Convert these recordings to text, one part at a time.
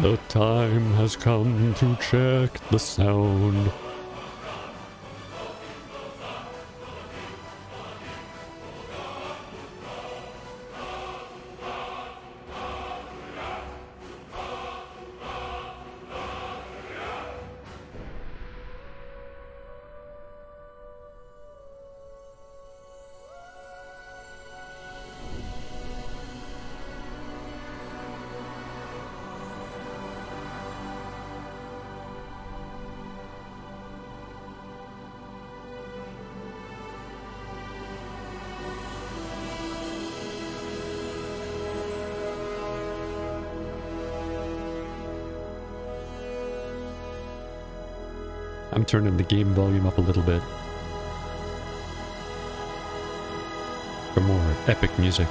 The time has come to check the sound. I'm turning the game volume up a little bit for more epic music.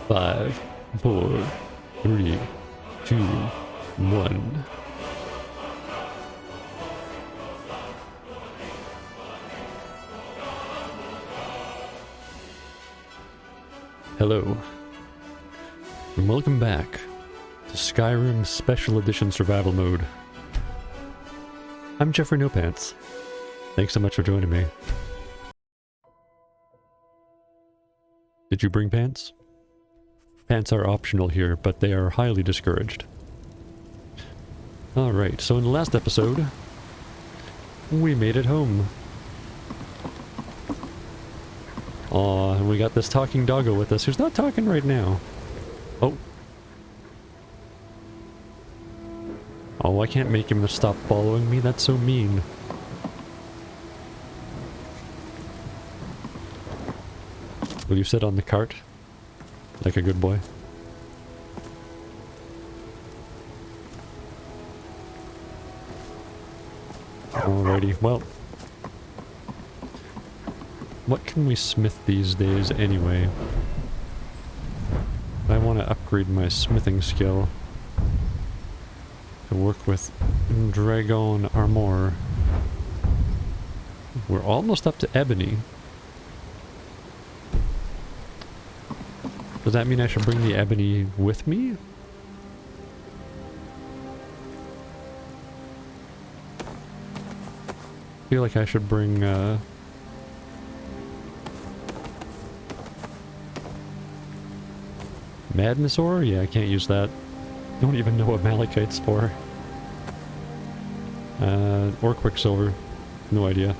Five, 4, 3, 2, 1. Hello, and welcome back to Skyrim Special Edition Survival Mode. I'm Jeffrey No Pants. Thanks so much for joining me. Did you bring pants? Pants are optional here, but they are highly discouraged. Alright, so in the last episode, we made it home. Aw, and we got this talking doggo with us who's not talking right now. Oh. Oh, I can't make him stop following me, that's so mean. Will you sit on the cart? Like a good boy. Alrighty, well. What can we smith these days anyway? I want to upgrade my smithing skill to work with dragon armor. We're almost up to ebony. Does that mean I should bring the ebony with me? I feel like I should bring, Madness ore? Yeah, I can't use that. Don't even know what malachite's for. Or quicksilver. No idea.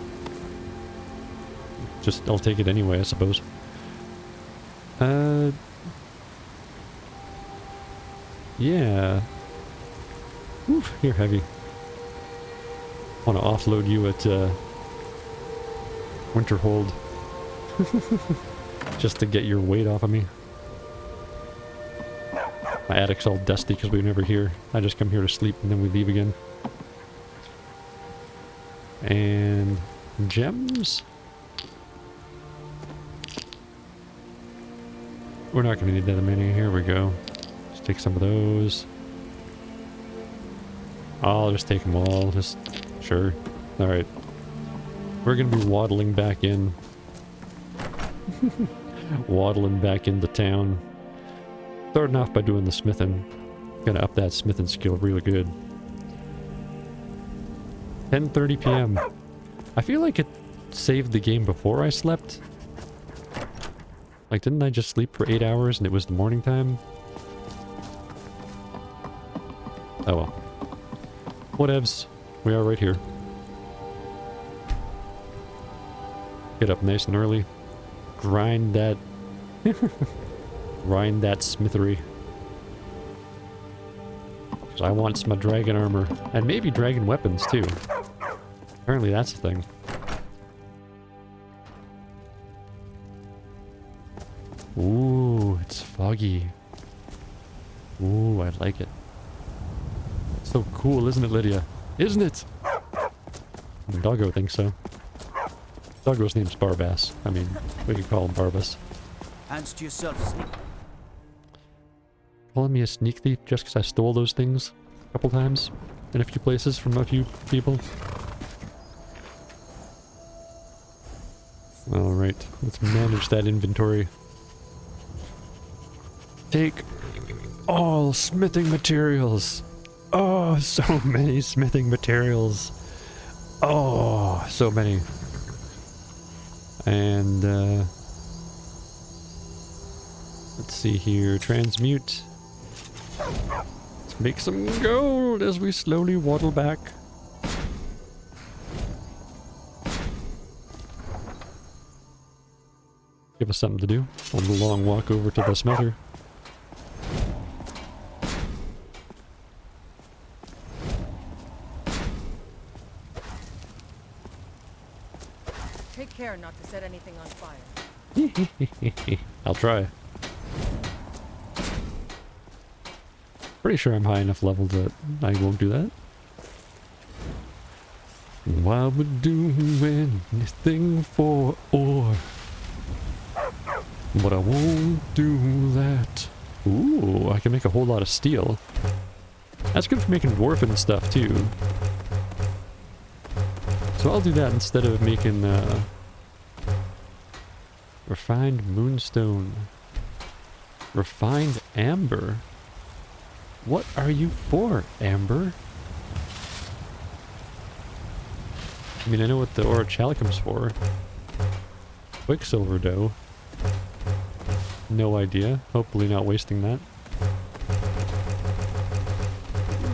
Just, I'll take it anyway, I suppose. Yeah. Oof, you're heavy. Want to offload you at, Winterhold. Just to get your weight off of me. My attic's all dusty because we're never here. I just come here to sleep and then we leave again. And gems? We're not going to need that many. Here we go. Let's take some of those. I'll just take them all. Just, sure. Alright. We're going to be waddling back in. Waddling back into town. Starting off by doing the smithing. Gonna up that smithing skill really good. 10:30 p.m. I feel like it saved the game before I slept. Like, didn't I just sleep for 8 hours and it was the morning time? Oh well. Whatevs. We are right here. Get up nice and early. Grind that... grind that smithery. 'Cause I want some dragon armor. And maybe dragon weapons, too. Apparently that's the thing. Ooh, it's foggy. Ooh, I like it. So cool, isn't it, Lydia? Isn't it? The doggo thinks so. Doggo's name's Barbass. I mean, we could call him Barbas. Hands to yourself, sneak. Calling me a sneak thief just because I stole those things a couple times in a few places from a few people. Alright, let's manage that inventory. Take all smithing materials. Oh, so many smithing materials. Oh, so many. And, let's see here. Transmute. Let's make some gold as we slowly waddle back. Give us something to do on the long walk over to the smelter. Take care not to set anything on fire. I'll try. Pretty sure I'm high enough level that I won't do that. I would do anything for ore, but I won't do that. Ooh, I can make a whole lot of steel. That's good for making dwarf and stuff too. So I'll do that instead of making refined moonstone. Refined amber? What are you for, amber? I mean, I know what the orichalcum's for. Quicksilver dough. No idea. Hopefully not wasting that.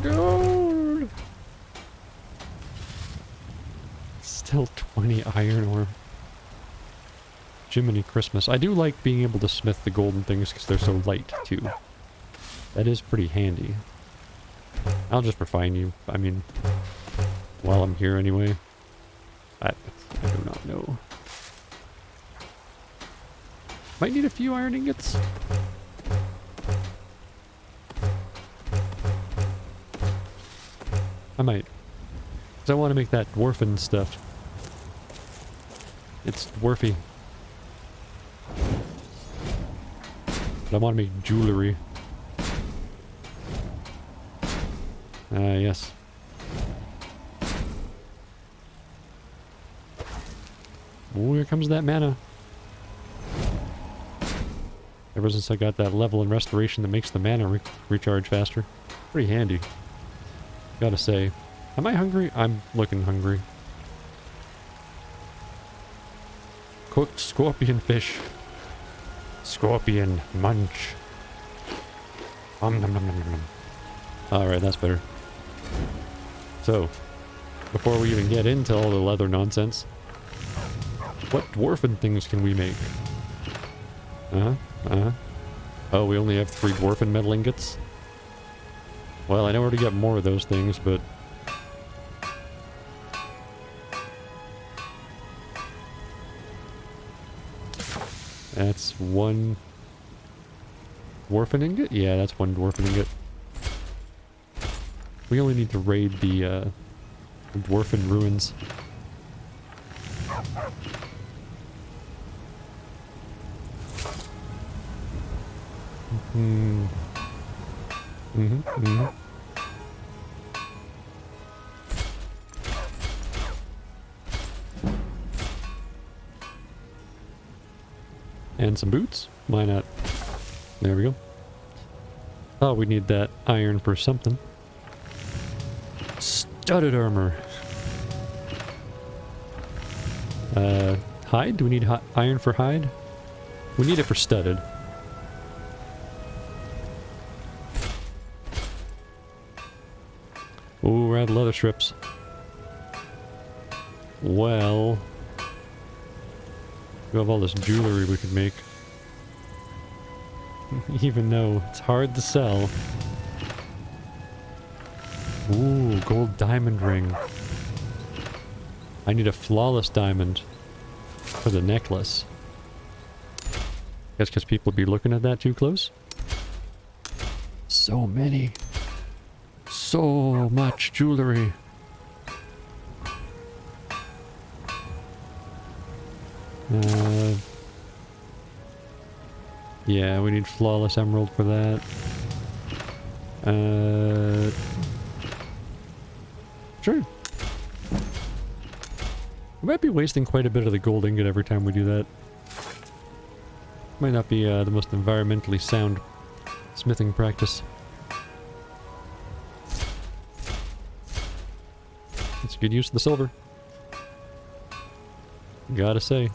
Gold! Still 20 iron ore. Jiminy Christmas. I do like being able to smith the golden things because they're so light, too. That is pretty handy. I'll just refine you. I mean, while I'm here anyway. I do not know. Might need a few iron ingots. I might. Because I want to make that dwarfen stuff. It's dwarfy. But I want to make jewelry. Yes. Oh, here comes that mana. Ever since I got that level in restoration that makes the mana recharge faster. Pretty handy. Gotta say. Am I hungry? I'm looking hungry. Cooked scorpion fish. Scorpion munch. Nom nom nom nom nom. Alright, that's better. So, before we even get into all the leather nonsense, what dwarfen things can we make? Oh, we only have 3 dwarfen metal ingots? Well, I know where to get more of those things, but... That's 1... dwarfen ingot? Yeah, that's 1 dwarfen ingot. We only need to raid the dwarfen ruins. And some boots? Why not? There we go. Oh, we need that iron for something. Studded armor. Hide? Do we need iron for hide? We need it for studded. Oh, we're out of leather strips. Well... we have all this jewelry we could make. Even though it's hard to sell. Ooh, gold diamond ring. I need a flawless diamond for the necklace. Guess because people be looking at that too close? So many. So much jewelry. Yeah, we need flawless emerald for that. Sure. We might be wasting quite a bit of the gold ingot every time we do that. Might not be the most environmentally sound smithing practice. It's a good use of the silver. Gotta say.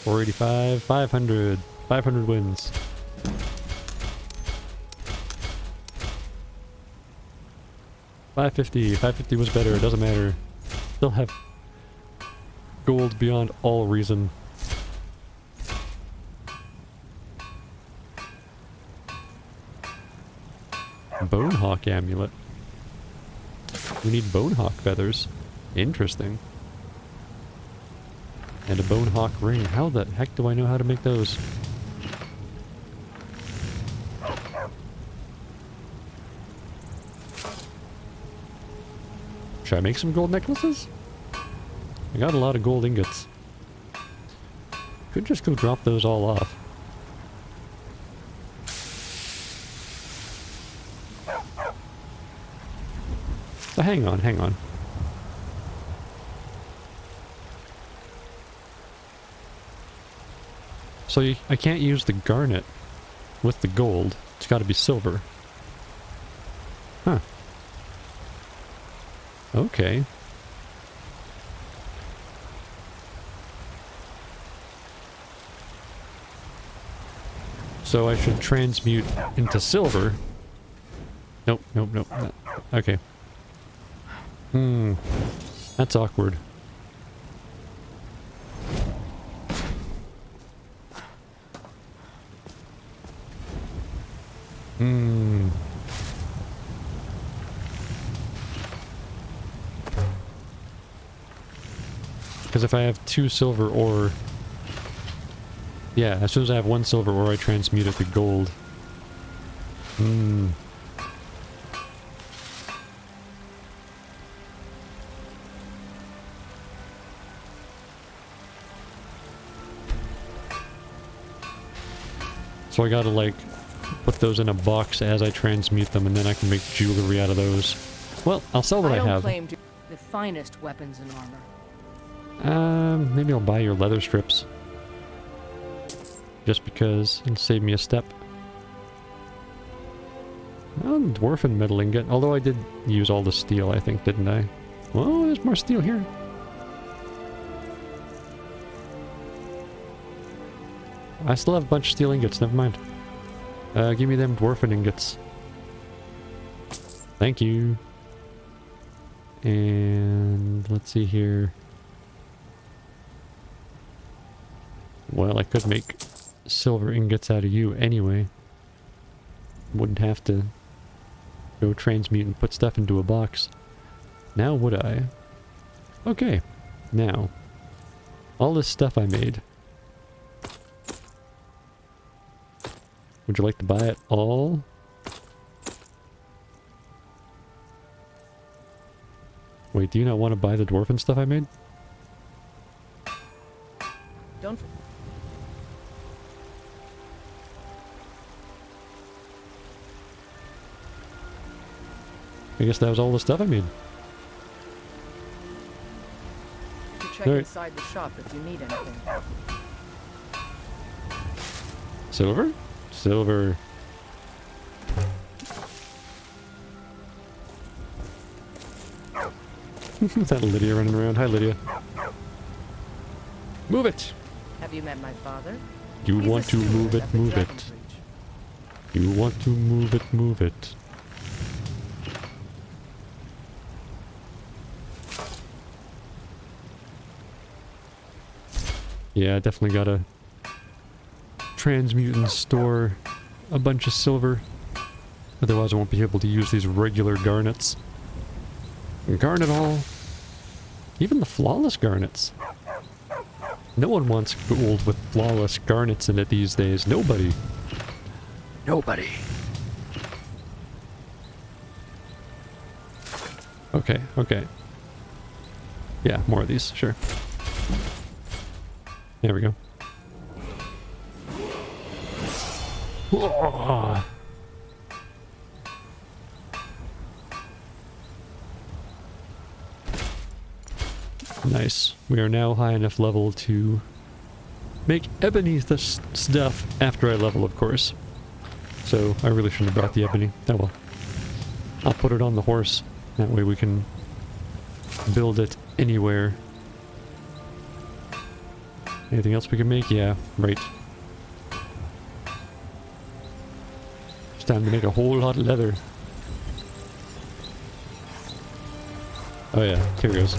485, 500. 500 wins. $550 was better, it doesn't matter. Still have gold beyond all reason. Bonehawk amulet. We need bonehawk feathers. Interesting. And a bonehawk ring. How the heck do I know how to make those? Should I make some gold necklaces? I got a lot of gold ingots. Could just go drop those all off. But hang on, hang on. So I can't use the garnet with the gold. It's got to be silver. Huh. Okay. So I should transmute into silver. Nope, nope, nope. No. Okay. That's awkward. Because if I have 2 silver ore... yeah, as soon as I have 1 silver ore, I transmute it to gold. So I gotta, like, put those in a box as I transmute them, and then I can make jewelry out of those. Well, I'll sell what I have. I don't claim to be the finest weapons and armor. Maybe I'll buy your leather strips. Just because it'll save me a step. Oh, dwarfen metal ingot. Although I did use all the steel, I think, didn't I? Well, there's more steel here. I still have a bunch of steel ingots, never mind. Give me them dwarfen ingots. Thank you. And let's see here. Well, I could make silver ingots out of you anyway. Wouldn't have to go transmute and put stuff into a box. Now would I? Okay. Now, all this stuff I made. Would you like to buy it all? Wait, do you not want to buy the dwarven stuff I made? Don't. I guess that was all the stuff I made. You can check Alright. inside the shop if you need anything. Silver? Silver. Is that Lydia running around? Hi, Lydia. Move it! Have you met my father? You He's want a to steward move it, at the move Dragon it. Bridge. You want to move it, move it. Yeah, definitely gotta transmute and store a bunch of silver. Otherwise I won't be able to use these regular garnets. Garnet all. Even the flawless garnets. No one wants gold with flawless garnets in it these days. Nobody. Nobody. Okay, okay. Yeah, more of these, sure. There we go. Whoa. Nice. We are now high enough level to make ebony this stuff after I level, of course. So I really shouldn't have brought the ebony. Oh well. I'll put it on the horse. That way we can build it anywhere. Anything else we can make? Yeah, right. It's time to make a whole lot of leather. Oh yeah, here goes.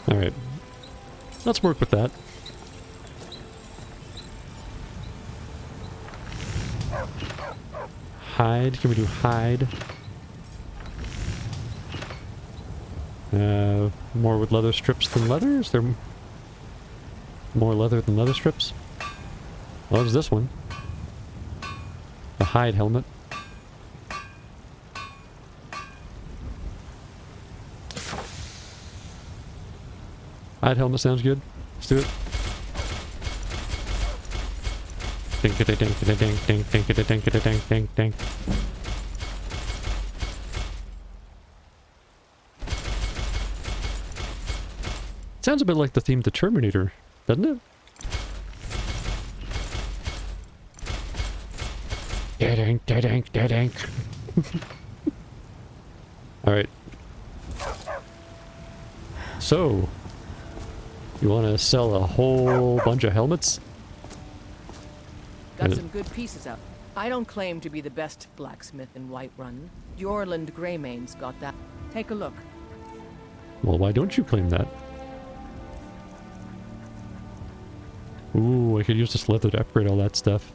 Alright. Let's work with that. Hide. Can we do hide? More with leather strips than leather? Is there more leather than leather strips? Well, there's this one. A hide helmet. Hide helmet sounds good. Let's do it. Dink it dink it dink dink dink it dink it dink dink dink. Sounds a bit like the theme to Terminator, doesn't it? Da-dink, da-dink, da-dink. Alright. So, you want to sell a whole bunch of helmets? Got some good pieces out. I don't claim to be the best blacksmith in Whiterun. Jorland Greymane's got that. Take a look. Well, why don't you claim that? Ooh, I could use this leather to upgrade all that stuff.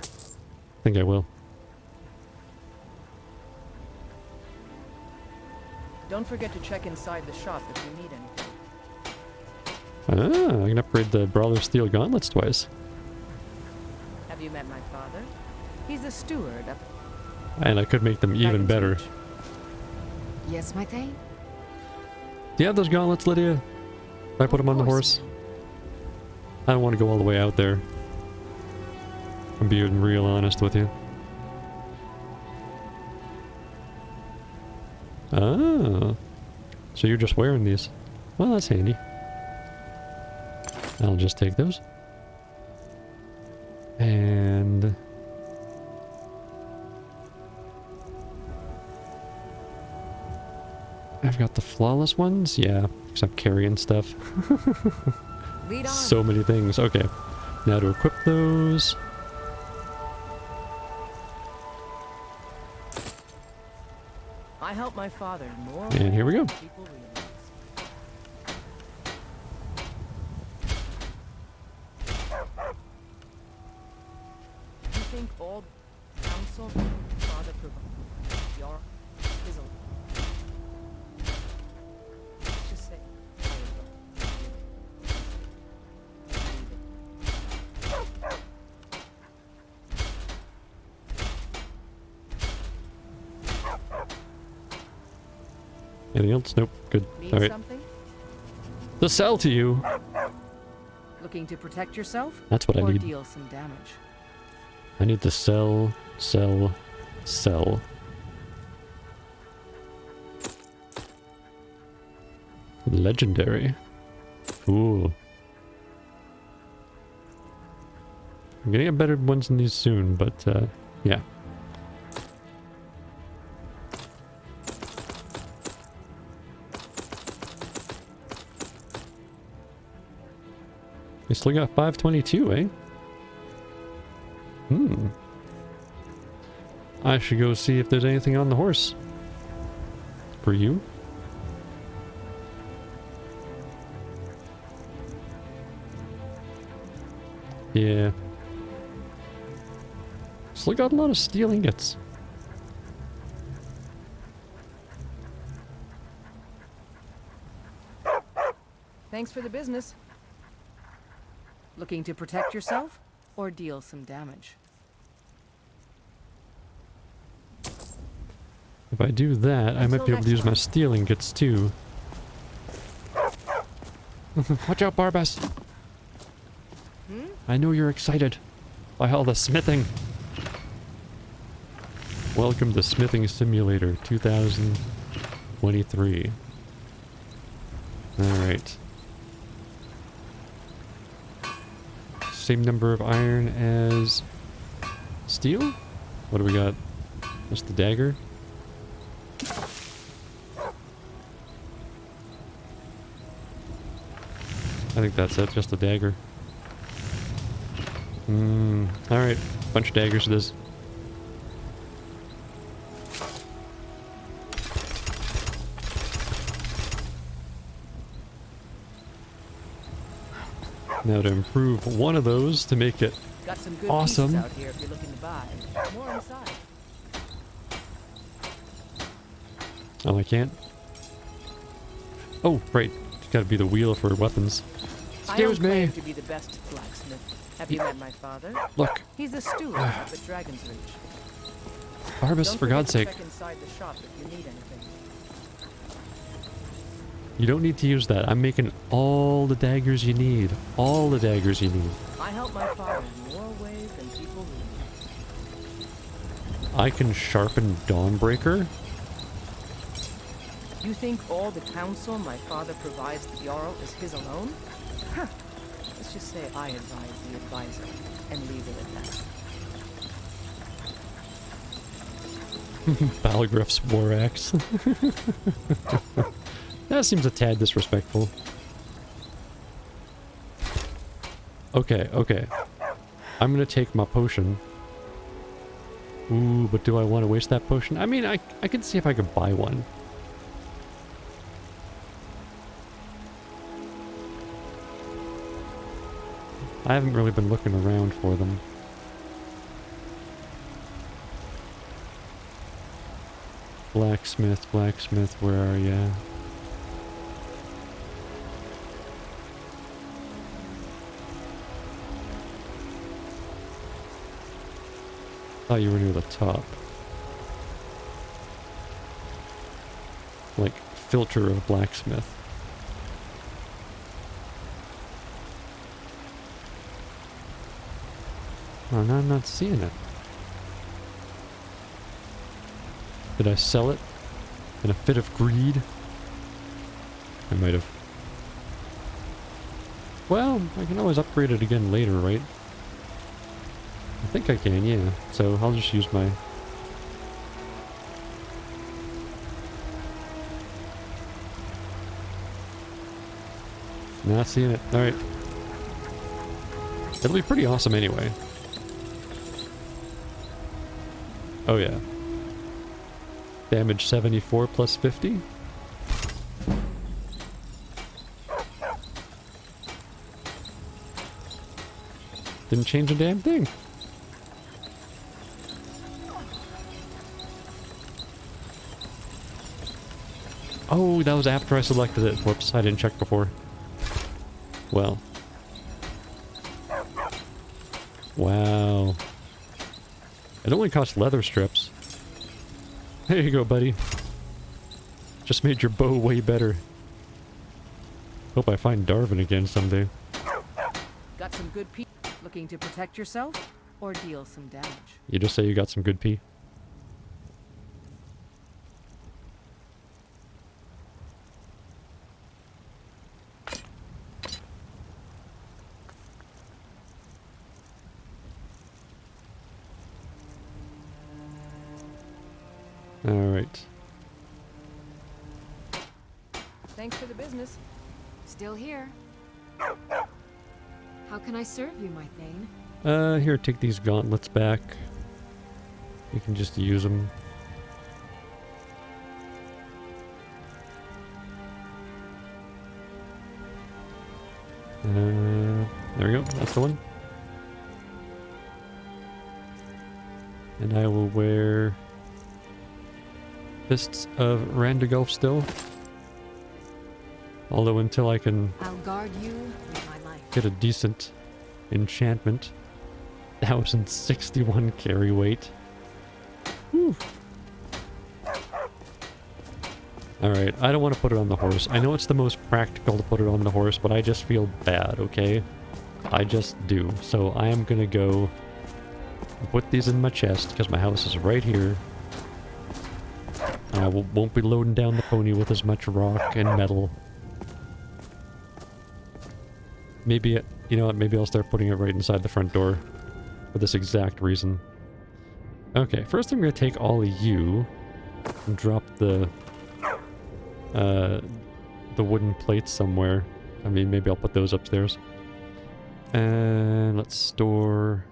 I think I will. Don't forget to check inside the shop if you need anything. Ah, I can upgrade the Brawler Steel Gauntlets twice. Have you met my father? He's a steward up. And I could make them even better. Do Yes, my thane? you have those gauntlets, Lydia? If I put them on the horse? I don't want to go all the way out there. I'm being real honest with you. Ah. So you're just wearing these. Well, that's handy. I'll just take those. And... I've got the flawless ones? Yeah, because I'm carrying stuff. Lead on. So many things. Okay. Now to equip those. I help my father more. And here we go. than people realize. You think old council father provided your fizzle? Just say. Anything else? Nope. Good. Need Alright. something? To sell to you. Looking to protect yourself? That's what I or need. deal some damage? I need to sell, sell, sell. Legendary. Ooh. I'm gonna get better ones than these soon, but yeah. We still got 522, eh? Hmm. I should go see if there's anything on the horse. For you? Yeah. Still got a lot of steel ingots. Thanks for the business. Looking to protect yourself or deal some damage? If I do that, I might Until be able to next use my time. steel ingots too. Watch out, Barbas! I know you're excited by all the smithing. Welcome to Smithing Simulator 2023. Alright. Same number of iron as steel? What do we got? Just the dagger? I think that's it, just the dagger. Alright. Bunch of daggers it is. Now to improve one of those to make it Got some good awesome. pieces out here if you're looking to buy. More inside. Oh, I can't? Oh, right. It's gotta be the wheel for weapons. I don't Excuse me. claim to be the best blacksmith. Have you met my father? Look, He's the steward up at Dragon's Reach. Barbas, Don't for God's forget sake. to check inside the shop if you need anything. You don't need to use that. I'm making all the daggers you need. All the daggers you need. I help my father in more ways than people realize. I can sharpen Dawnbreaker. You think all the counsel my father provides the Jarl is his alone? Huh. Let's just say I advise the advisor and leave it at that. Balgruff's War Axe. That seems a tad disrespectful. Okay, okay. I'm gonna take my potion. Ooh, but do I want to waste that potion? I mean, I can see if I could buy one. I haven't really been looking around for them. Blacksmith, blacksmith, where are ya? Thought you were near the top. Like, filter of blacksmith. Oh, no, I'm not seeing it. Did I sell it? In a fit of greed? I might have. Well, I can always upgrade it again later, right? I think I can, yeah. So I'll just use my... Not seeing it. Alright. It'll be pretty awesome anyway. Oh yeah. Damage 74 plus 50. Didn't change a damn thing. Oh, that was after I selected it. Whoops, I didn't check before. Well. Wow. It only costs leather strips. There you go, buddy. Just made your bow way better. Hope I find Darwin again someday. Got some good pieces. Looking to protect yourself or deal some damage? You just say you got some good pee. Alright. Thanks for the business. Still here. How can I serve you, my Thane? Here, take these gauntlets back. You can just use them. There we go. That's the one. And I will wear Fists of Randagulf still. Although until I can I'll guard you with my life. get a decent enchantment. 1061 carry weight. Whew. Alright, I don't want to put it on the horse. I know it's the most practical to put it on the horse, but I just feel bad, okay? I just do. So I am gonna go put these in my chest, because my house is right here. And I won't be loading down the pony with as much rock and metal. Maybe, you know what, maybe I'll start putting it right inside the front door. For this exact reason. Okay, first I'm gonna take all of you and drop the wooden plates somewhere. I mean, maybe I'll put those upstairs. And let's store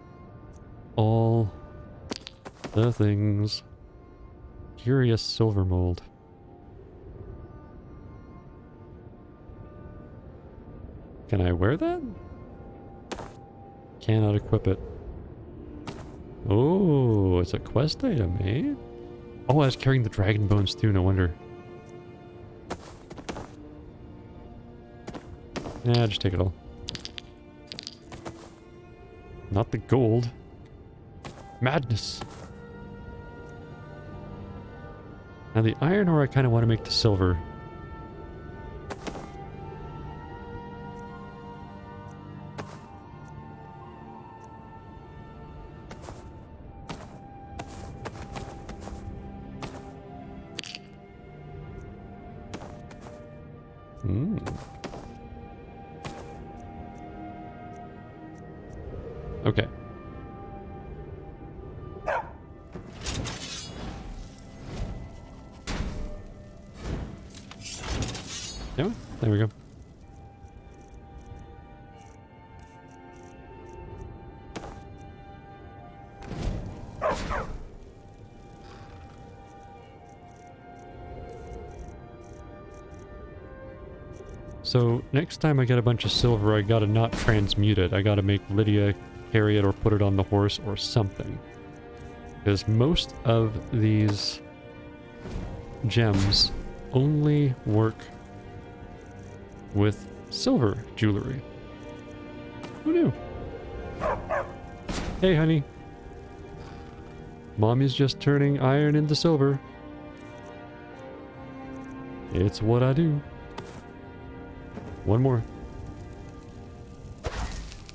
all the things. Curious silver mold. Can I wear that? Cannot equip it. Oh, it's a quest item, eh? Oh, I was carrying the dragon bones too, no wonder. Yeah, just take it all. Not the gold. Madness. Now the iron ore I kind of want to make to silver. Okay. Yeah, there we go. So, next time I get a bunch of silver, I gotta not transmute it. I gotta make Lydia carry it or put it on the horse or something. Because most of these gems only work with silver jewelry. Who knew? Hey, honey. Mommy's just turning iron into silver. It's what I do. One more.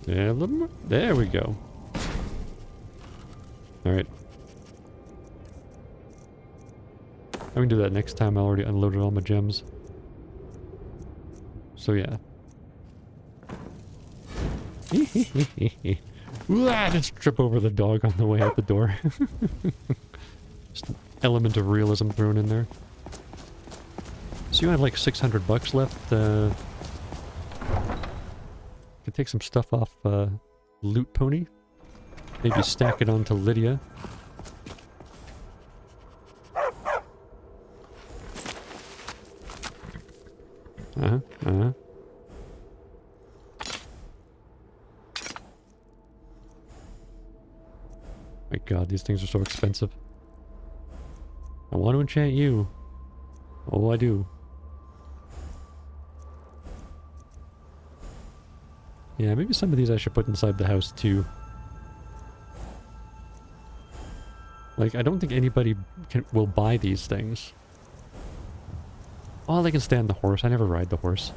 Yeah, a little more. There we go. Alright. I can do that next time. I already unloaded all my gems. So yeah. Ooh, I just trip over the dog on the way out the door. Just an element of realism thrown in there. So you had like 600 bucks left. Could take some stuff off Loot Pony. Maybe stack it onto Lydia. Uh-huh. My god, these things are so expensive. I want to enchant you. Oh, I do. Yeah, maybe some of these I should put inside the house too. Like, I don't think anybody will buy these things. Oh, they can stay on the horse. I never ride the horse.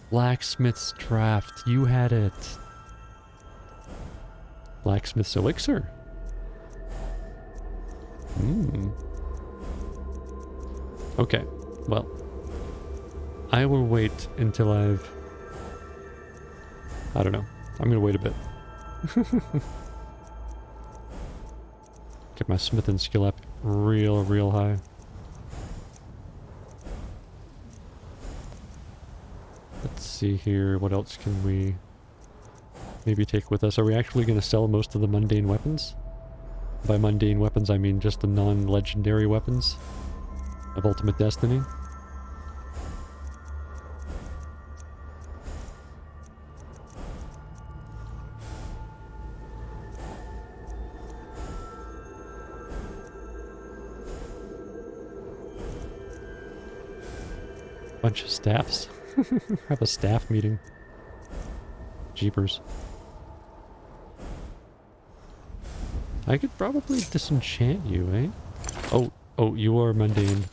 Blacksmith's Draft. You had it. Blacksmith's Elixir. Okay, well. I will wait until I've... I don't know. I'm gonna wait a bit. Get my smithing skill up real high. Let's see here. What else can we... maybe take with us. Are we actually going to sell most of the mundane weapons? By mundane weapons, I mean just the non-legendary weapons of Ultimate Destiny. Bunch of staffs. Have a staff meeting. Jeepers. I could probably disenchant you, eh? Oh, you are mundane.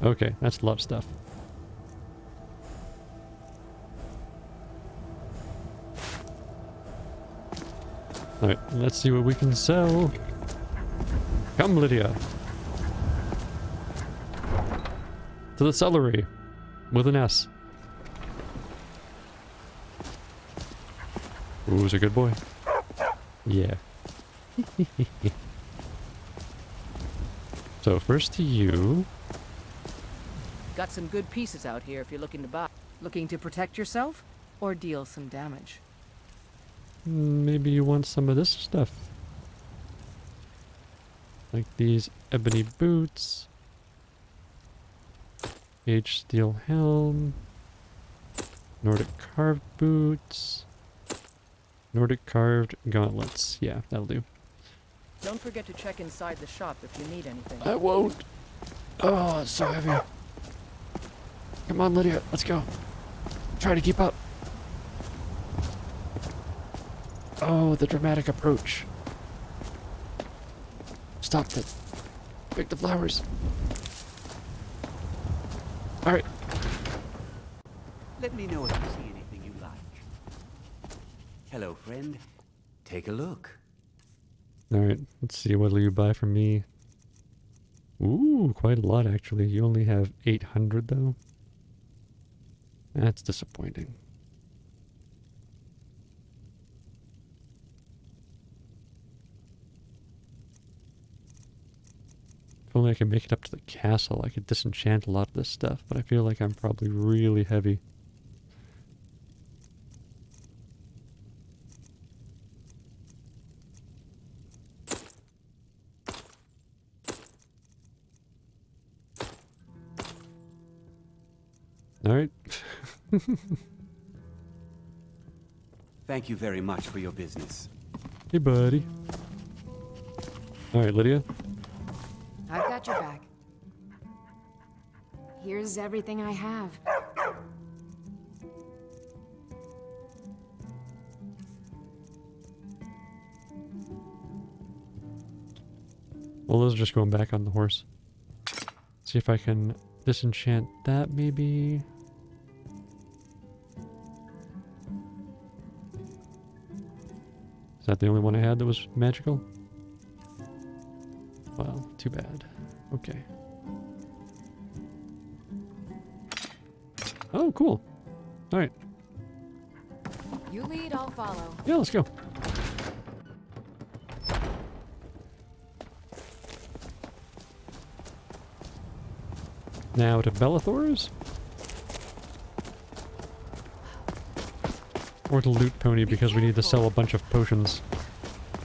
Okay, that's a lot of stuff. Alright, let's see what we can sell. Come, Lydia. To the celery. With an S. Ooh, he's a good boy. Yeah. So, first to you. Got some good pieces out here if you're looking to buy. Looking to protect yourself? Or deal some damage? Maybe you want some of this stuff. Like these ebony boots. Aged steel helm. Nordic carved boots. Nordic carved gauntlets. Yeah, that'll do. Don't forget to check inside the shop if you need anything. I won't. Oh, it's so heavy. Come on, Lydia. Let's go. Try to keep up. Oh, the dramatic approach. Stop it. Pick the flowers. Alright. Let me know if you see anything you like. Hello, friend. Take a look. Alright, let's see. What'll you buy from me? Ooh, quite a lot actually. You only have 800 though. That's disappointing. If only I could make it up to the castle, I could disenchant a lot of this stuff, but I feel like I'm probably really heavy. Alright. Thank you very much for your business. Hey, buddy. Alright, Lydia. I've got your back. Here's everything I have. Well, let's just going back on the horse. See if I can disenchant that, maybe. Is that the only one I had that was magical? Well, too bad. Okay. Oh, cool. Alright. You lead, I'll follow. Yeah, let's go. Now to Bellathor's? Or to Loot Pony because we need to sell a bunch of potions.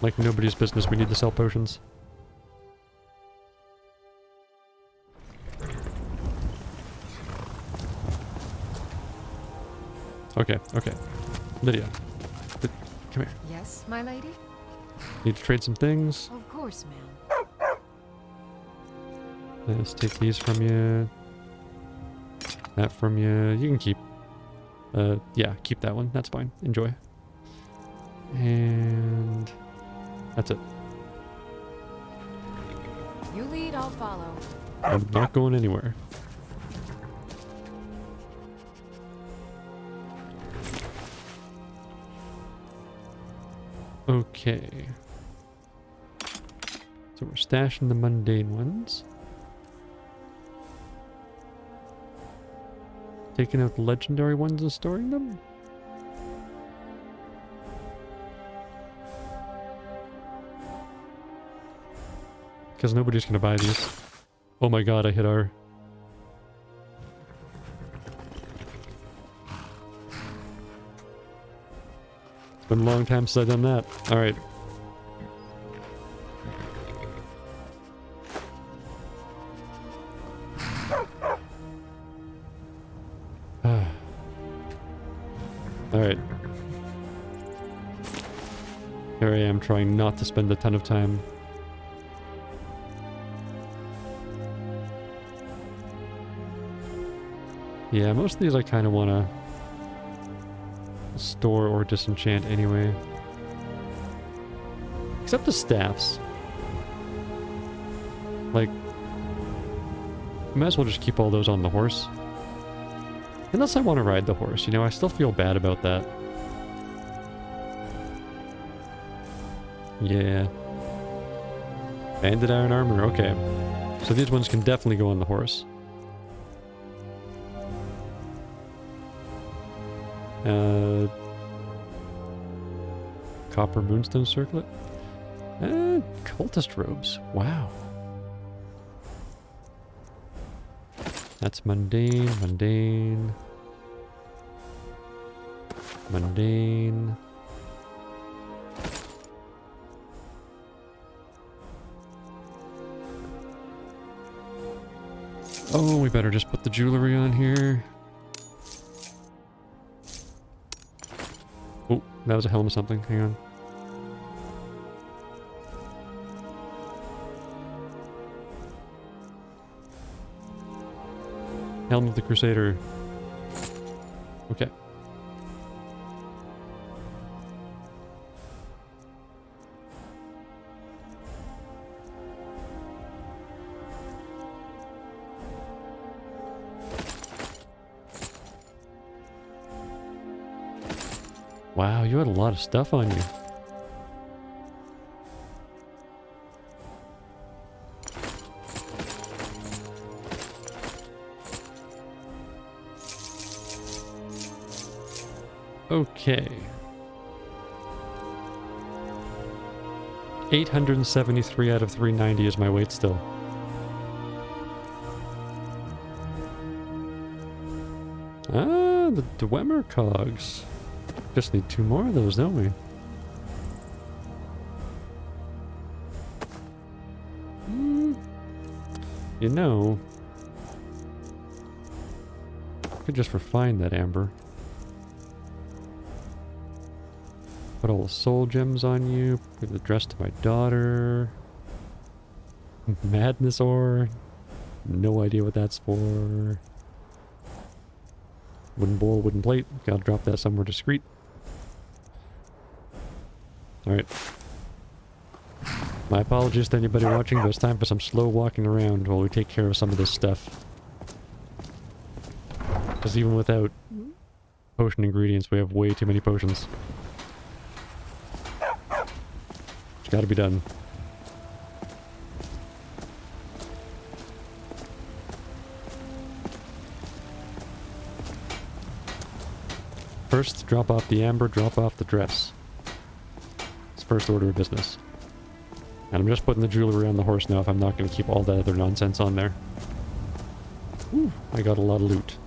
Like nobody's business, we need to sell potions. Okay, okay. Lydia. Come here. Yes, my lady? Need to trade some things. Of course, ma'am. Let's take these from you. That from you. You can keep. Yeah, keep that one. That's fine. Enjoy. And that's it. You lead, I'll follow. I'm not going anywhere. Okay. So we're stashing the mundane ones. Taking out the legendary ones and storing them? because nobody's gonna buy these. Oh my god, I hit R. It's been a long time since I've done that. Alright. Alright. Here I am trying not to spend a ton of time. Yeah, most of these I kind of want to store or disenchant anyway. Except the staffs. Like, might as well just keep all those on the horse. Unless I want to ride the horse, you know, I still feel bad about that. Yeah. Banded iron armor, okay. So these ones can definitely go on the horse. Copper moonstone circlet? Cultist robes. Wow. That's mundane, mundane. Mundane. Oh, we better just put the jewelry on here. Oh, that was a helm of something. Hang on. Helm of the Crusader. Okay. Wow, you had a lot of stuff on you. Okay. 873 out of 390 is my weight still. Ah, the Dwemer cogs. Just need 2 more of those, don't we? You know, could just refine that amber. Put all the soul gems on you. Give the dress to my daughter. Madness ore. No idea what that's for. Wooden bowl, wooden plate. Gotta drop that somewhere discreet. Alright. My apologies to anybody watching, but it's time for some slow walking around while we take care of some of this stuff. Because even without potion ingredients, we have way too many potions. It's gotta be done. First, drop off the amber, drop off the dress. It's first order of business. And I'm just putting the jewelry on the horse now if I'm not going to keep all that other nonsense on there. Whew, I got a lot of loot.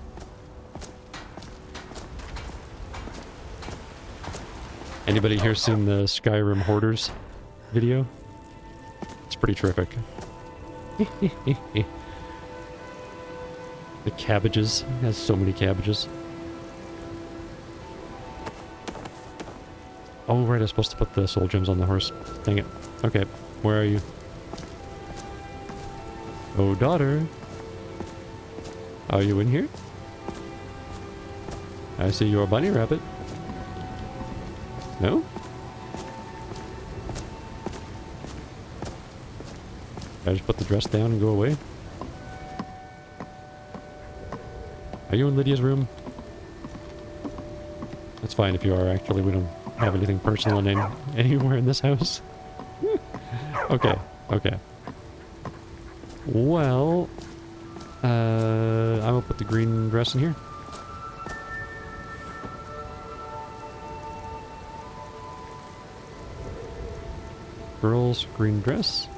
Anybody here seen the Skyrim Hoarders video? It's pretty terrific. The cabbages. It has so many cabbages. Oh, right, I was supposed to put the soul gems on the horse. Dang it. Okay, where are you? Oh, daughter. Are you in here? I see you're a bunny rabbit. No? I just put the dress down and go away? Are you in Lydia's room? That's fine if you are, actually. We don't have anything personal anywhere in this house. Okay, okay. Well, I will put the green dress in here. Girls, green dress.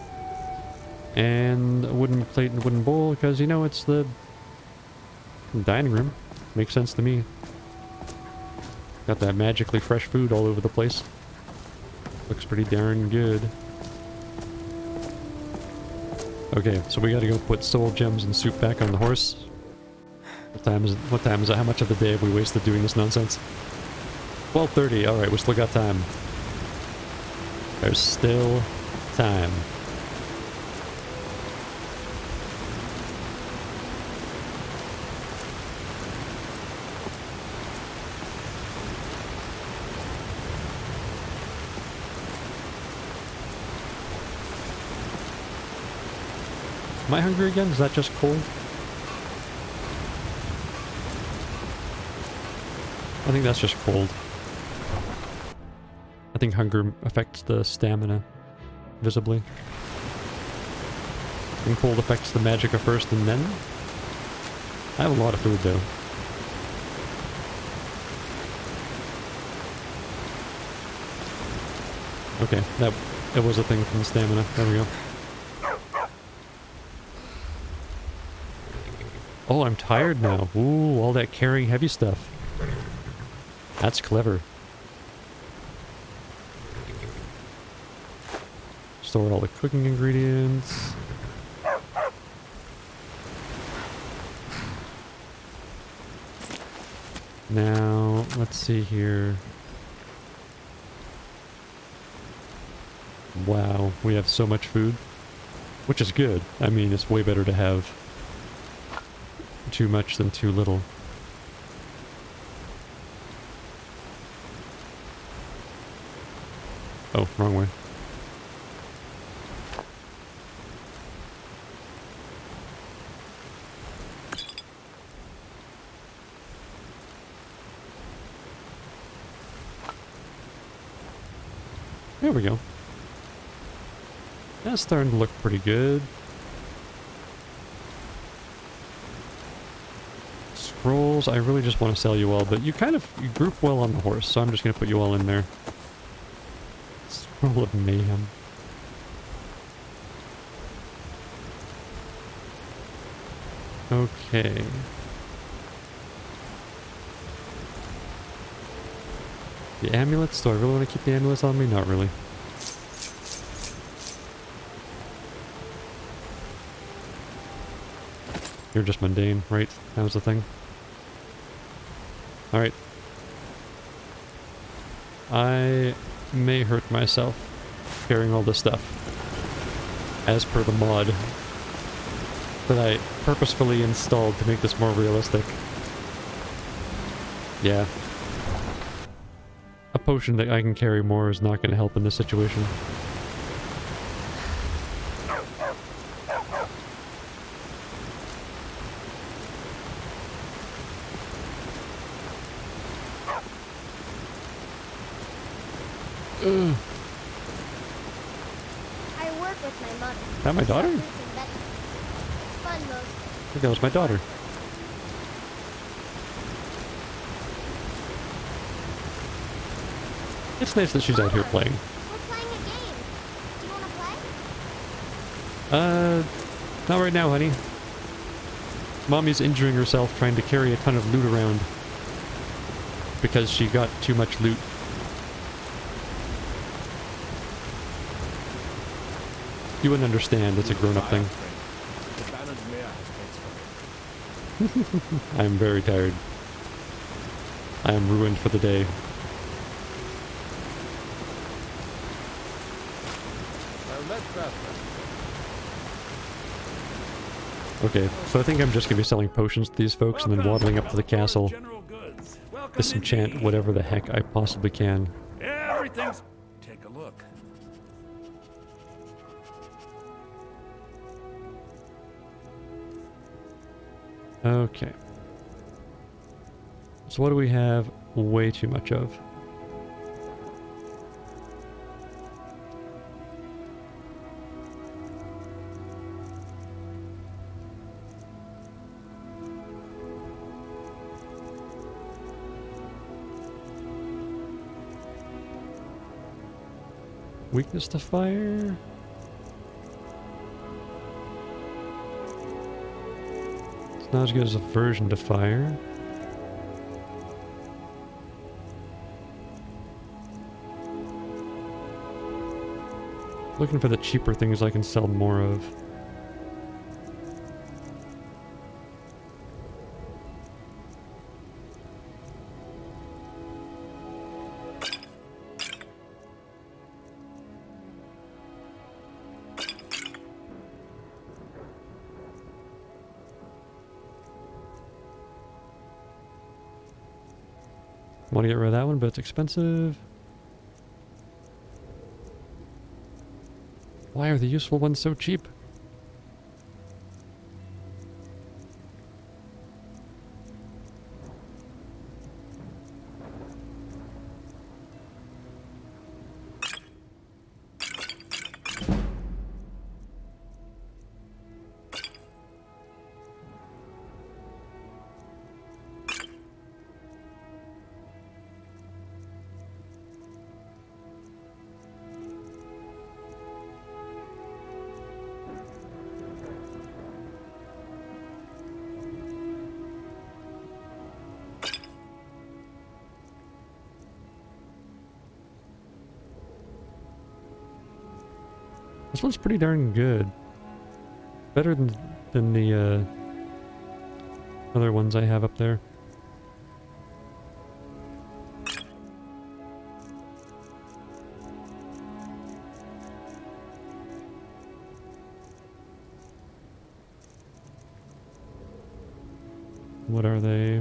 And a wooden plate and a wooden bowl, because, you know, it's the dining room. Makes sense to me. Got that magically fresh food all over the place. Looks pretty darn good. Okay, so we gotta go put soul gems and soup back on the horse. What time is it? How much of the day have we wasted doing this nonsense? 12:30. Alright, we still got time. There's still time. Am I hungry again? Is that just cold? I think that's just cold. I think hunger affects the stamina, visibly. And cold affects the magicka first and then? I have a lot of food though. Okay, that was a thing from the stamina. There we go. Oh, I'm tired now. Ooh, all that carrying heavy stuff. That's clever. Store all the cooking ingredients. Now, let's see here. Wow, we have so much food. Which is good. I mean, it's way better to have too much than too little. Oh, wrong way. There we go. That's starting to look pretty good. Scrolls, I really just want to sell you all, but you you group well on the horse, so I'm just going to put you all in there. Scroll of Mayhem. Okay. The amulets? Do I really want to keep the amulets on me? Not really. You're just mundane, right? That was the thing. Alright. I may hurt myself carrying all this stuff. As per the mod that I purposefully installed to make this more realistic. Yeah. A potion that I can carry more is not going to help in this situation. Ugh. I work with my mother. Is that my daughter? It's fun mostly. I think that was my daughter. It's nice that she's out here playing. We're playing a game. Do you want to play? Not right now, honey. Mommy's injuring herself trying to carry a ton of loot around. Because she got too much loot. You wouldn't understand, it's a grown-up thing. I'm very tired. I am ruined for the day. Okay, so I think I'm just gonna be selling potions to these folks and then waddling up to the castle. Disenchant whatever the heck I possibly can. Everything's... Take a look. Okay. So what do we have way too much of? Weakness to fire? It's not as good as aversion to fire. Looking for the cheaper things I can sell more of. Want to get rid of that one, but it's expensive. Why are the useful ones so cheap? This one's pretty darn good. Better than the other ones I have up there. What are they?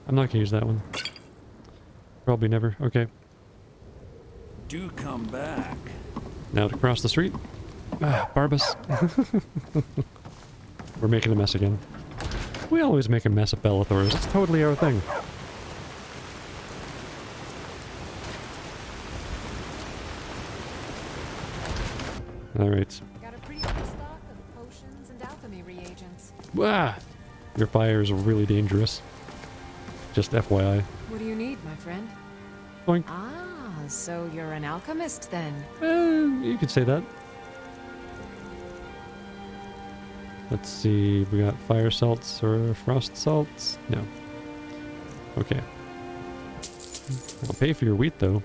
I'm not gonna use that one. Probably never. Okay. Do come back. Now to cross the street. Ah, Barbas. We're making a mess again. We always make a mess at Bellathor's. It's totally our thing. Alright. Got a pretty full stock of potions and alchemy reagents. Ah! Your fire is really dangerous. Just FYI. What do you need, my friend? Boink. Ah, so you're an alchemist then. You could say that. Let's see, we got fire salts or frost salts? No. Okay. I'll pay for your wheat though.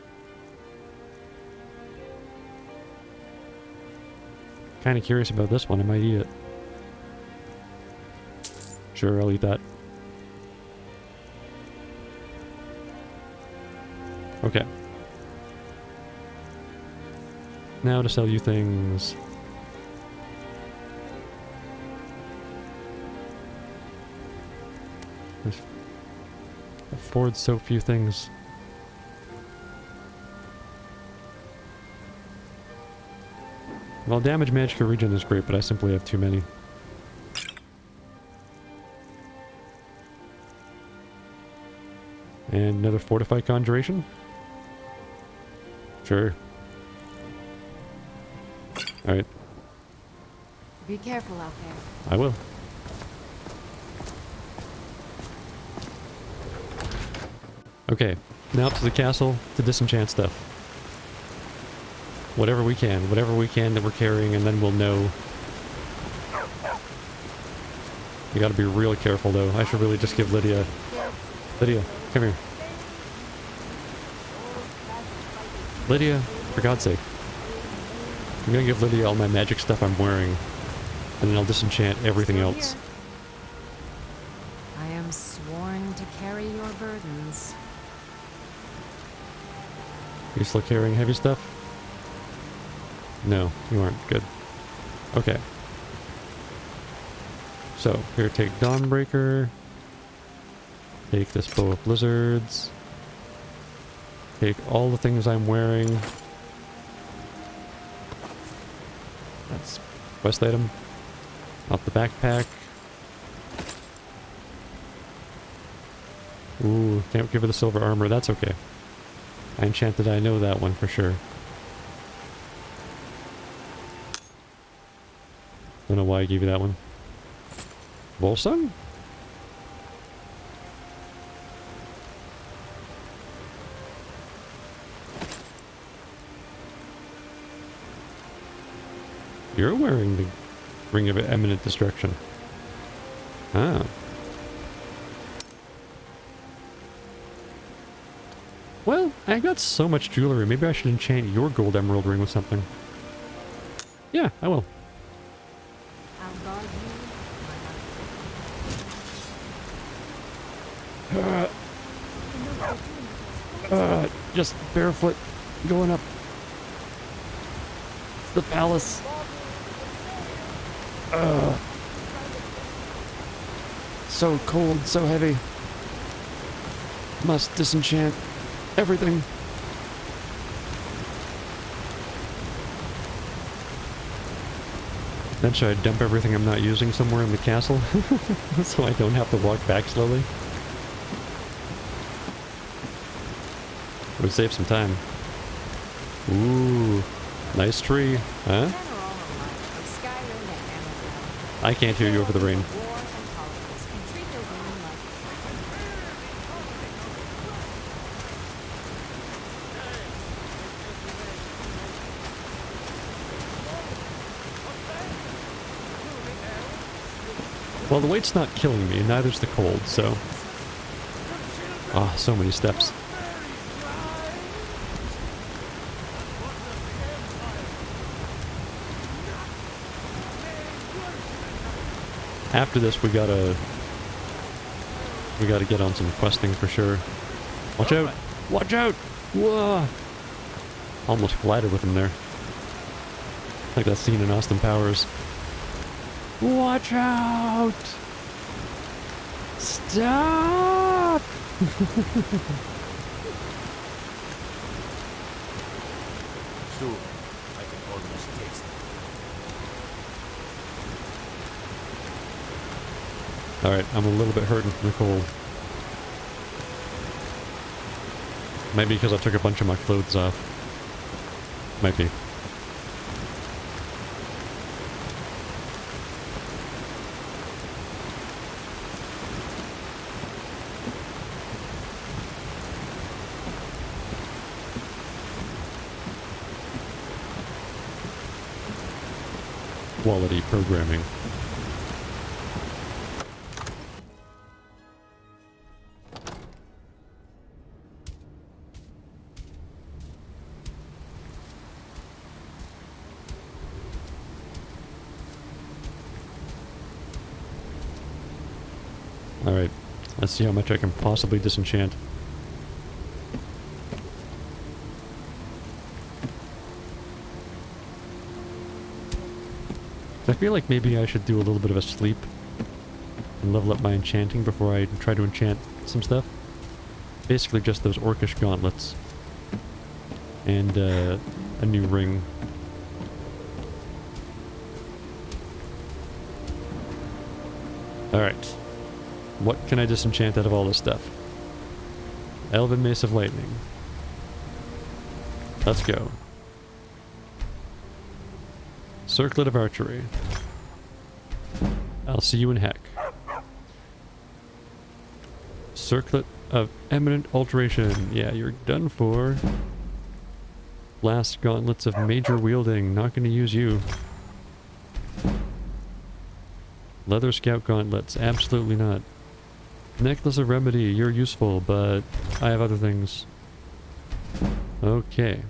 Kind of curious about this one, I might eat it. Sure, I'll eat that. Okay. Now to sell you things. Afford so few things. Well, damage magic regen is great, but I simply have too many. And another fortified conjuration? Sure. Alright. Be careful out there. I will. Okay, now up to the castle to disenchant stuff. Whatever we can that we're carrying, and then we'll know. You gotta be real careful though. I should really just give Lydia... Lydia, come here. Lydia, for God's sake. I'm gonna give Lydia all my magic stuff I'm wearing, and then I'll disenchant everything else. I am sworn to carry your burdens. You still carrying heavy stuff? No, you aren't. Good. Okay. So, here, take Dawnbreaker. Take this Bow of Blizzards. Take all the things I'm wearing. That's quest item. Off the backpack. Ooh, can't give her the silver armor. That's okay. I enchanted, I know that one for sure. Don't know why I gave you that one. Volsung? You're wearing the Ring of Eminent Destruction. Ah. Well, I got so much jewelry. Maybe I should enchant your gold emerald ring with something. Yeah, I will. I'll guard you, my love. Just barefoot going up the palace. So cold, so heavy. Must disenchant everything. Then should I dump everything I'm not using somewhere in the castle? So I don't have to walk back slowly? It would save some time. Ooh, nice tree, huh? General alike, from Skyrim to Amazon. I can't hear you over the rain. War and politics, and treat their women like Well, the weight's not killing me, neither's the cold, so... Ah, so many steps. After this, we gotta get on some questing for sure. Watch out! Watch out! Whoa! Almost collided with him there. Like that scene in Austin Powers. Watch out! Stop! Soon, I can almost taste it. Alright, I'm a little bit hurting from the cold. Maybe because I took a bunch of my clothes off. Might be. Quality programming. Alright, let's see how much I can possibly disenchant. I feel like maybe I should do a little bit of a sleep and level up my enchanting before I try to enchant some stuff. Basically just those orcish gauntlets. And a new ring. Alright. What can I disenchant out of all this stuff? Elven Mace of Lightning. Let's go. Circlet of Archery. I'll see you in heck. Circlet of Eminent Alteration. Yeah, you're done for. Blast Gauntlets of Major Wielding. Not going to use you. Leather Scout Gauntlets. Absolutely not. Necklace of Remedy. You're useful, but I have other things. Okay.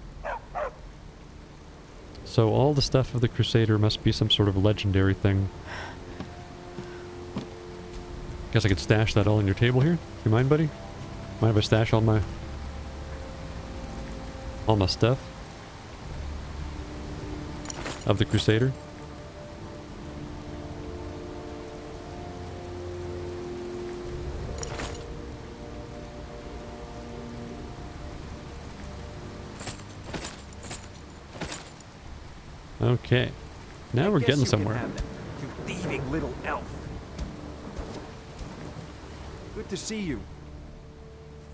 So all the stuff of the Crusader must be some sort of legendary thing. Guess I could stash that all on your table here. You mind, buddy? Mind if I stash all my stuff of the Crusader? Okay. Now we're getting somewhere. You thieving little elf. Good to see you.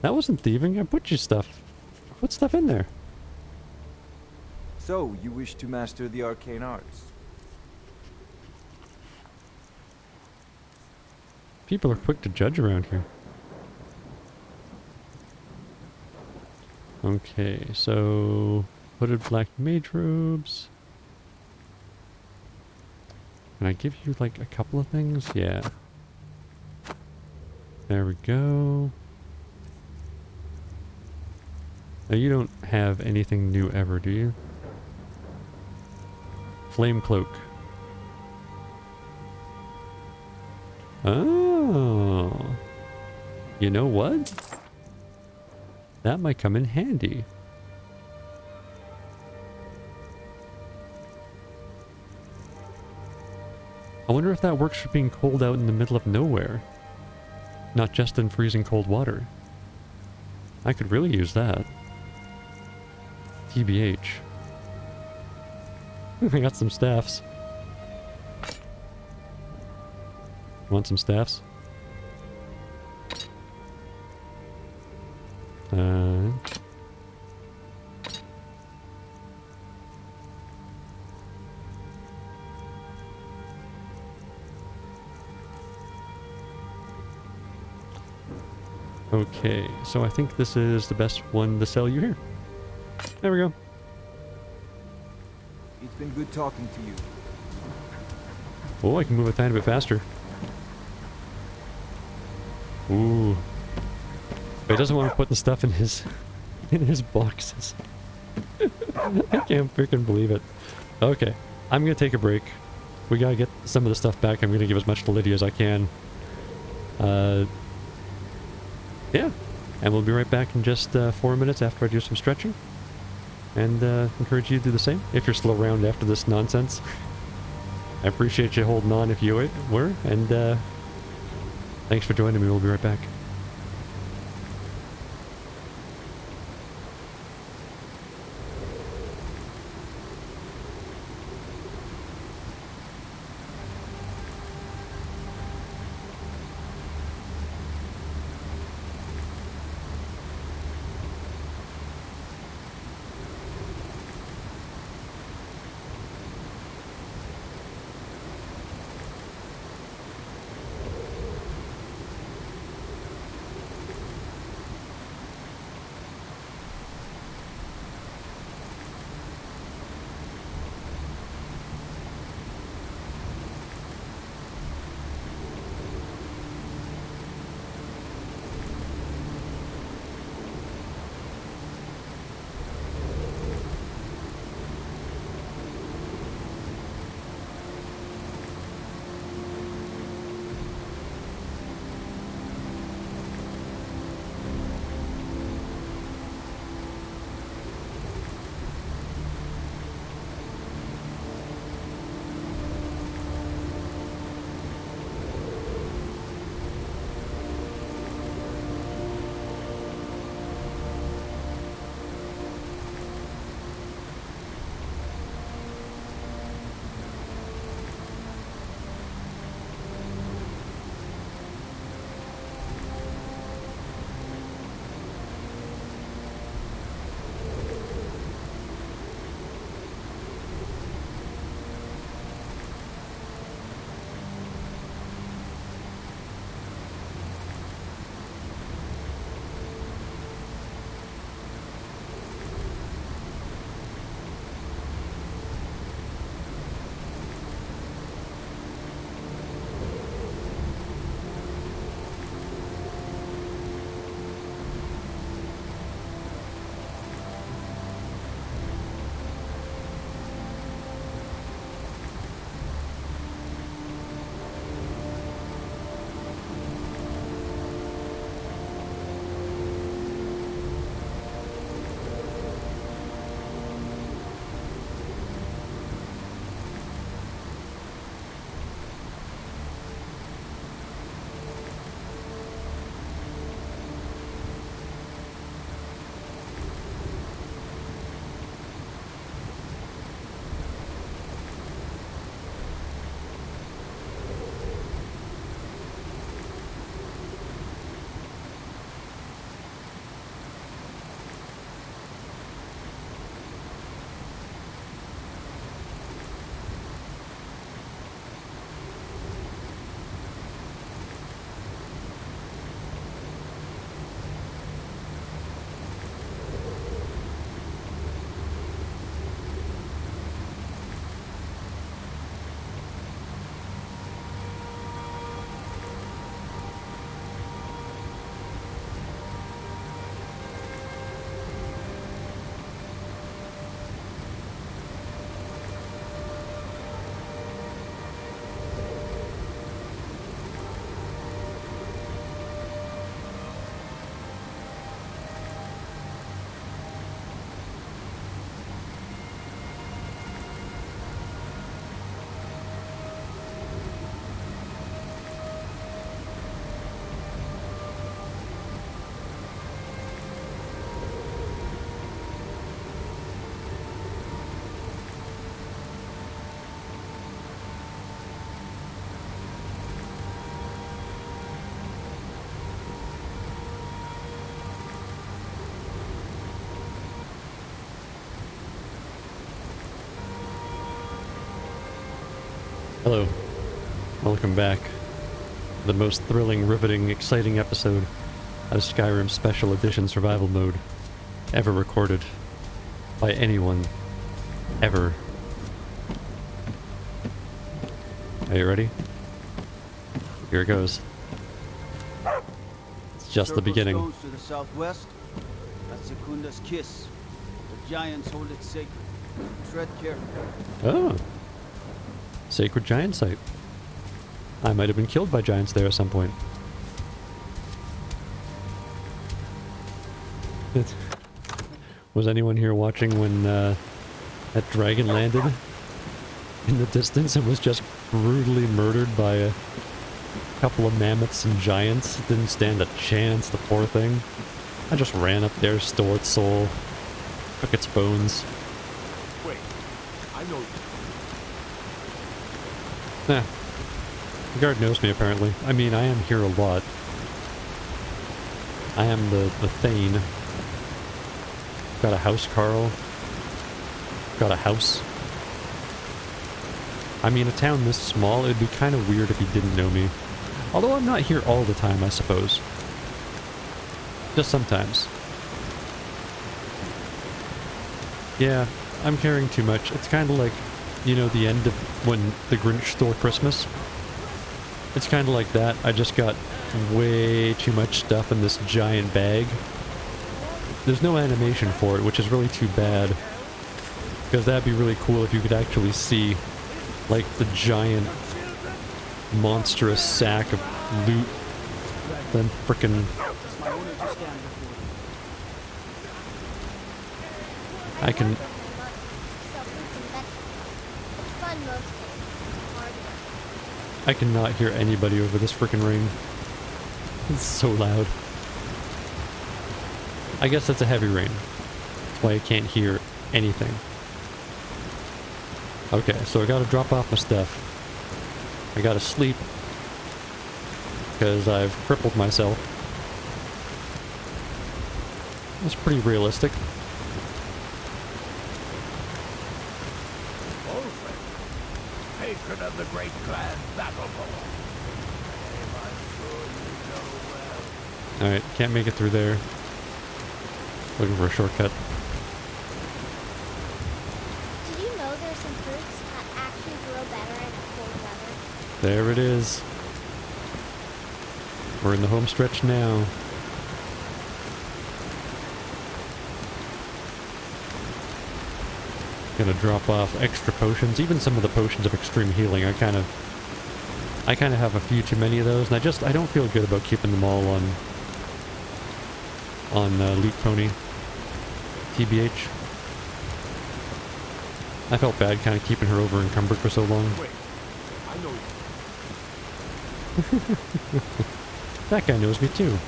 That wasn't thieving. I put you stuff. I put stuff in there. So, you wish to master the arcane arts? People are quick to judge around here. Okay, so hooded black mage robes. Can I give you like a couple of things? Yeah. There we go. Now you don't have anything new ever, do you? Flame cloak. Oh. You know what? That might come in handy. I wonder if that works for being cold out in the middle of nowhere. Not just in freezing cold water. I could really use that. TBH. I got some staffs. Want some staffs? Okay, so I think this is the best one to sell you here. There we go. It's been good talking to you. Oh, I can move a tiny bit faster. Ooh. But he doesn't want to put the stuff in his boxes. I can't freaking believe it. Okay, I'm gonna take a break. We gotta get some of the stuff back. I'm gonna give as much to Lydia as I can. Yeah, and we'll be right back in just 4 minutes after I do some stretching. And encourage you to do the same if you're still around after this nonsense. I appreciate you holding on if you were, and thanks for joining me. We'll be right back. Hello. Welcome back. The most thrilling, riveting, exciting episode of Skyrim Special Edition Survival Mode ever recorded by anyone. Ever. Are you ready? Here it goes. It's just the beginning. Stones to the southwest. That's Secunda's kiss. The giants hold it sacred. Tread carefully. Oh. Sacred giant site. I might have been killed by giants there at some point. Was anyone here watching when that dragon landed in the distance and was just brutally murdered by a couple of mammoths and giants? It didn't stand a chance, the poor thing. I just ran up there, stole its soul, took its bones. Wait, I know you. Nah. The guard knows me, apparently. I mean, I am here a lot. I am the Thane. Got a house, Carl. Got a house. I mean, a town this small, it'd be kind of weird if he didn't know me. Although I'm not here all the time, I suppose. Just sometimes. Yeah, I'm caring too much. It's kind of like, you know, the end of when the Grinch stole Christmas. It's kind of like that. I just got way too much stuff in this giant bag. There's no animation for it, which is really too bad. Because that'd be really cool if you could actually see, like, the giant, monstrous sack of loot. Then frickin'... It's my honor to stand before you. I can... Work with my mother. Sell fruits and vegetables. It's fun most days. Hard work. I cannot hear anybody over this frickin' rain. It's so loud. I guess that's a heavy rain. That's why I can't hear anything. Okay, so I gotta drop off my stuff. I gotta sleep. Because I've crippled myself. That's pretty realistic. Patron of the great clan Battleborn. Alright, can't make it through there. Looking for a shortcut. Did you know there's some fruits that actually grow better in cold weather? There it is. We're in the home stretch now. Gonna drop off extra potions, even some of the potions of extreme healing. I kind of have a few too many of those, and I don't feel good about keeping them all on Loot Pony. TBH. I felt bad kind of keeping her over encumbered for so long. Wait, I know you. That guy knows me too.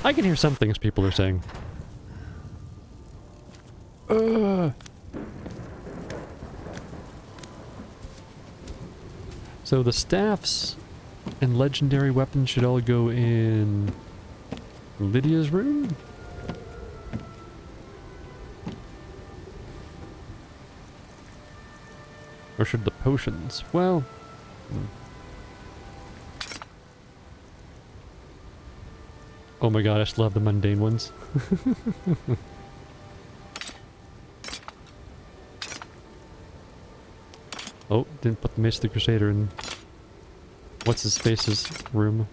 I can hear some things people are saying. So the staffs and legendary weapons should all go in Lydia's room? Or should the potions? Well... Oh my god, I still have the mundane ones. Oh, didn't put the Mace of the Crusader in... What's his face's room?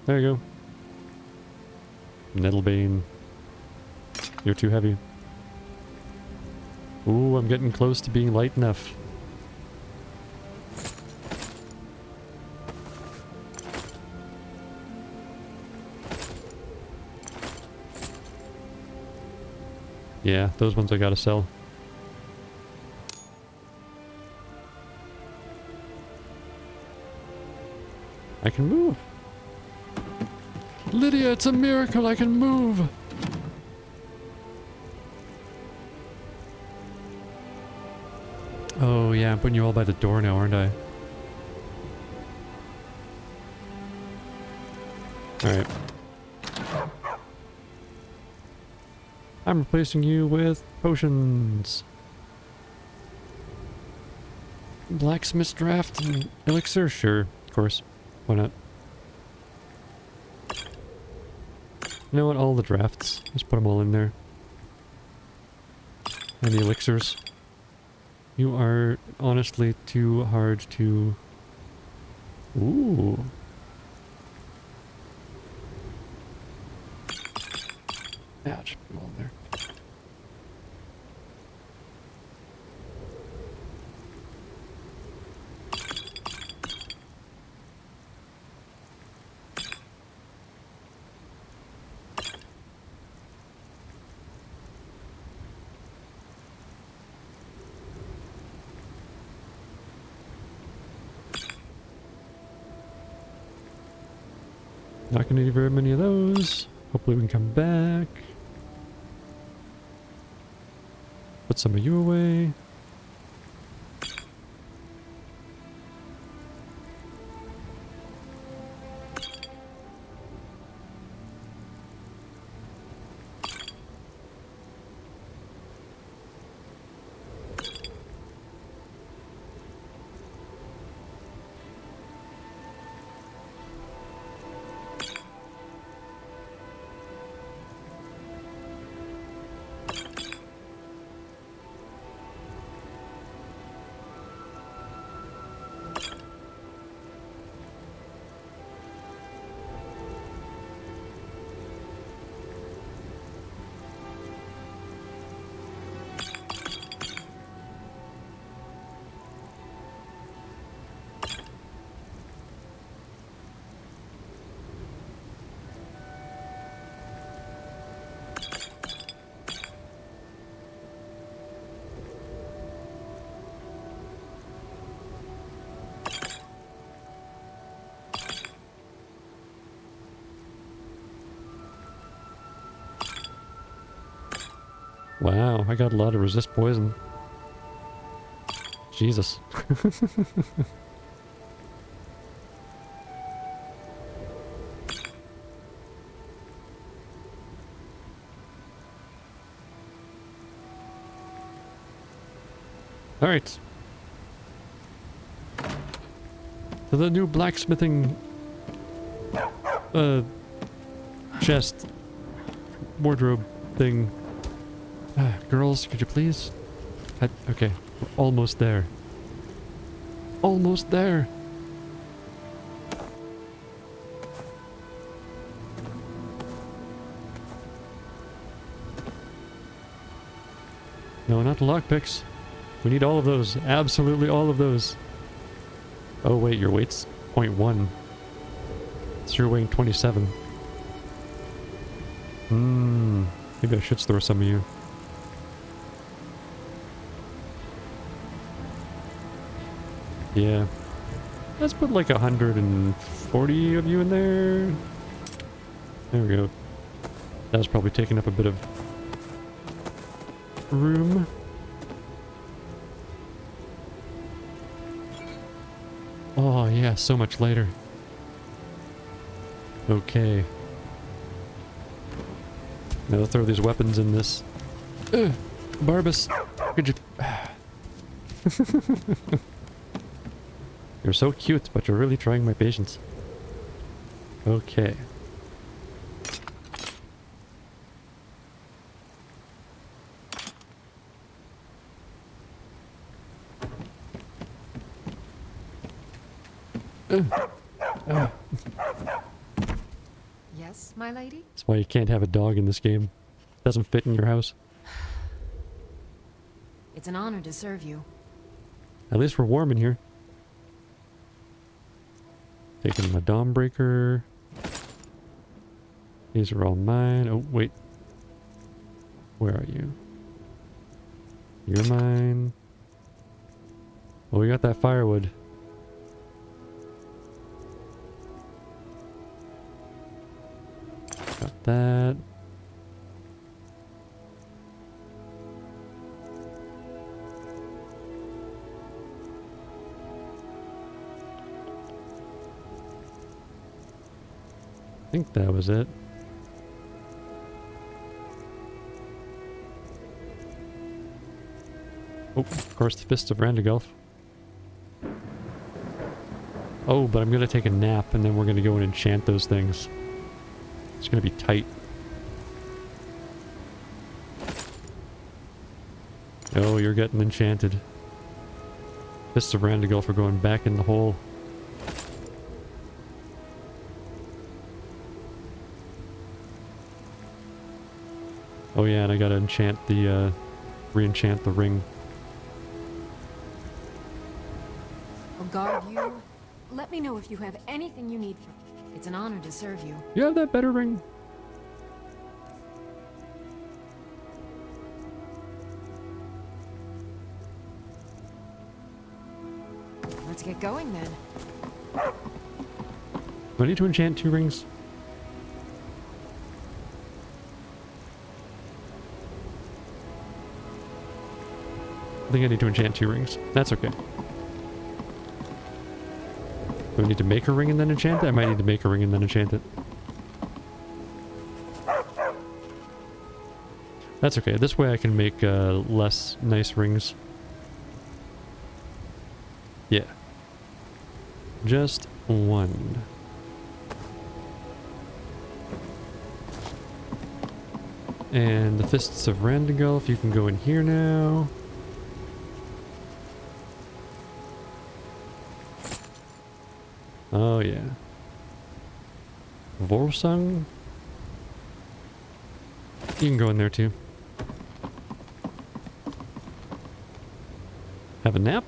There you go. Nettlebane. You're too heavy. Ooh, I'm getting close to being light enough. Yeah, those ones I gotta sell. I can move. Lydia, it's a miracle I can move. Oh yeah, I'm putting you all by the door now, aren't I? Alright. I'm replacing you with potions. Blacksmith's draft and elixir? Sure, of course. Why not? You know what? All the drafts. Just put them all in there. And the elixirs. You are honestly too hard to... Ooh. Yeah, just put them all in there. Not gonna need very many of those. Hopefully we can come back. Put some of you away. Wow, I got a lot of resist poison. Jesus. Alright. To the new blacksmithing chest wardrobe thing. Girls, could you please? Okay, we're almost there. Almost there. No, not the lockpicks. We need all of those. Absolutely all of those. Oh wait, your weight's 0.1. So you're weighing 27. Maybe I should store some of you. Yeah. Let's put like 140 of you in there. There we go. That was probably taking up a bit of room. Oh yeah, so much later. Okay. Now let's throw these weapons in this. Barbus, could you... You're so cute, but you're really trying my patience. Okay. Yes, my lady? That's why you can't have a dog in this game. Doesn't fit in your house. It's an honor to serve you. At least we're warm in here. Taking my dom breaker. These are all mine. Oh, wait. Where are you? You're mine. Oh, we got that firewood. Got that. I think that was it. Oh, of course, the Fists of Randagulf. Oh, but I'm gonna take a nap and then we're gonna go and enchant those things. It's gonna be tight. Oh, you're getting enchanted. Fists of Randigal for going back in the hole. Oh yeah, and I gotta enchant the, re-enchant the ring. I'll guard you. Let me know if you have anything you need from me. It's an honor to serve you. You have that better ring? Let's get going then. Do I need to enchant 2 rings? I think I need to enchant 2 rings. That's okay. Do I need to make a ring and then enchant it? I might need to make a ring and then enchant it. That's okay. This way I can make less nice rings. Yeah. Just 1. And the Fists of Randigal, if you can go in here now. Oh yeah. Volsung? You can go in there too. Have a nap?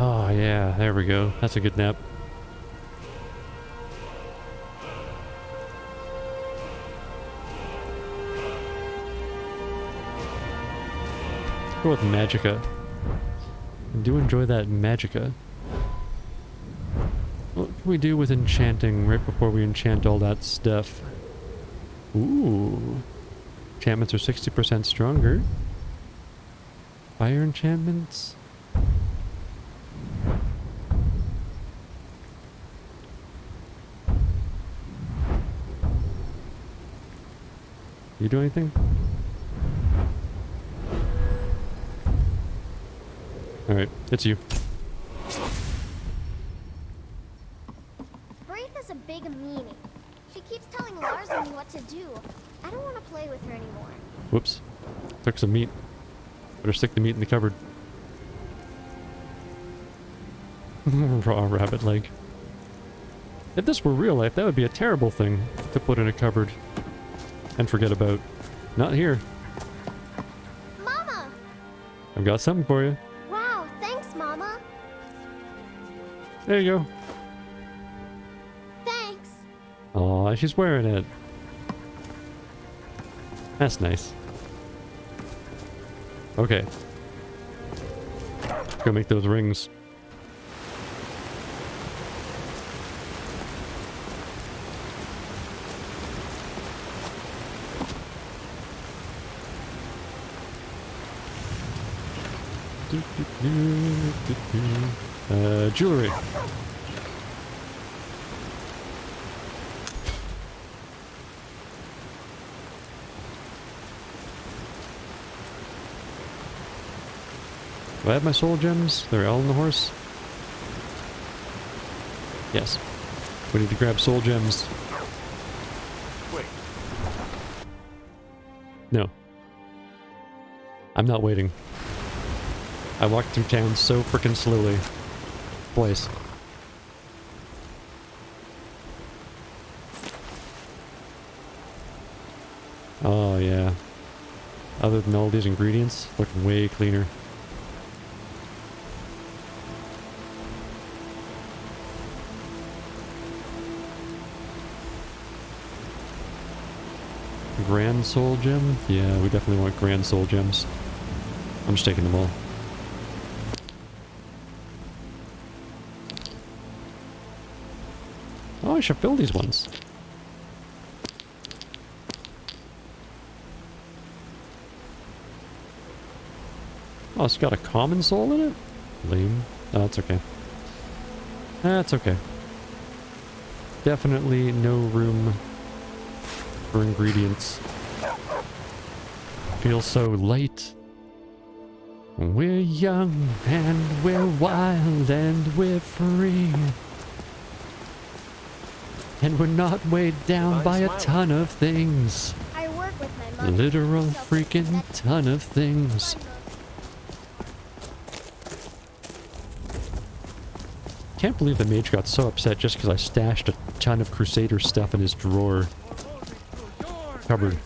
Oh yeah, there we go. That's a good nap. Go with Magicka. I do enjoy that Magicka. What can we do with enchanting right before we enchant all that stuff? Ooh. Enchantments are 60% stronger. Fire enchantments? You do anything? Alright, it's you. Brave has a big meaning. She keeps telling Lars and me what to do. I don't want to play with her anymore. Whoops. Took some meat. Better stick the meat in the cupboard. Raw rabbit leg. If this were real life, that would be a terrible thing to put in a cupboard and forget about. Not here. Mama! I've got something for you. Wow, thanks, Mama. There you go. Thanks. Aw, she's wearing it. That's nice. Okay. Go make those rings. Jewelry. Do I have my soul gems? They're all in the horse? Yes. We need to grab soul gems. Wait. No. I'm not waiting. I walked through town so freaking slowly. Twice. Oh yeah. Other than all these ingredients, looking way cleaner. Grand soul gem? Yeah, we definitely want grand soul gems. I'm just taking them all. Oh, I should fill these ones. Oh, it's got a common soul in it? Lame. Oh, that's okay. That's okay. Definitely no room for ingredients. Feels so light. We're young and we're wild and we're free. And we're not weighed down by a ton of things. I work with my mother. Literal freaking ton of things. Can't believe the mage got so upset just because I stashed a ton of Crusader stuff in his drawer. Cupboard.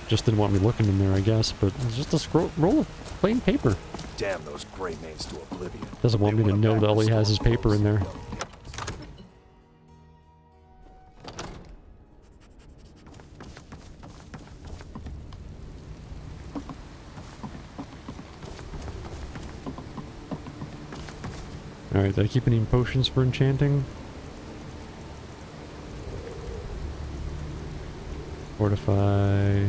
Just didn't want me looking in there, I guess, but it's just a roll of plain paper. Damn those gray maids to oblivion. Doesn't want me to know that all he has is paper in there. Alright, did I keep any potions for enchanting? Fortify.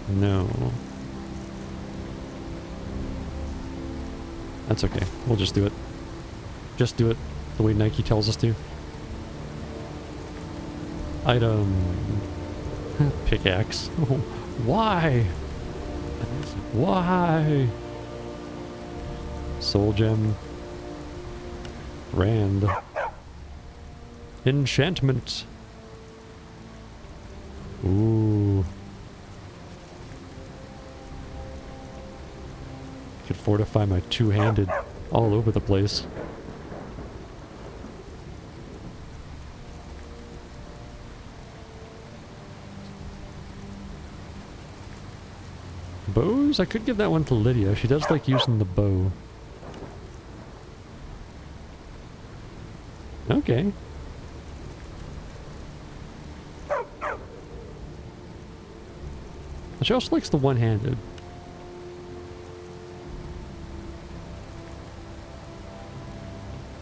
No. That's okay. We'll just do it. Just do it the way Nike tells us to. Item. Pickaxe. Why? Why? Soul gem. Rand. Enchantment. Ooh. Could fortify my two-handed all over the place. Bows? I could give that one to Lydia. She does like using the bow. Okay. She also likes the one-handed.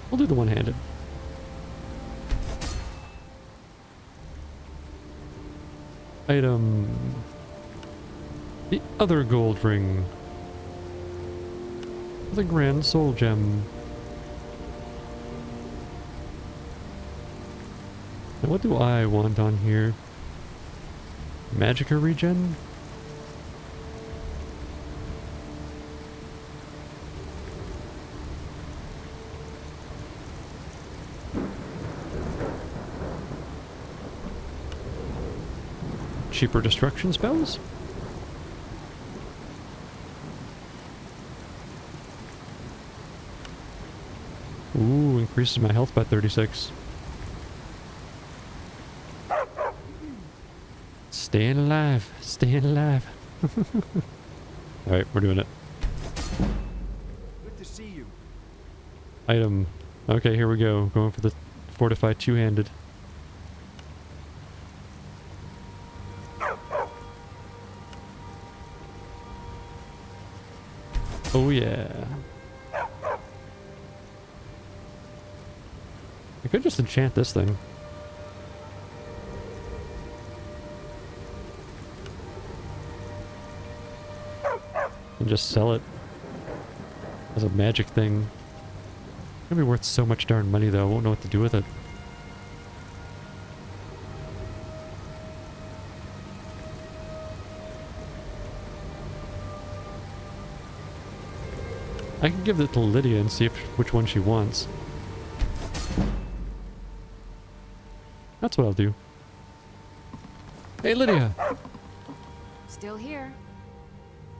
We'll do the one-handed. Item... The other gold ring. The grand soul gem. Now what do I want on here? Magicka regen? Cheaper destruction spells? Ooh, increases my health by 36. Staying alive. Staying alive. Alright, we're doing it. Good to see you. Item. Okay, here we go. Going for the fortified two-handed. Oh yeah. I could just enchant this thing. And just sell it as a magic thing. It's gonna be worth so much darn money though, I won't know what to do with it. I can give it to Lydia and see which one she wants. That's what I'll do. Hey Lydia! Still here.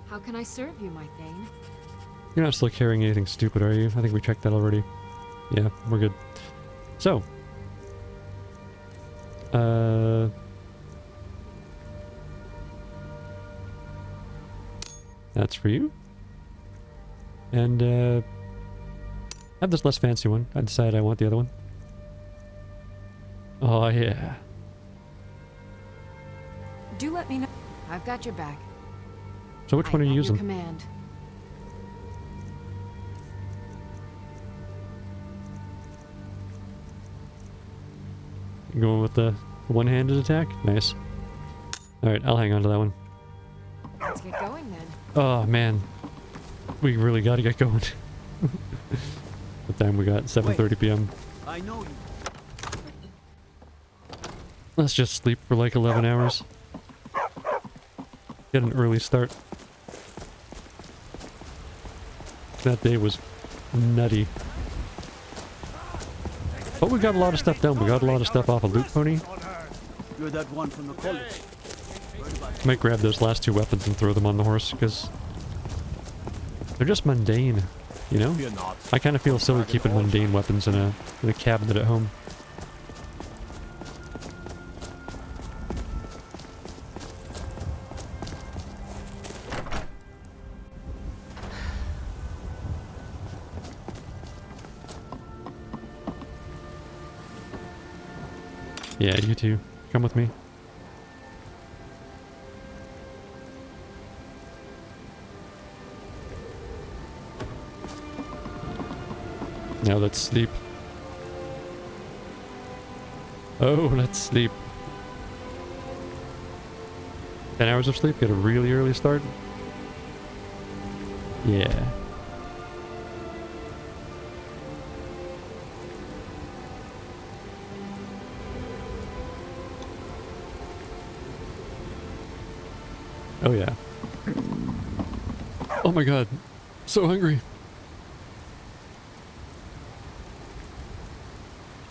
How can I serve you, my Thane? You're not still carrying anything stupid, are you? I think we checked that already. Yeah, we're good. So. That's for you. And, I have this less fancy one. I decided I want the other one. Oh, yeah. Do let me know. I've got your back. So which one are you using? Command. You going with the one-handed attack? Nice. Alright, I'll hang on to that one. Let's get going then. Oh, man. We really gotta get going. What time we got? 7:30 p.m. I know you. Let's just sleep for like 11 hours. Get an early start. That day was nutty. But we got a lot of stuff done. We got a lot of stuff off of Loot Pony. You're that one from the college. Might grab those last 2 weapons and throw them on the horse, because they're just mundane, you know? I kind of feel silly keeping mundane weapons in a cabinet at home. Yeah, you two. Come with me. Now let's sleep. Oh, let's sleep. 10 hours of sleep? Get a really early start? Yeah. Oh yeah. Oh my god. So hungry.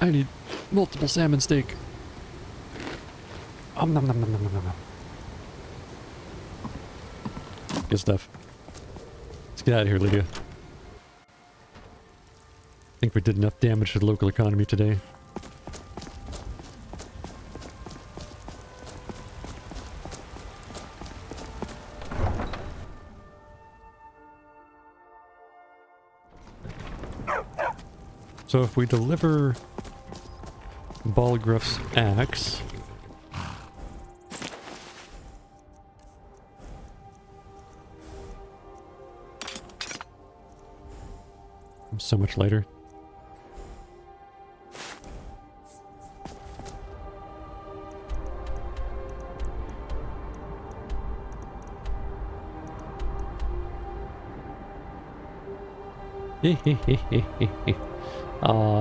I need multiple salmon steak. Nom nom nom nom nom nom nom. Good stuff. Let's get out of here, Lydia. I think we did enough damage to the local economy today. So if we deliver Balgruff's axe, I'm so much lighter.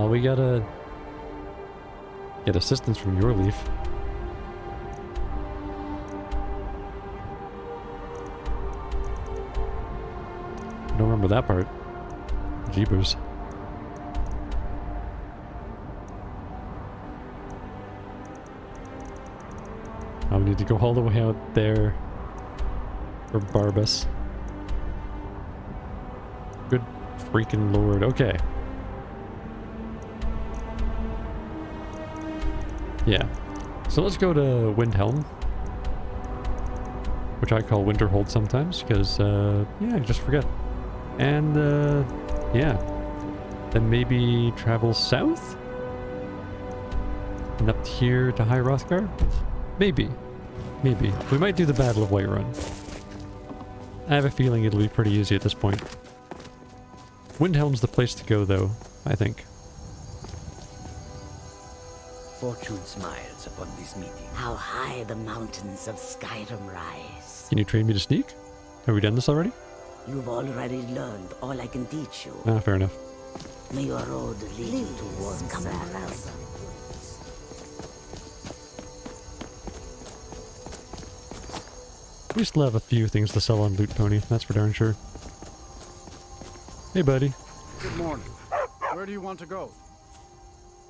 We gotta get assistance from your leaf. I don't remember that part. Jeepers. I would need to go all the way out there for Barbas. Good freaking lord. Okay. Yeah. So let's go to Windhelm, which I call Winterhold sometimes, because, yeah, I just forget. And, yeah. Then maybe travel south? And up here to High Hrothgar? Maybe. Maybe. We might do the Battle of Whiterun. I have a feeling it'll be pretty easy at this point. Windhelm's the place to go, though, I think. Fortune smiles upon this meeting. How high the mountains of Skyrim rise. Can you train me to sneak? Have we done this already? You've already learned all I can teach you. Ah, fair enough. May your road lead you towards Camelot. We still have a few things to sell on Loot Pony, that's for darn sure. Hey, buddy. Good morning. Where do you want to go?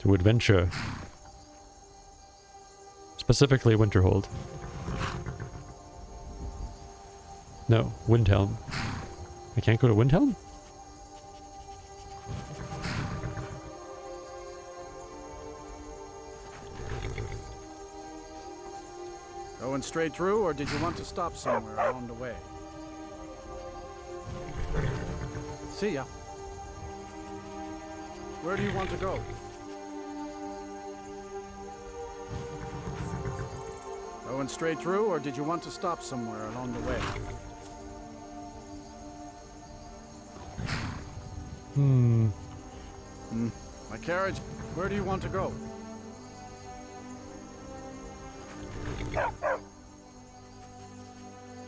To adventure. Specifically Winterhold. No, Windhelm. I can't go to Windhelm? Going straight through, or did you want to stop somewhere along the way? See ya. Where do you want to go? Going straight through, or did you want to stop somewhere along the way? My carriage. Where do you want to go?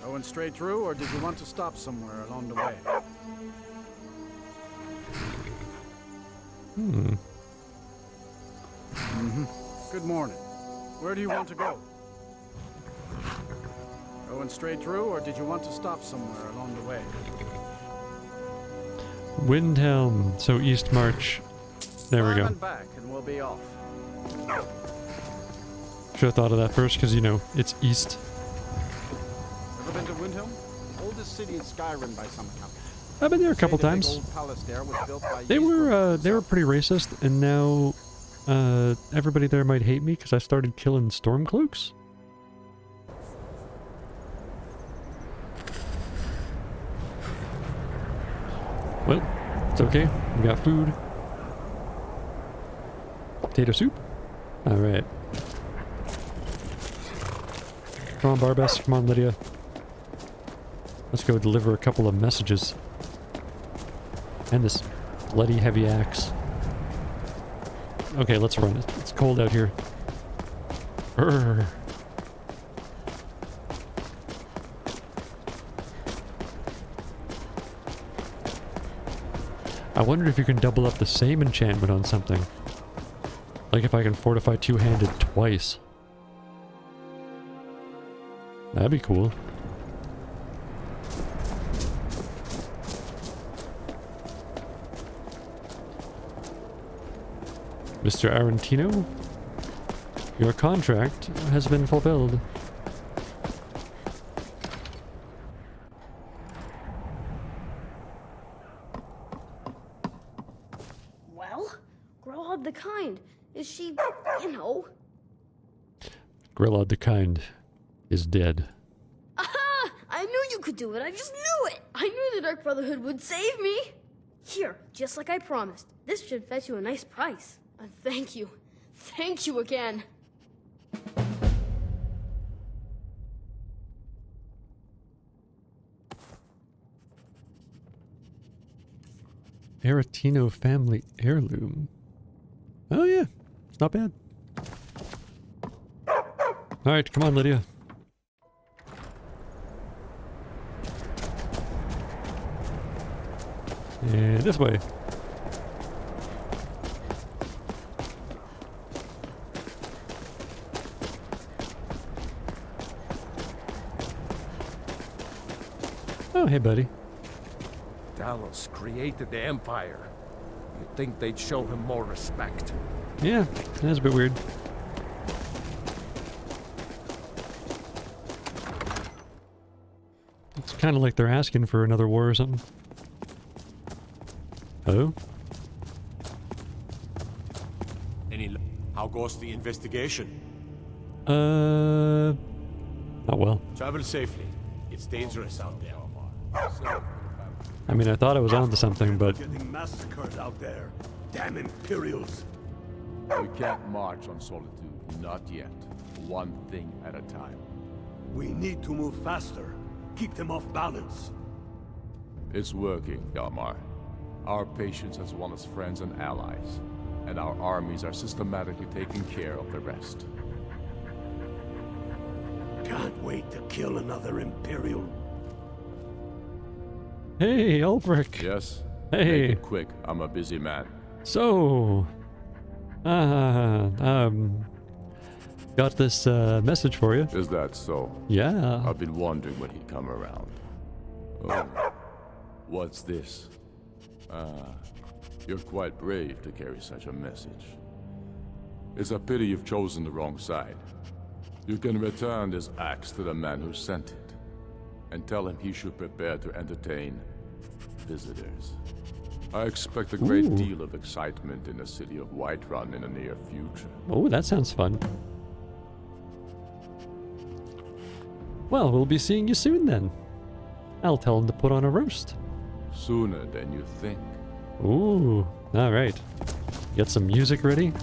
Going straight through, or did you want to stop somewhere along the way? Good morning. Where do you want to go? Going straight through, or did you want to stop somewhere along the way? Windhelm. So East March. There we go. And back, and we'll be off. Should have thought of that first, because, you know, it's east. Ever been to Windhelm? Oldest city in Skyrim by some account. I've been there a couple The big times. old palace there was built by They were pretty racist, and now everybody there might hate me because I started killing Stormcloaks. Well, it's okay. We got food. Potato soup. All right. Come on, Barbess. Come on, Lydia. Let's go deliver a couple of messages. And this bloody heavy axe. Okay, let's run. It's cold out here. Urgh. I wonder if you can double up the same enchantment on something. Like if I can fortify two-handed twice. That'd be cool. Mr. Arantino, your contract has been fulfilled. Well, Growlhub the Kind. Is she, you know? Grillad the Kind is dead. Aha! I knew you could do it. I just knew it. I knew the Dark Brotherhood would save me. Here, just like I promised. This should fetch you a nice price. Thank you. Thank you again. Aretino family heirloom. Oh yeah, it's not bad. Alright, come on, Lydia. And this way. Oh, hey, buddy. Talos created the Empire. You'd think they'd show him more respect. Yeah, that's a bit weird. It's kind of like they're asking for another war or something. Hello? How goes the investigation? Not well. Travel safely. It's dangerous out there. I mean, I thought I was onto something, but... Getting massacred out there. Damn Imperials. We can't march on Solitude, not yet. One thing at a time. We need to move faster. Keep them off balance. It's working, Yalmar. Our patience has won us friends and allies, and our armies are systematically taking care of the rest. Can't wait to kill another Imperial. Hey, Ulfric! Yes? Hey! Make it quick, I'm a busy man. So... got this, message for you. Is that so? Yeah. I've been wondering when he'd come around. Oh. What's this? You're quite brave to carry such a message. It's a pity you've chosen the wrong side. You can return this axe to the man who sent it, and tell him he should prepare to entertain visitors. I expect a great deal of excitement in the city of Whiterun in the near future. Oh, that sounds fun. Well, we'll be seeing you soon then. I'll tell him to put on a roast. Sooner than you think. Ooh, alright. Get some music ready?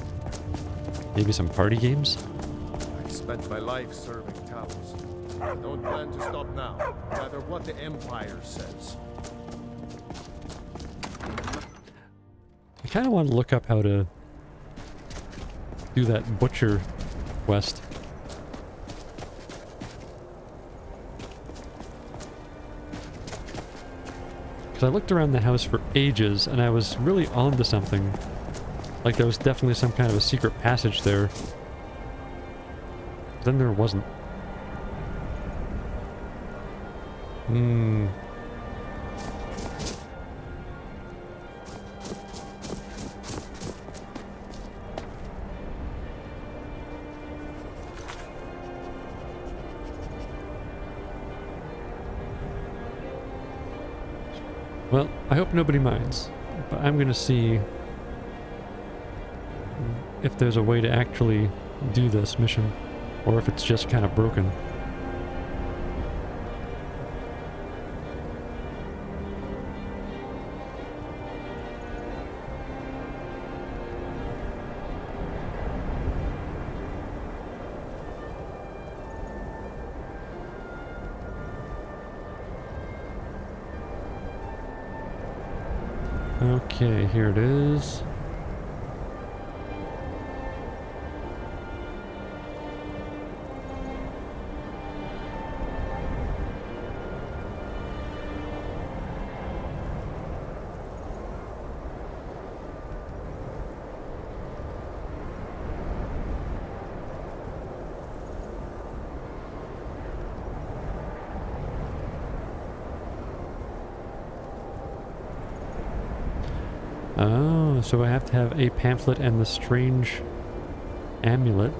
Maybe some party games? I spent my life serving Talos. I don't plan to stop now, no matter what the Empire says. I kind of want to look up how to do that butcher quest. Because I looked around the house for ages and I was really onto something. Like there was definitely some kind of a secret passage there. Then there wasn't. Hmm. Well, I hope nobody minds, but I'm gonna see if there's a way to actually do this mission, or if it's just kind of broken. Okay, here it is. Oh, so I have to have a pamphlet and the strange amulet.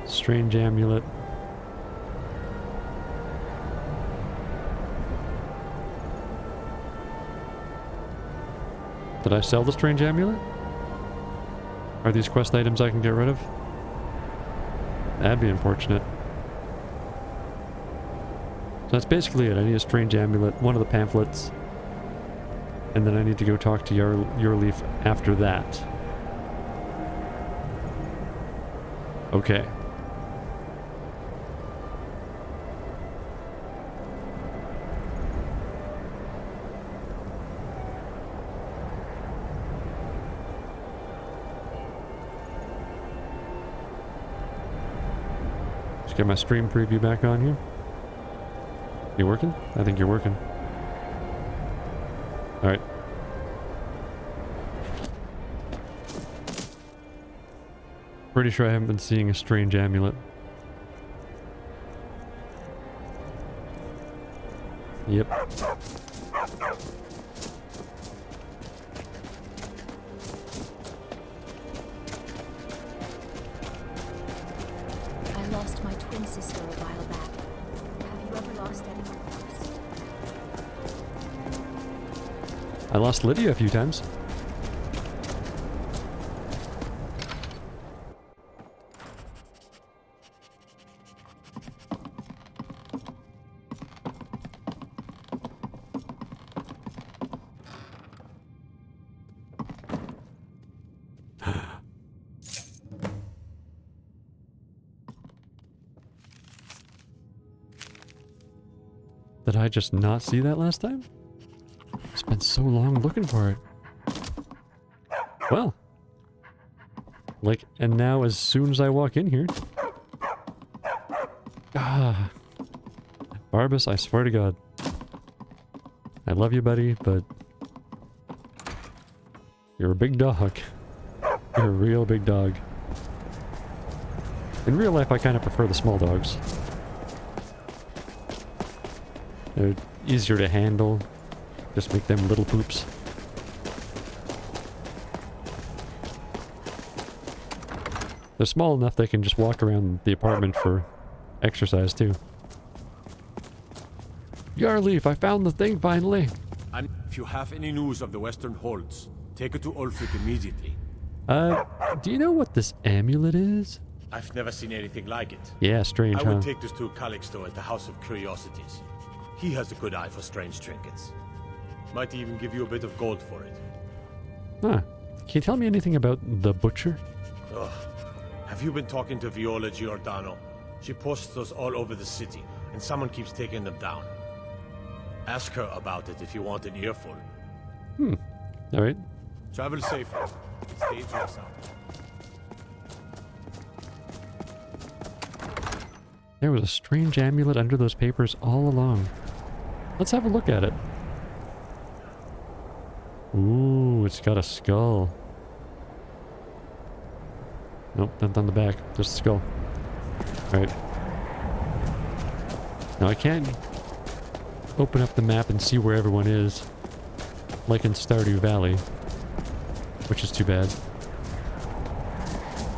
Strange amulet. Did I sell the strange amulet? Are these quest items I can get rid of? That'd be unfortunate. So that's basically it. I need a strange amulet, one of the pamphlets, and then I need to go talk to Yorleaf after that. Okay. Get my stream preview back on here. You working? I think you're working. Alright. Pretty sure I haven't been seeing a strange amulet. Yep. Sister a while back. Have you ever lost anyone else? I lost Lydia a few times. Did I just not see that last time? I spent so long looking for it. Well. Like, and now as soon as I walk in here... Ah. Barbas, I swear to God. I love you, buddy, but... You're a big dog. You're a real big dog. In real life, I kind of prefer the small dogs. They're easier to handle. Just make them little poops. They're small enough they can just walk around the apartment for exercise too. Yarleaf, I found the thing finally! And if you have any news of the Western Holds, take it to Ulfric immediately. Do you know what this amulet is? I've never seen anything like it. Yeah, strange, I would huh? take this to Calixto at the House of Curiosities. He has a good eye for strange trinkets. Might even give you a bit of gold for it. Huh. Can you tell me anything about the butcher? Ugh. Have you been talking to Viola Giordano? She posts those all over the city, and someone keeps taking them down. Ask her about it if you want an earful. Alright. Travel safely. It's dangerous out. There was a strange amulet under those papers all along. Let's have a look at it. Ooh, it's got a skull. Nope, not on the back. Just a skull. Alright. Now I can't open up the map and see where everyone is. Like in Stardew Valley. Which is too bad.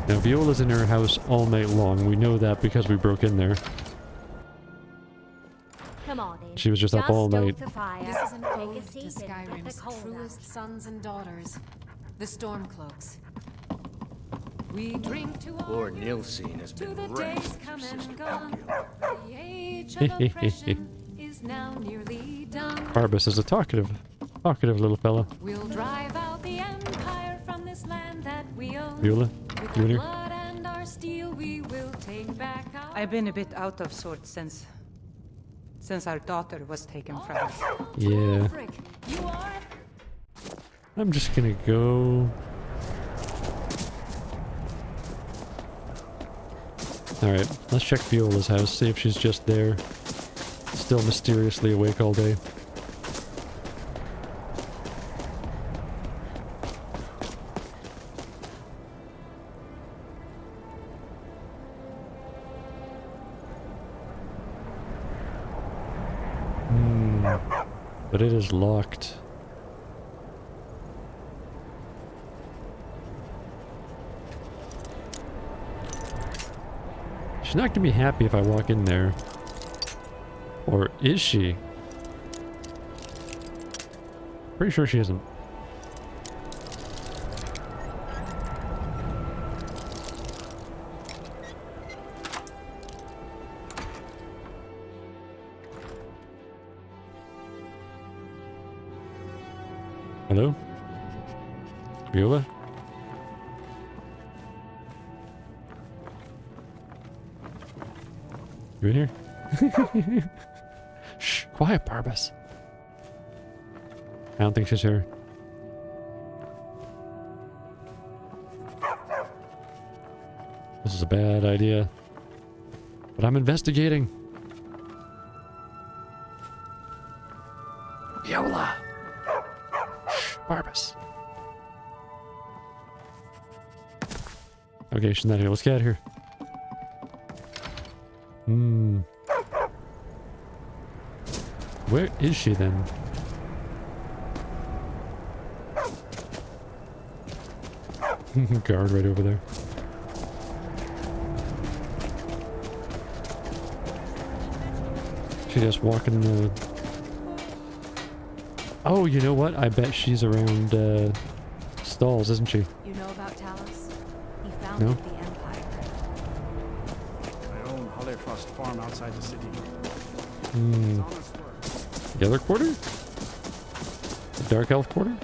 Now Viola's in her house all night long. We know that because we broke in there. Come on in. She was just up all night. This is an ode to Skyrim's truest sons and daughters, the Stormcloaks. We drink to Lord Nilsine has been the raised, days come and Sister gone. Calcula. The age of oppression is now nearly done. Barbas is a talkative little fella. We'll drive out the empire from this land that we own. Viola, With you in our here? blood and our steel, we will take back our... I've been a bit out of sorts since our daughter was taken from us. Yeah. Frick, you are... I'm just gonna go... Alright, let's check Viola's house, see if she's just there. Still mysteriously awake all day. But it is locked. She's not gonna be happy if I walk in there. Or is she? Pretty sure she isn't. Hello? Viola? You in here? Shh, quiet, Barbas. I don't think she's here. This is a bad idea. But I'm investigating. Viola! Shh, Barbas. Okay, she's not here. Let's get out of here. Where is she then? Guard right over there. She just walking the... Oh, you know what? I bet she's around stalls, isn't she? You know about Talos? He founded the Empire. I own Hollyfrost Farm outside the city. Hmm. The other quarter? The Dark Elf quarter?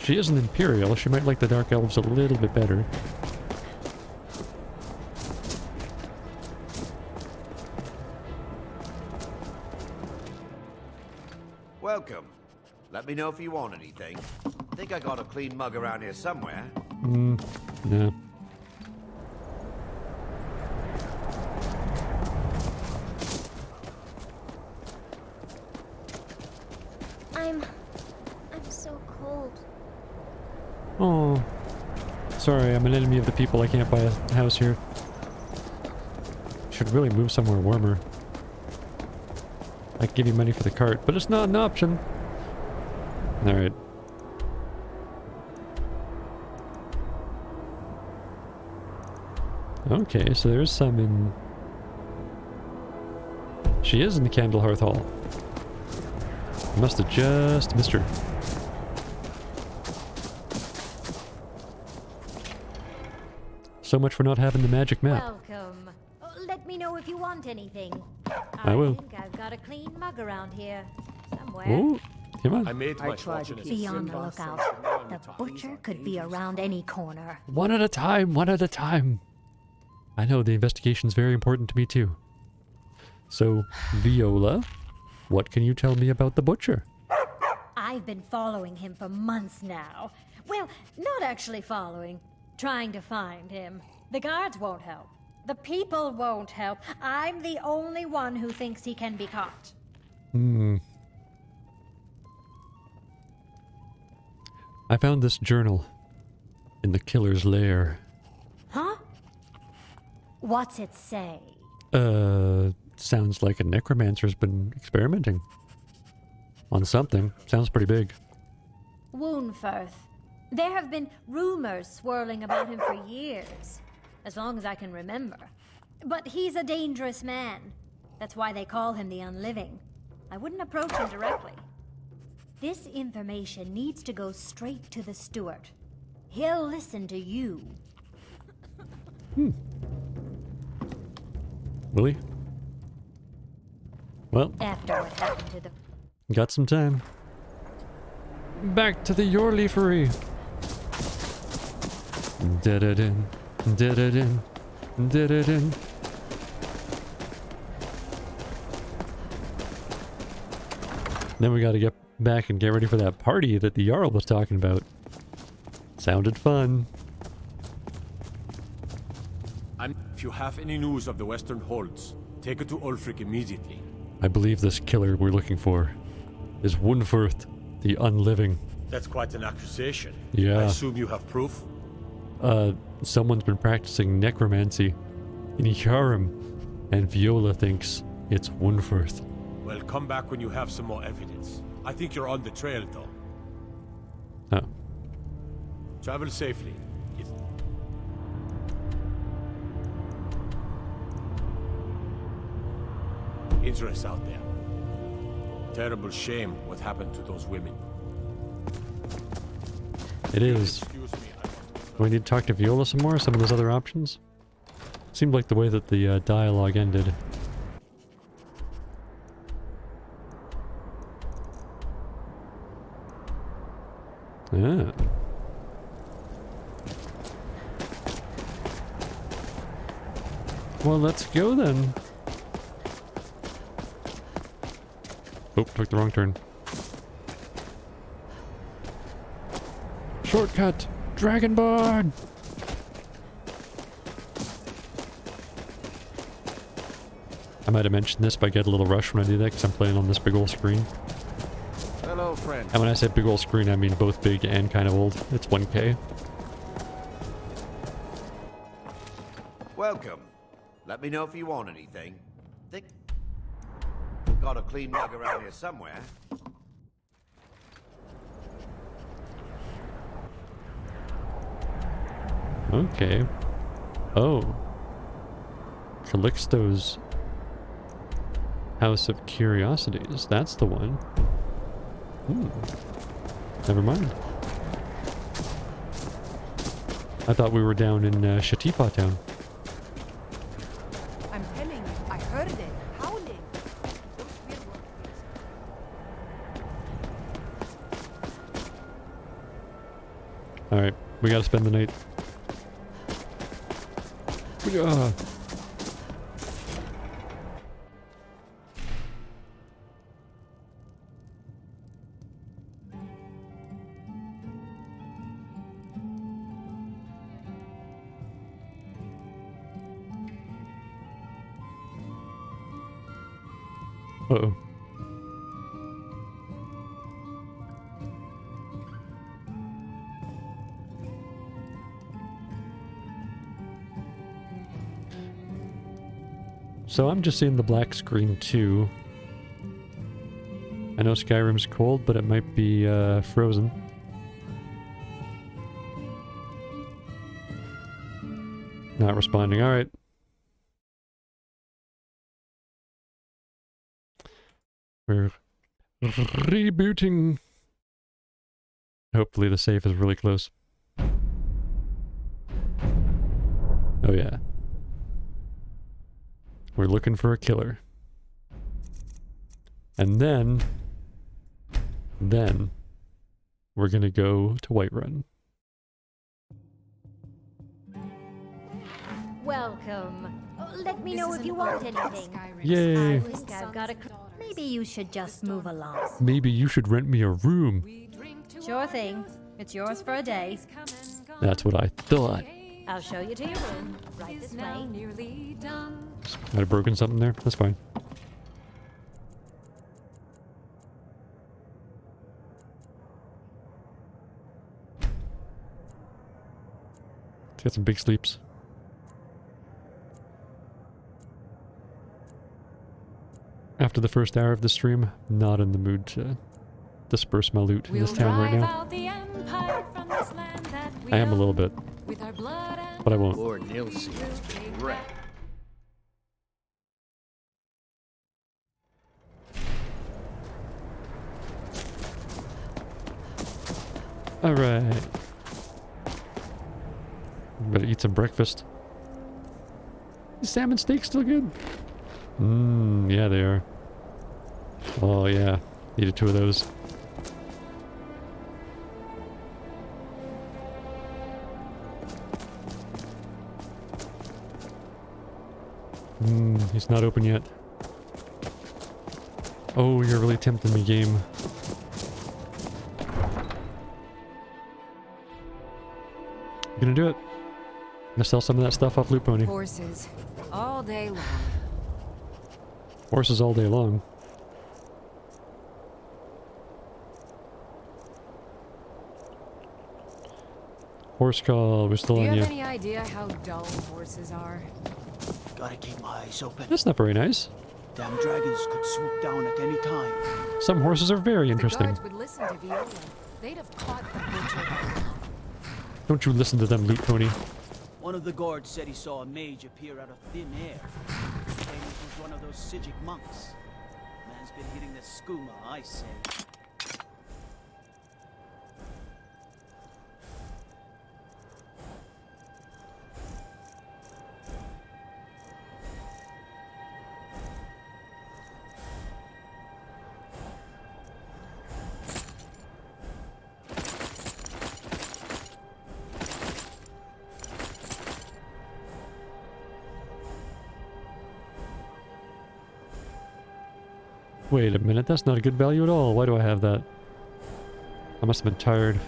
She is an Imperial. She might like the Dark Elves a little bit better. Welcome. Let me know if you want anything. Think I got a clean mug around here somewhere. No. I'm so cold. Oh. Sorry, I'm an enemy of the people. I can't buy a house here. Should really move somewhere warmer. I can give you money for the cart, but it's not an option. Alright. Okay, so there's some in... She is in the Candlehearth Hall. Must have just missed her. So much for not having the magic map. Welcome. Let me know if you want anything. I will. think I've got a clean mug around here. Somewhere. Oh, come on. I made my fortune as Be a on the simple lookout. assassin. The butcher could be around any corner. One at a time, one at a time. I know the investigation's very important to me too. So, Viola, what can you tell me about the butcher? I've been following him for months now. Well, not actually following. Trying to find him. The guards won't help. The people won't help. I'm the only one who thinks he can be caught. I found this journal in the killer's lair. Huh? What's it say? Sounds like a necromancer's been experimenting on something. Sounds pretty big. Woundfirth. There have been rumors swirling about him for years, as long as I can remember. But he's a dangerous man. That's why they call him the Unliving. I wouldn't approach him directly. This information needs to go straight to the steward. He'll listen to you. Will he? Well, After what happened to the... got some time. Back to the Yorleafery. Da-da-din, da-da-din, da-da-din. Then we gotta get back and get ready for that party that the Jarl was talking about. Sounded fun. If you have any news of the Western Holds, take it to Ulfric immediately. I believe this killer we're looking for is Woundfirth, the Unliving. That's quite an accusation. Yeah. I assume you have proof? Someone's been practicing necromancy in Skyrim, and Viola thinks it's Woundfirth. Well, come back when you have some more evidence. I think you're on the trail, though. Oh. Travel safely. Idris out there. Terrible shame what happened to those women. It is. Excuse me, Do we need to talk to Viola some more? Some of those other options? Seemed like the way that the dialogue ended. Ah. Well, let's go then. Oh, took the wrong turn. Shortcut! Dragonborn! I might have mentioned this, but I get a little rush when I do that because I'm playing on this big old screen. Hello, friend. And when I say big old screen, I mean both big and kind of old. It's 1K. Welcome. Let me know if you want anything. Think got a clean mug around here somewhere. Okay. Oh. Calixto's House of Curiosities. That's the one. Never mind. I thought we were down in Shatipa Town. I'm telling you, I heard it. Howling. Those weird words. Alright, we gotta spend the night. Uh-oh. So I'm just seeing the black screen too. I know Skyrim's cold, but it might be frozen. Not responding. All right. We're rebooting. Hopefully the safe is really close. Oh yeah. We're looking for a killer. And then we're gonna go to Whiterun. Welcome. Let me know if you want anything. Yay! I think I've got a... Maybe you should just move along. Maybe you should rent me a room. Sure thing. It's yours for a day. That's what I thought. I'll show you to your room. Right this way. Nearly done. Might have broken something there. That's fine. Let's get some big sleeps. After the first hour of the stream, not in the mood to disperse my loot in this town right now. I am a little bit, but I won't. Lord Nilsi has been wrecked. Alright. Better eat some breakfast. Is salmon steak still good? Yeah, they are. Oh, yeah. Needed 2 of those. He's not open yet. Oh, you're really tempting me, game. Gonna do it. Gonna sell some of that stuff off Loot Pony. Horses all day long. Horses all day long. Horse call, we're still Do you on have you. any idea how dull horses are? Gotta keep my eyes open. That's not very nice. Damn dragons could swoop down at any time. Some horses are very The interesting. guards would listen to Viola. They'd have caught the butcher by now. Don't you listen to them, Loot Pony. One of the guards said he saw a mage appear out of thin air. Claimed it was one of those Sijic monks. Man's been hitting the skooma, I say. Wait a minute, that's not a good value at all. Why do I have that? I must have been tired.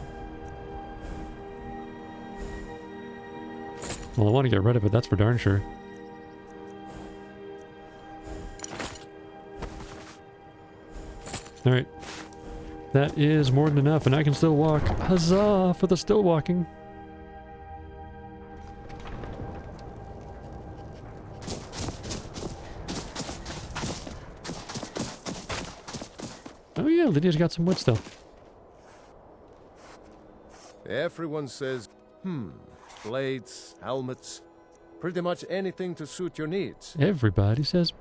Well, I want to get rid of it, that's for darn sure. Alright. That is more than enough, and I can still walk. Huzzah for the still walking. Oh yeah, Lydia's got some wood still. Everyone says, blades, helmets, pretty much anything to suit your needs. Everybody says,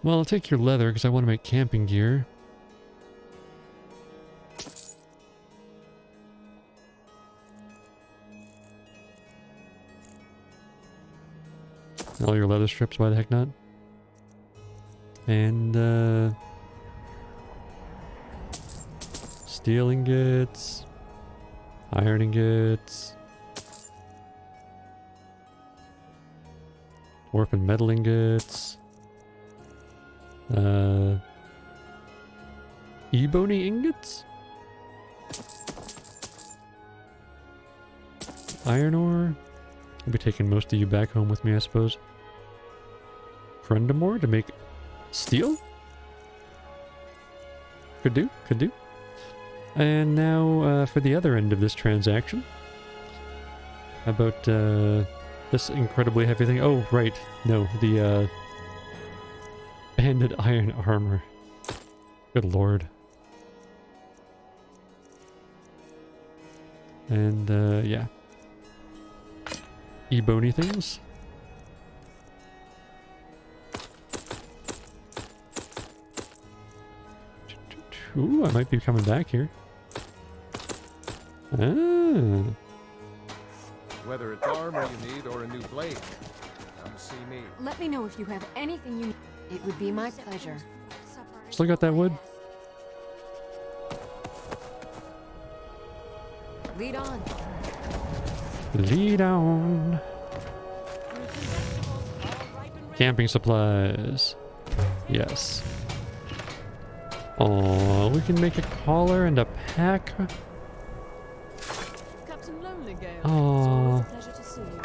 Well, I'll take your leather because I want to make camping gear. All your leather strips, why the heck not? And, steel ingots, iron ingots, warp and metal ingots, ebony ingots, iron ore. I'll be taking most of you back home with me, I suppose. Prendamore to make steel? Could do, could do. And now for the other end of this transaction. How about this incredibly heavy thing? Oh, right. No, the banded iron armor. Good lord. And yeah. Ebony things. Ooh, I might be coming back here. Ah. Whether it's armor you need or a new blade, come see me. Let me know if you have anything you need. It would be my pleasure. Still got that wood? Lead on. Lead on. Camping supplies. Yes. Oh, we can make a collar and a pack. Captain Lonelygale. Oh. It's always a pleasure to see you.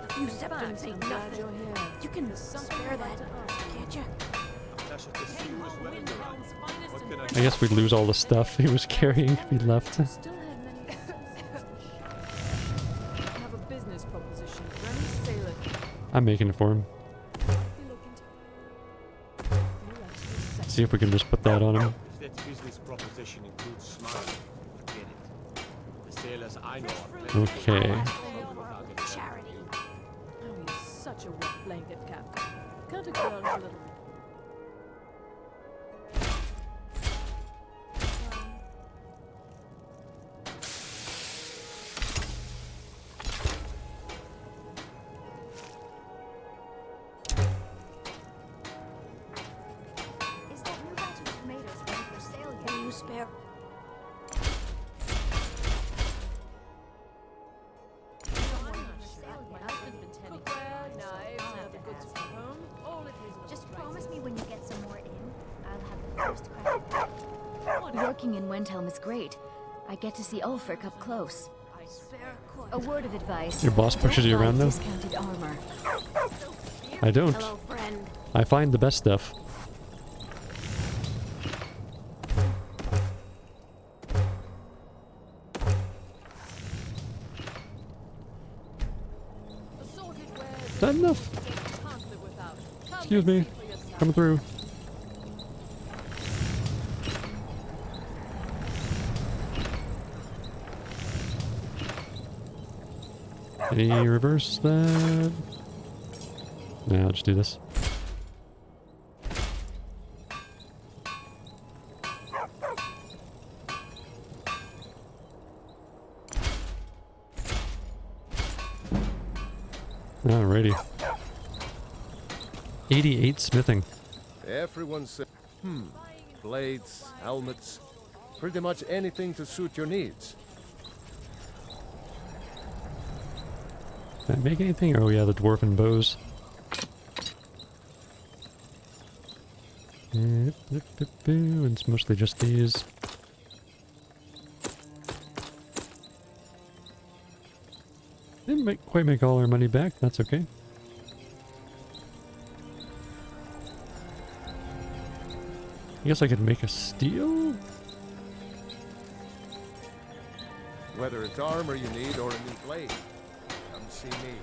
A few septums ain't glad nothing. you're here. You can spare that, can't you? Pleasure to see you as well, Miranda. What can I I guess we'd lose all the stuff he was carrying if he left. Still had many I have a business proposition for any sailor. I'm making it for him. See if we can just put that on him. If that business proposition includes smiling, forget it. The sailors I know are Okay. Charity. Oh, he's such a wet blanket, Captain. Can't a girl have a little... Is that new batch of tomatoes ready for sale yet? Can you spare? Just promise me when you get some more in, I'll have the first crack. Working in Wendhelm is great. I get to see Ulfric up close. A word of advice. Your boss pushes you Don't buy around, though? discounted armor. I don't. Hello, friend. I find the best stuff. Is that enough? Excuse me. Coming through. Any reverse that? Nah, I'll just do this. Alrighty. 88 smithing. Everyone said, blades, helmets, pretty much anything to suit your needs. Did I make anything? Oh yeah, the dwarven bows. It's mostly just these. Didn't quite make all our money back, that's okay. I guess I could make a steel? Whether it's armor you need or a new blade, come see me.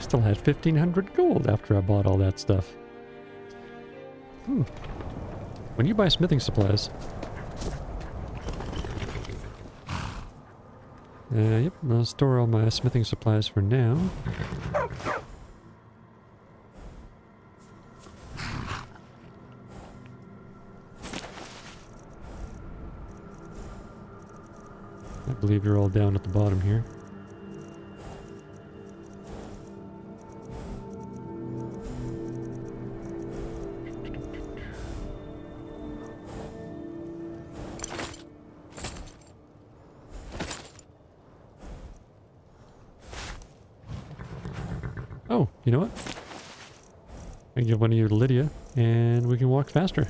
Still had 1,500 gold after I bought all that stuff. When you buy smithing supplies... yep, I'll store all my smithing supplies for now. I believe you're all down at the bottom here. Oh, you know what? I can give one of you to Lydia, and we can walk faster.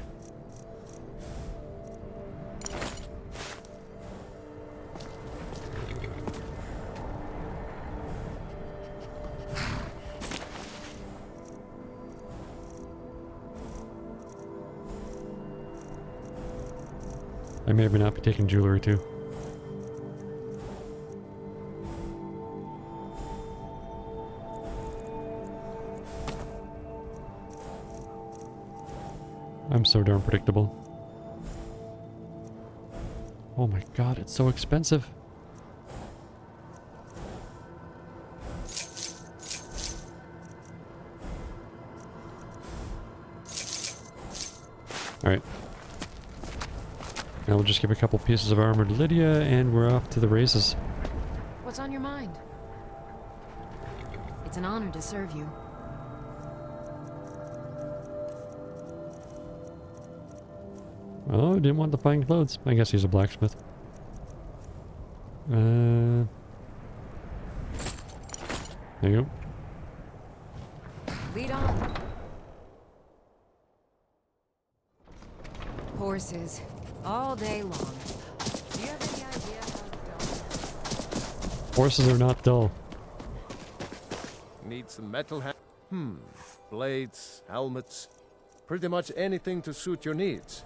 I may or may not be taking jewelry too. I'm so darn predictable. Oh my god, it's so expensive. Alright. Now we'll just give a couple pieces of armor to Lydia, and we're off to the races. What's on your mind? It's an honor to serve you. Oh, didn't want the fine clothes. I guess he's a blacksmith. There you go. Lead on. Horses. All day long. Do you have any idea how dull? Horses are not dull. Need some metal blades, helmets, pretty much anything to suit your needs.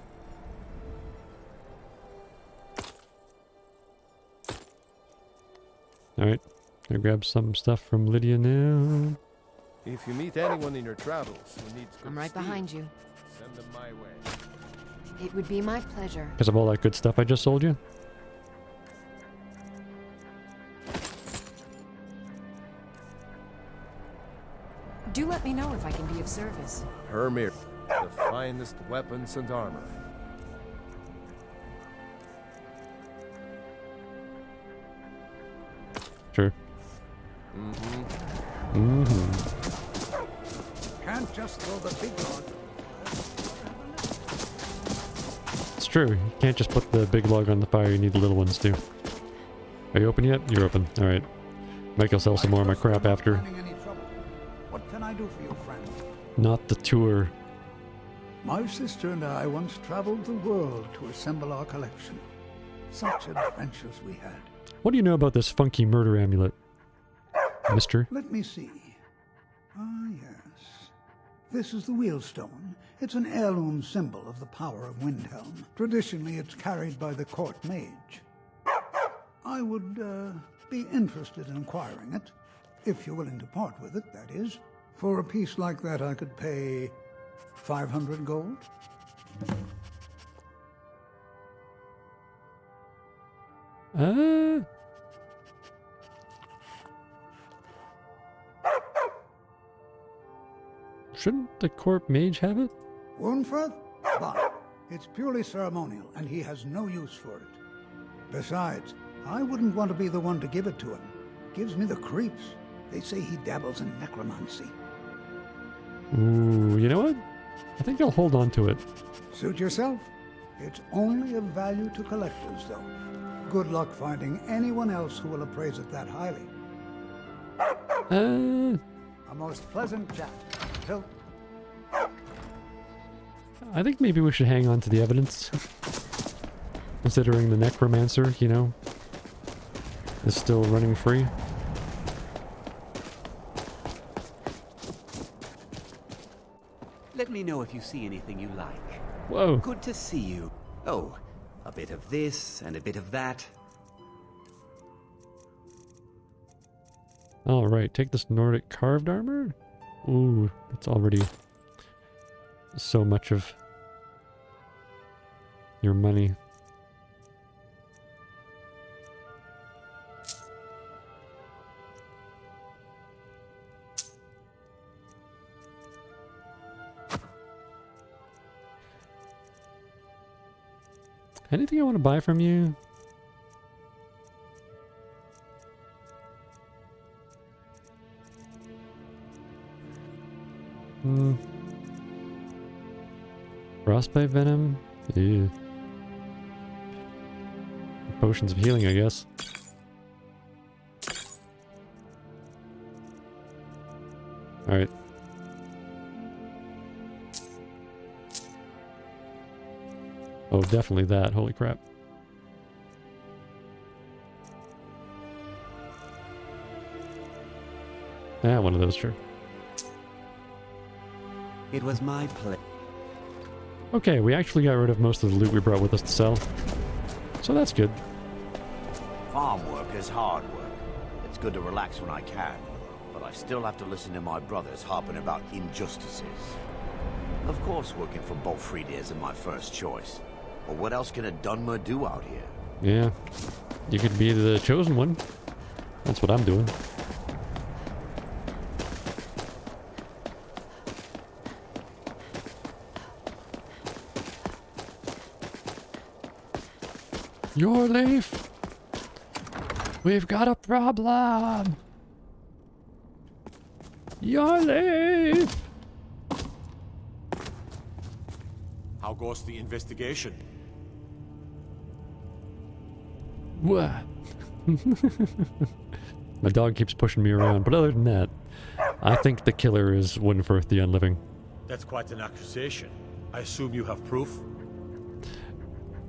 Alright, I grab some stuff from Lydia now. If you meet anyone in your travels who needs good I'm right steel, behind you. send them my way. It would be my pleasure. Because of all that good stuff I just sold you. Do let me know if I can be of service. Hermir, the finest weapons and armor. Sure. Can't just throw the big log. It's true. You can't just put the big log on the fire. You need the little ones too. Are you open yet? You're open. Alright. Might go sell some more of my crap after. What can I do for you, friend? Not the tour. My sister and I once traveled the world to assemble our collection. Such adventures we had. What do you know about this funky murder amulet, mister? Let me see. Ah, yes. This is the Wheelstone. It's an heirloom symbol of the power of Windhelm. Traditionally, it's carried by the court mage. I would be interested in acquiring it, if you're willing to part with it, that is. For a piece like that, I could pay 500 gold. Shouldn't the court mage have it? Woundfirth? But it's purely ceremonial, and he has no use for it. Besides, I wouldn't want to be the one to give it to him. Gives me the creeps. They say he dabbles in necromancy. Ooh, you know what? I think I'll hold on to it. Suit yourself. It's only of value to collectors, though. Good luck finding anyone else who will appraise it that highly. A most pleasant chat. Till... I think maybe we should hang on to the evidence. Considering the necromancer, you know, is still running free. Let me know if you see anything you like. Whoa. Good to see you. Oh, a bit of this and a bit of that. Alright, take this Nordic carved armor. Ooh, it's already so much of your money. Anything I want to buy from you? Frostbite venom? Ew. Potions of healing, I guess. Alright. Oh, definitely that. Holy crap. Ah, one of those, sure. It was my pleasure. Okay, we actually got rid of most of the loot we brought with us to sell. So that's good. Farm work is hard work. It's good to relax when I can, but I still have to listen to my brothers harping about injustices. Of course, working for Bolfrida isn't my first choice. But what else can a Dunmer do out here? Yeah. You could be the chosen one. That's what I'm doing. Your leaf! We've got a problem! Your leaf! How goes the investigation? Wah. My dog keeps pushing me around, but other than that, I think the killer is Winforth the Unliving. That's quite an accusation. I assume you have proof?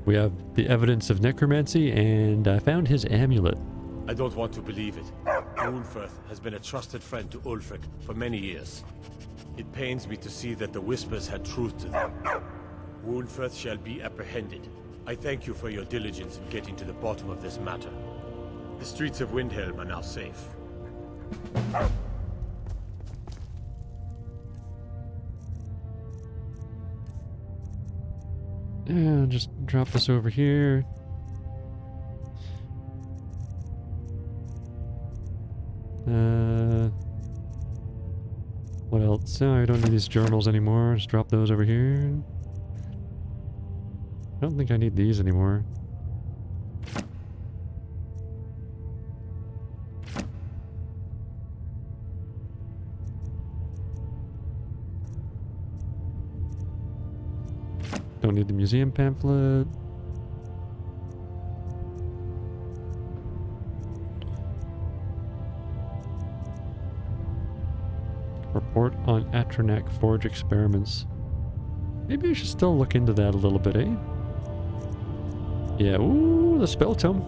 We have the evidence of necromancy, and I found his amulet. I don't want to believe it. Winforth has been a trusted friend to Ulfric for many years. It pains me to see that the Whispers had truth to them. Winforth shall be apprehended. I thank you for your diligence in getting to the bottom of this matter. The streets of Windhelm are now safe. Yeah, just drop this over here. What else? Oh, I don't need these journals anymore. Just drop those over here. I don't think I need these anymore. Don't need the museum pamphlet. Report on Atronac Forge experiments. Maybe I should still look into that a little bit, eh? Yeah, ooh, the spell tome.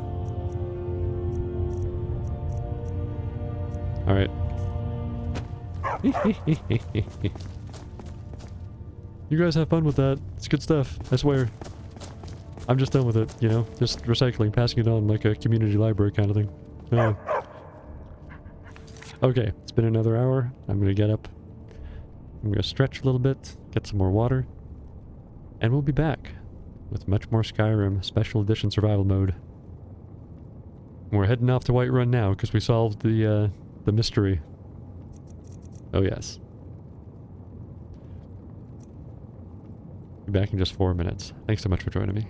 Alright. You guys have fun with that. It's good stuff, I swear. I'm just done with it, you know? Just recycling, passing it on like a community library kind of thing. Okay, it's been another hour. I'm gonna get up. I'm gonna stretch a little bit, get some more water. And we'll be back with much more Skyrim Special Edition Survival Mode. We're heading off to Whiterun now because we solved the mystery. Oh yes. Be back in just 4 minutes. Thanks so much for joining me.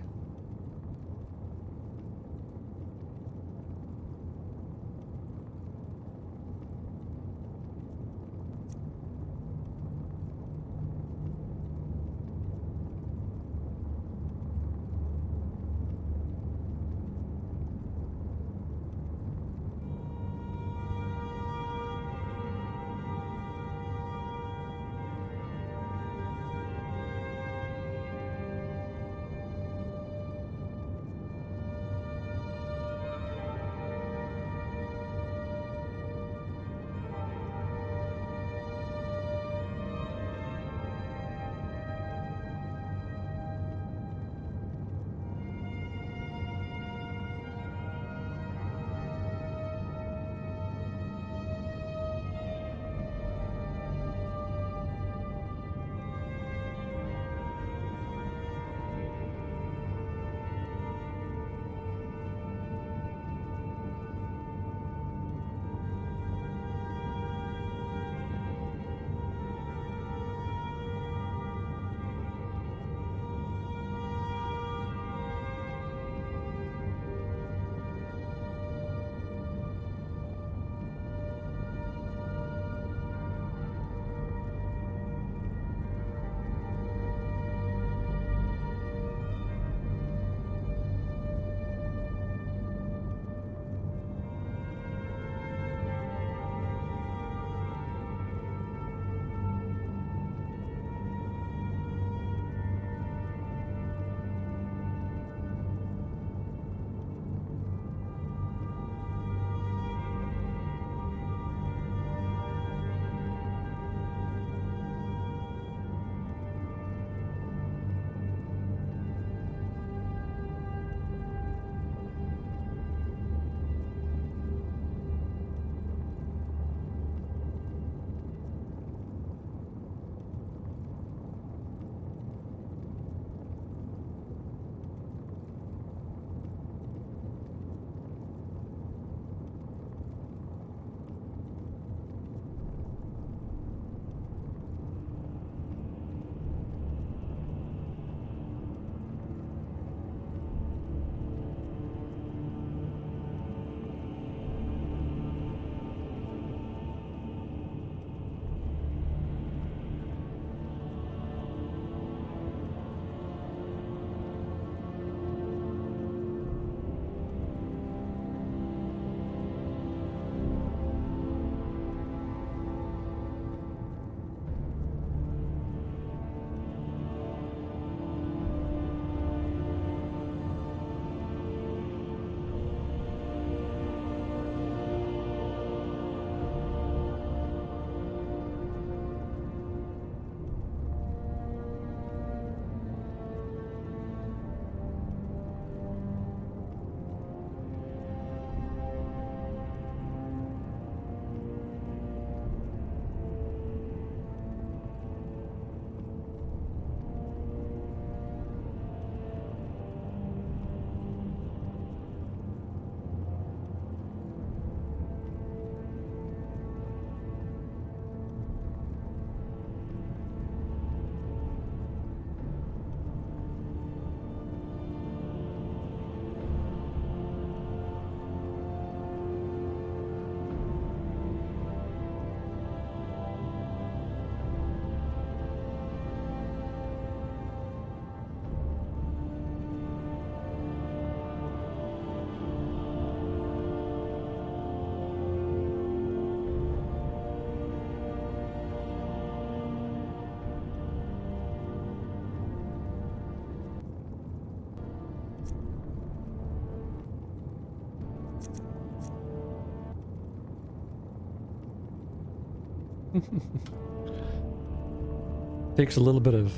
Takes a little bit of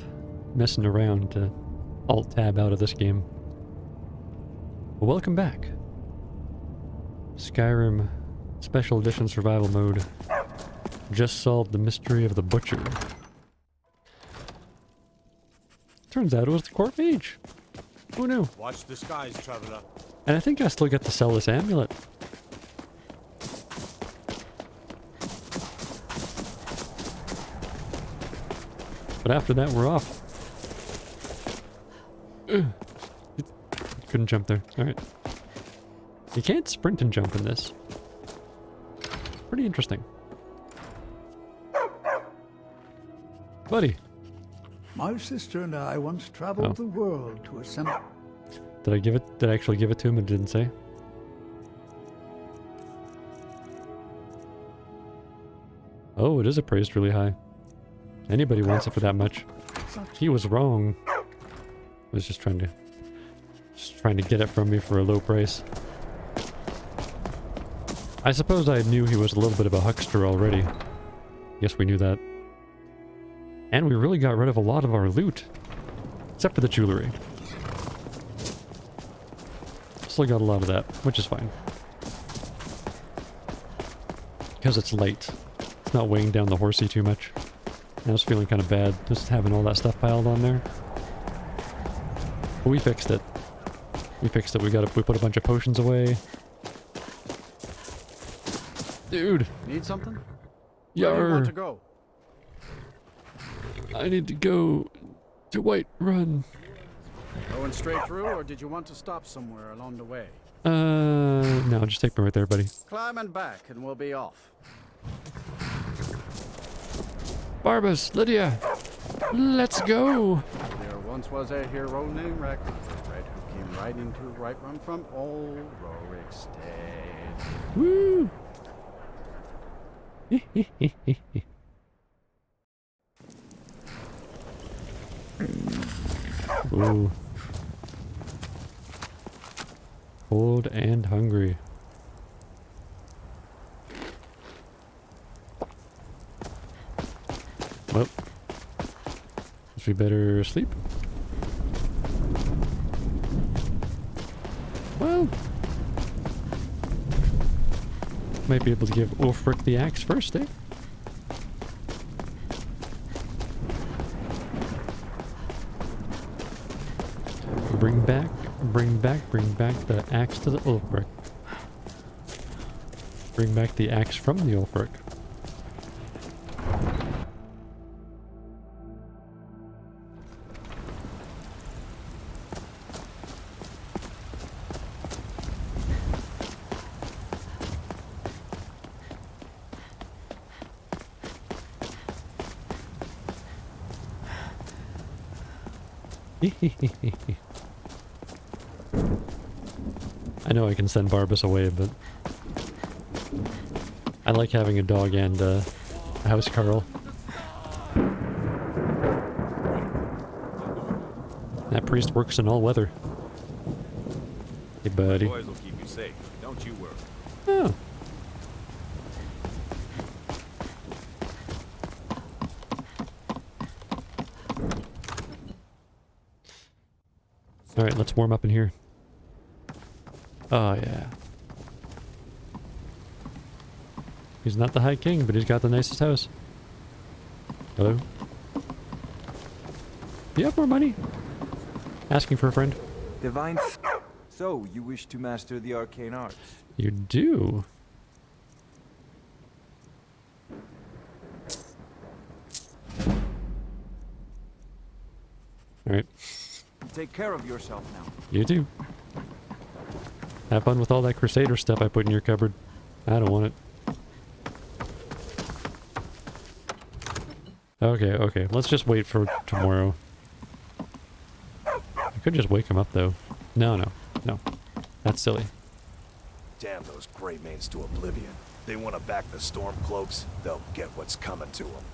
messing around to alt-tab out of this game. Well, welcome back. Skyrim Special Edition Survival Mode. Just solved the mystery of the Butcher. Turns out it was the Court Mage. Who knew? Watch the skies, traveler. And I think I still get to sell this amulet. But after that, we're off. Couldn't jump there. Alright. You can't sprint and jump in this. Pretty interesting. Buddy. My sister and I once traveled the world to assemble. Did I actually give it to him and didn't say? Oh, it is appraised really high. Anybody wants it for that much. He was wrong. I was just trying to get it from me for a low price. I suppose I knew he was a little bit of a huckster already. Guess we knew that. And we really got rid of a lot of our loot. Except for the jewelry. Still got a lot of that, which is fine. Because it's light. It's not weighing down the horsey too much. I was feeling kind of bad just having all that stuff piled on there. But we fixed it. We fixed it. We put a bunch of potions away. Dude. Need something? Yar. Where do you want to go? I need to go to Whiterun. Going straight through, or did you want to stop somewhere along the way? No, just take me right there, buddy. Climb and back, and we'll be off. Barbas, Lydia, let's go. There once was a hero named Ragnar, who came riding to Whiterun from old Rorikstead. Woo! Ooh. Cold and hungry. Well, guess we better sleep. Well, might be able to give Ulfric the axe first, eh? Bring back the axe to the Ulfric. Bring back the axe from the Ulfric. I know I can send Barbas away, but I like having a dog and a house Carl. That priest works in all weather. Hey, buddy. Boys will keep you safe. Don't you worry. Oh. Alright, let's warm up in here. Oh, yeah. He's not the High King, but he's got the nicest house. Hello? Do you have more money? Asking for a friend. Divine. So, you wish to master the arcane arts? You do? Alright. Take care of yourself now. You too. Have fun with all that Crusader stuff I put in your cupboard. I don't want it. Okay, okay. Let's just wait for tomorrow. I could just wake him up, though. No. That's silly. Damn those Grey Manes to oblivion. They want to back the Stormcloaks, they'll get what's coming to them.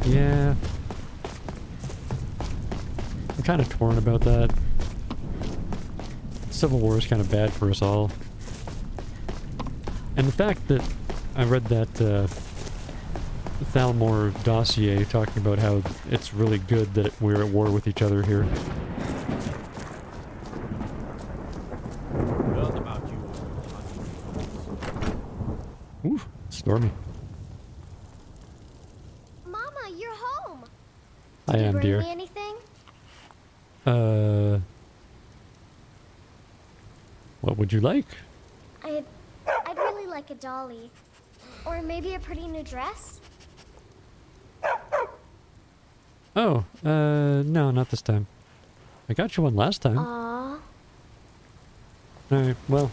Yeah. I'm kind of torn about that. Civil War is kind of bad for us all. And the fact that I read that Thalmor dossier talking about how it's really good that we're at war with each other here. Learn about you. Ooh, stormy. Mama, you're home. I am, Bring dear. me anything? What would you like? I'd really like a dolly. Or maybe a pretty new dress? Oh, no, not this time. I got you one last time. Aww. Alright, well,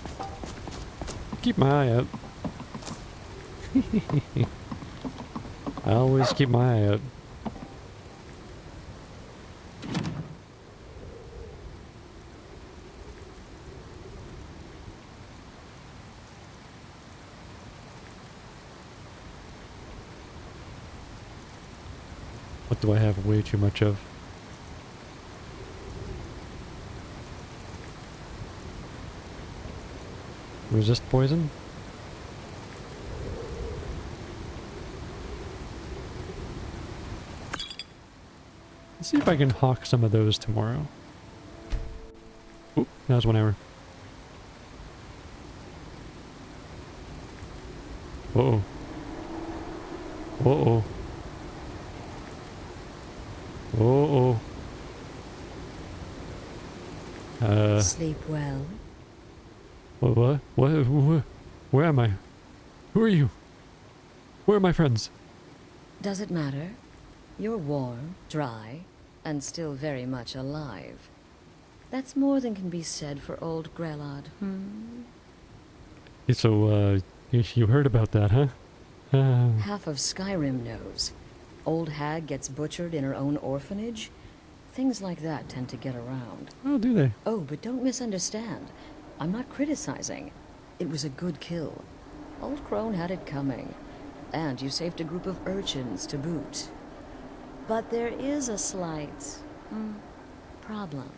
keep my eye out. I always keep my eye out. What do I have way too much of? Resist poison? Let's see if I can hawk some of those tomorrow. Oop, that was 1 hour. Uh-oh. Uh-oh. Uh-oh. Sleep well. What? Where am I? Who are you? Where are my friends? Does it matter? You're warm, dry, and still very much alive. That's more than can be said for old Grelod, So, you heard about that, huh? Half of Skyrim knows. Old hag gets butchered in her own orphanage. Things like that tend to get around. Oh, do they? Oh, but don't misunderstand. I'm not criticizing. It was a good kill. Old Crone had it coming. And you saved a group of urchins to boot. But there is a slight problem.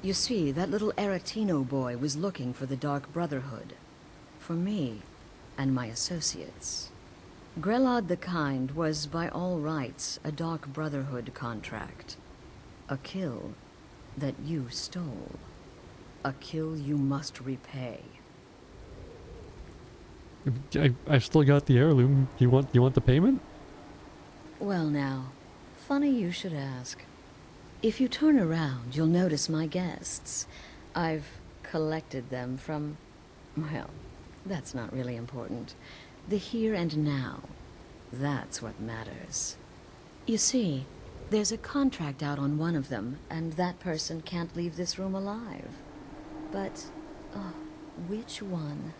You see, that little Aretino boy was looking for the Dark Brotherhood. For me and my associates. Grelod the Kind was, by all rights, a Dark Brotherhood contract. A kill that you stole. A kill you must repay. I've still got the heirloom. You want the payment? Well now, funny you should ask. If you turn around, you'll notice my guests. I've collected them from, well, that's not really important. The here and now. That's what matters. You see, there's a contract out on one of them, and that person can't leave this room alive. But, which one?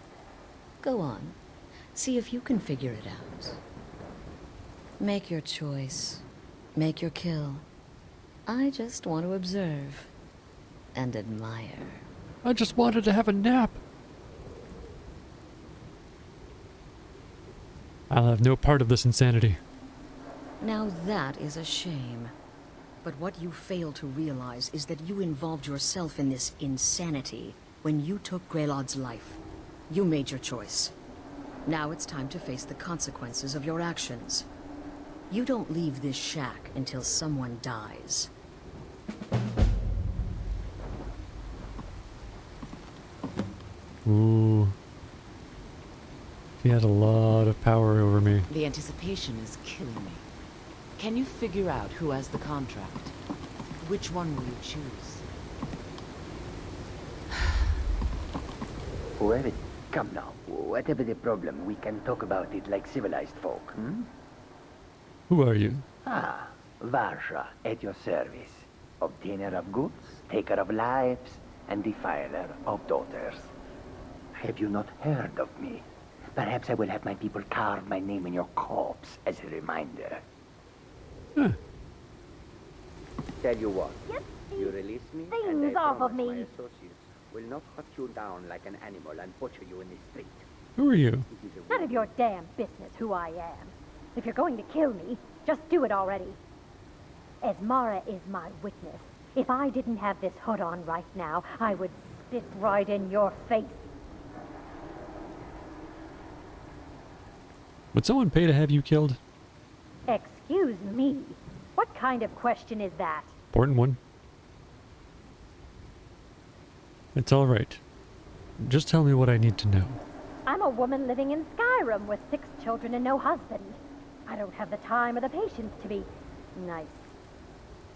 Go on. See if you can figure it out. Make your choice. Make your kill. I just want to observe. And admire. I just wanted to have a nap. I'll have no part of this insanity. Now that is a shame. But what you fail to realize is that you involved yourself in this insanity when you took Grelod's life. You made your choice. Now it's time to face the consequences of your actions. You don't leave this shack until someone dies. Ooh. He had a lot of power over me. The anticipation is killing me. Can you figure out who has the contract? Which one will you choose? Whoever... Come now. Whatever the problem, we can talk about it like civilized folk, Who are you? Ah, Varsha, at your service. Obtainer of goods, taker of lives, and defiler of daughters. Have you not heard of me? Perhaps I will have my people carve my name in your corpse as a reminder. Tell you what, you release me, and I off of promise my me. associates will not hunt you down like an animal and butcher you in the street. Who are you? None of your damn business who I am. If you're going to kill me, just do it already. Esmara is my witness. If I didn't have this hood on right now, I would it right in your face. Would someone pay to have you killed? Excuse me. What kind of question is that? Important one. It's all right. Just tell me what I need to know. I'm a woman living in Skyrim with 6 children and no husband. I don't have the time or the patience to be nice.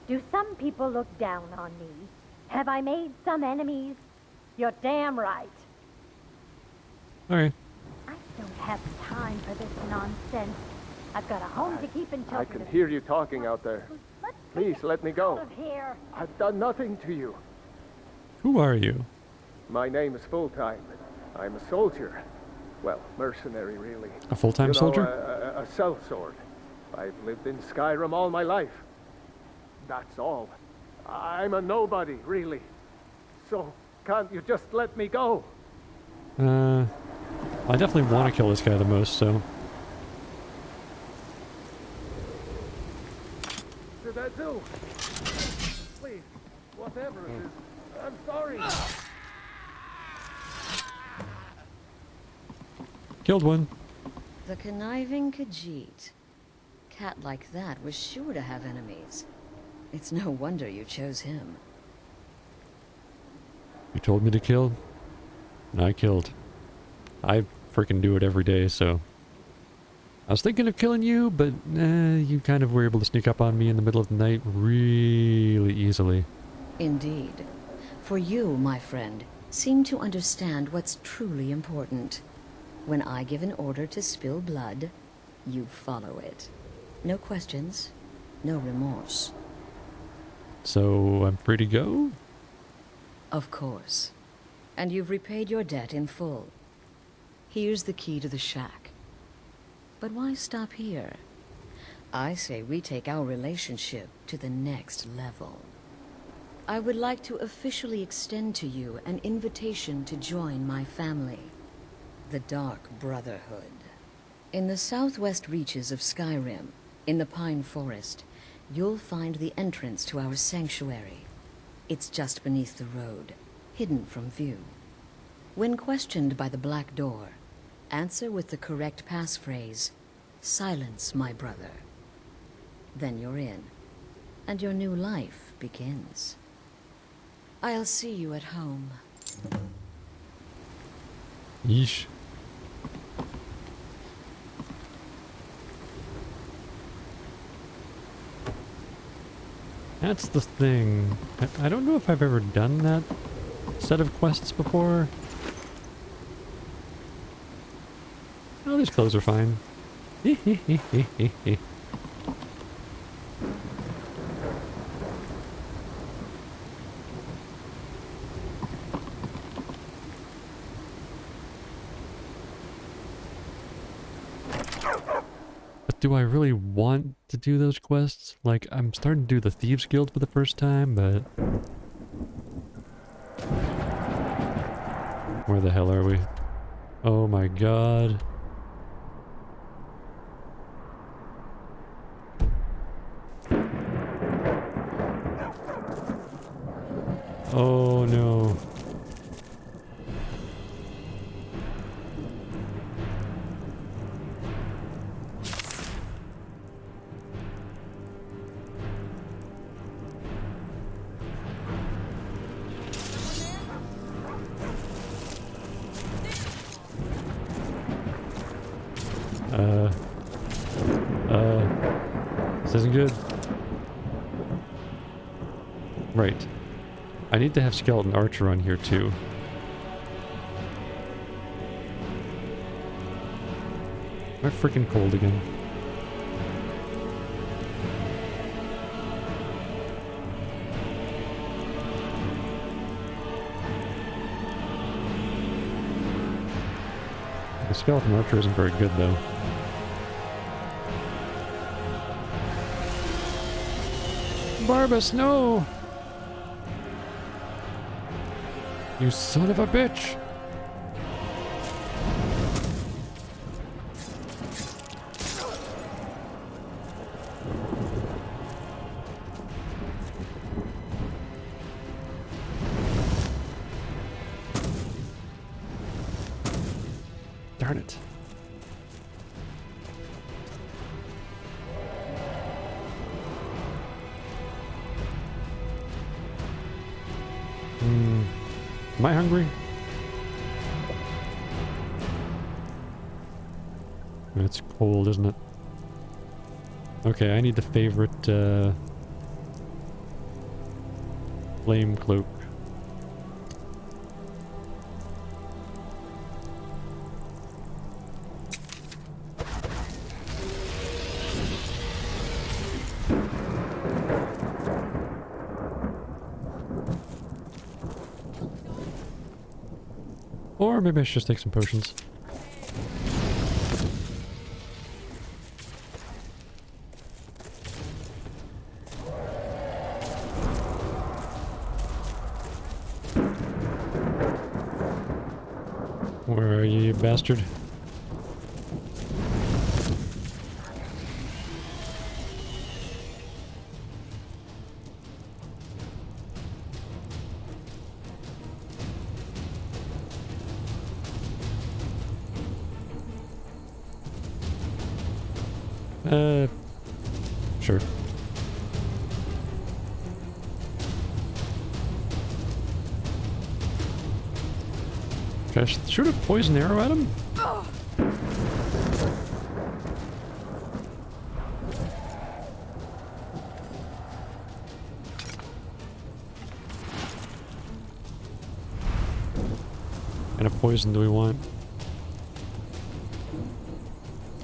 Do some people look down on me? Have I made some enemies? You're damn right. Alright. I don't have time for this nonsense. I've got a home to keep and children. I can hear you talking out there. Please let me go. Out of here. I've done nothing to you. Who are you? My name is Full-Time. I'm a soldier. Well, mercenary, really. A full-time soldier? A sellsword. I've lived in Skyrim all my life. That's all. I'm a nobody, really. So, can't you just let me go? I definitely want to kill this guy the most, so... Did I do? Please, whatever it is, I'm sorry. Killed one. The conniving Khajiit. Cat like that was sure to have enemies. It's no wonder you chose him. You told me to kill, and I killed. I freaking do it every day, so... I was thinking of killing you, but you kind of were able to sneak up on me in the middle of the night really easily. Indeed. For you, my friend, seem to understand what's truly important. When I give an order to spill blood, you follow it. No questions, no remorse. So, I'm free to go? Of course. And you've repaid your debt in full. Here's the key to the shack. But why stop here? I say we take our relationship to the next level. I would like to officially extend to you an invitation to join my family, the Dark Brotherhood. In the southwest reaches of Skyrim, in the Pine Forest, you'll find the entrance to our sanctuary. It's just beneath the road, hidden from view. When questioned by the Black Door, answer with the correct passphrase, "Silence, my brother." Then you're in, and your new life begins. I'll see you at home. Yeesh. That's the thing. I don't know if I've ever done that set of quests before. Oh, these clothes are fine. But do I really want to do those quests? Like, I'm starting to do the Thieves Guild for the first time, but... Where the hell are we? Oh my god. Oh no. This isn't good. Right. I need to have Skeleton Archer on here too. Am I freaking cold again? The Skeleton Archer isn't very good though. Barbas, no! You son of a bitch! Darn it. Am I hungry? It's cold, isn't it? Okay, I need the favorite flame cloak. Or maybe I should just take some potions. Where are you, you bastard? Sure. Should I shoot a poison arrow at him? What kind of poison do we want?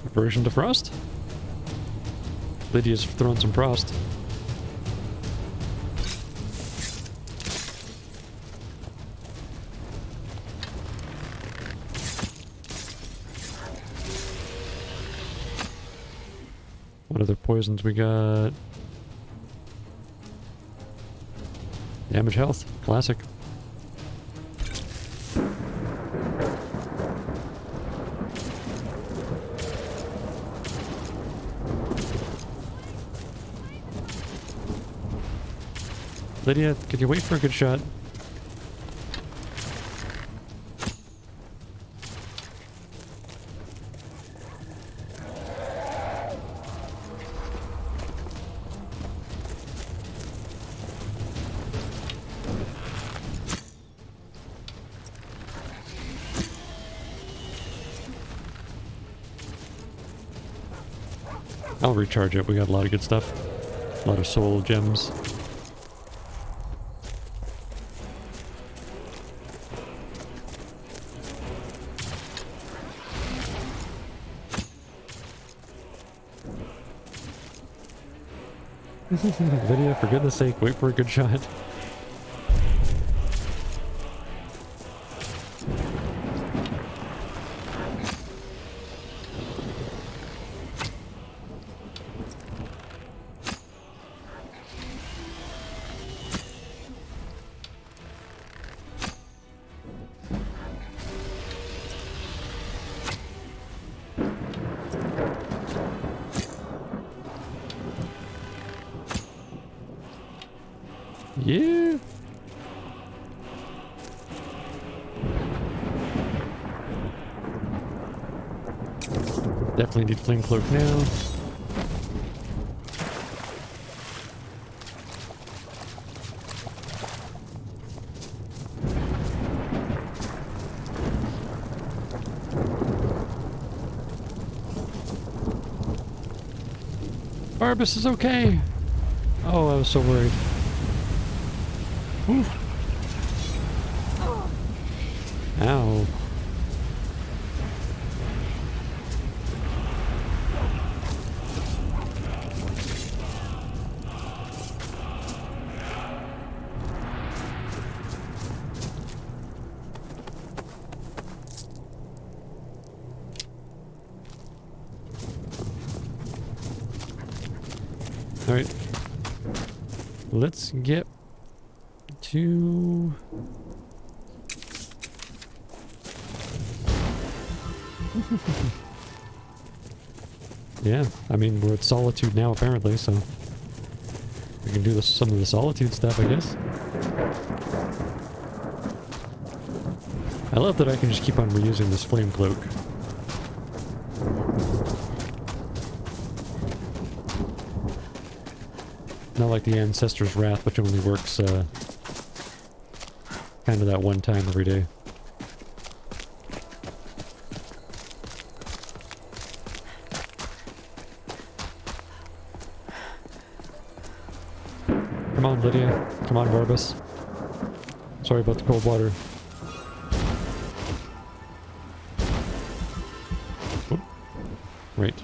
Aversion to frost? Lydia's throwing some frost. What other poisons we got? Damage health, classic. Lydia, could you wait for a good shot? I'll recharge it. We got a lot of good stuff. A lot of soul gems. Lydia, for goodness sake, wait for a good shot. Yeah. Definitely need flame cloak now. Barbas is okay. Oh, I was so worried. Oof. Ow. All right. Let's get to... Yeah, I mean, we're at Solitude now, apparently, so... we can do some of the Solitude stuff, I guess. I love that I can just keep on reusing this flame cloak. Not like the Ancestor's Wrath, which only works, kind of that one time every day. Come on, Lydia. Come on, Barbas. Sorry about the cold water. Oop. Right.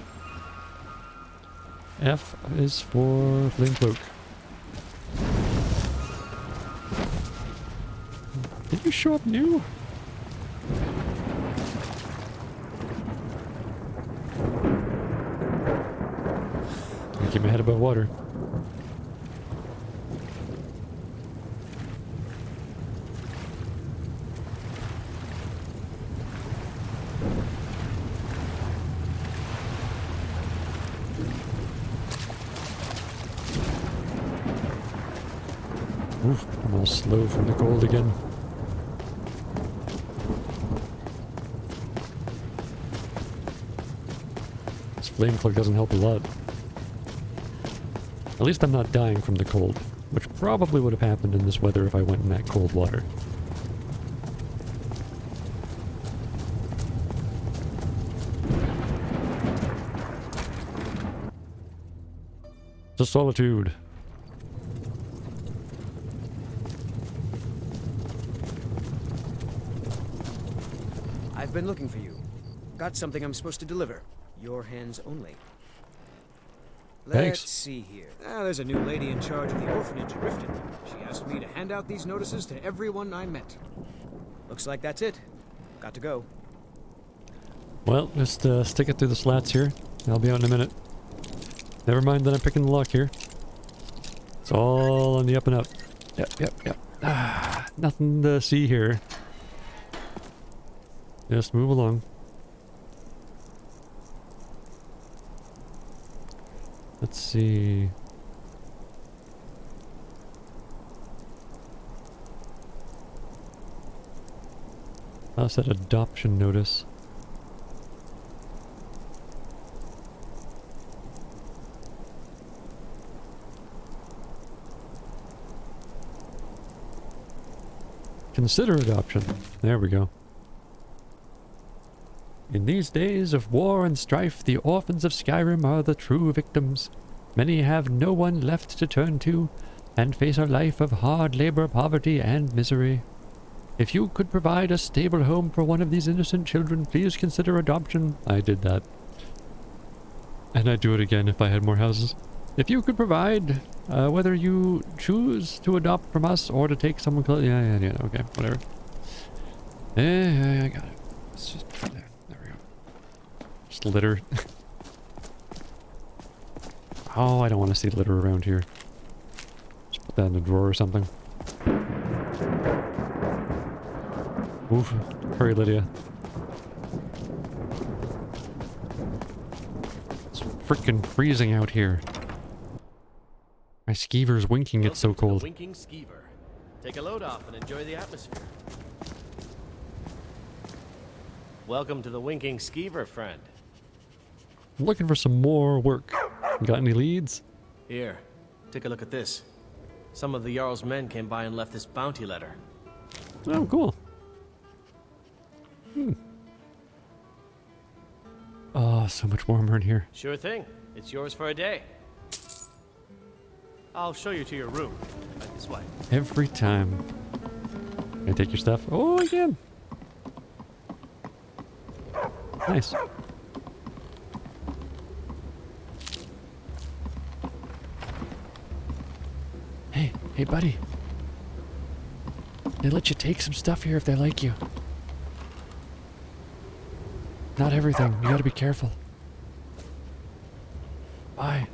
F is for Flame Cloak. Did you show up new? Gotta keep my head above water. Oof, I'm all slow from the cold again. This flame cloak doesn't help a lot. At least I'm not dying from the cold, which probably would have happened in this weather if I went in that cold water. To solitude. I've been looking for you. Got something I'm supposed to deliver. Your hands only. Thanks. Let's see here. There's a new lady in charge of the orphanage at Riften. She asked me to hand out these notices to everyone I met. Looks like that's it. Got to go. Well, just stick it through the slats here. I'll be out in a minute. Never mind that I'm picking the lock here. It's all on the up and up. Yep. Nothing to see here. Just move along. Let's see. How's that adoption notice? Consider adoption. There we go. In these days of war and strife, the orphans of Skyrim are the true victims. Many have no one left to turn to, and face a life of hard labor, poverty, and misery. If you could provide a stable home for one of these innocent children, please consider adoption. I did that. And I'd do it again if I had more houses. If you could provide, whether you choose to adopt from us or to take someone close. Yeah, okay, whatever. Yeah, I got it. Let's just put it there. Just litter. Oh, I don't want to see litter around here. Just put that in a drawer or something. Oof. Hurry, Lydia. It's freaking freezing out here. My skeever's winking, it's so cold. Winking skeever. Take a load off and enjoy the atmosphere. Welcome to the winking skeever, friend. I'm looking for some more work. Got any leads? Here, take a look at this. Some of the Jarl's men came by and left this bounty letter. Oh, cool. Oh, so much warmer in here. Sure thing. It's yours for a day. I'll show you to your room. Right this way. Every time. Can I take your stuff? Oh, I can. Nice. Hey, buddy. They let you take some stuff here if they like you. Not everything. You gotta be careful. Bye.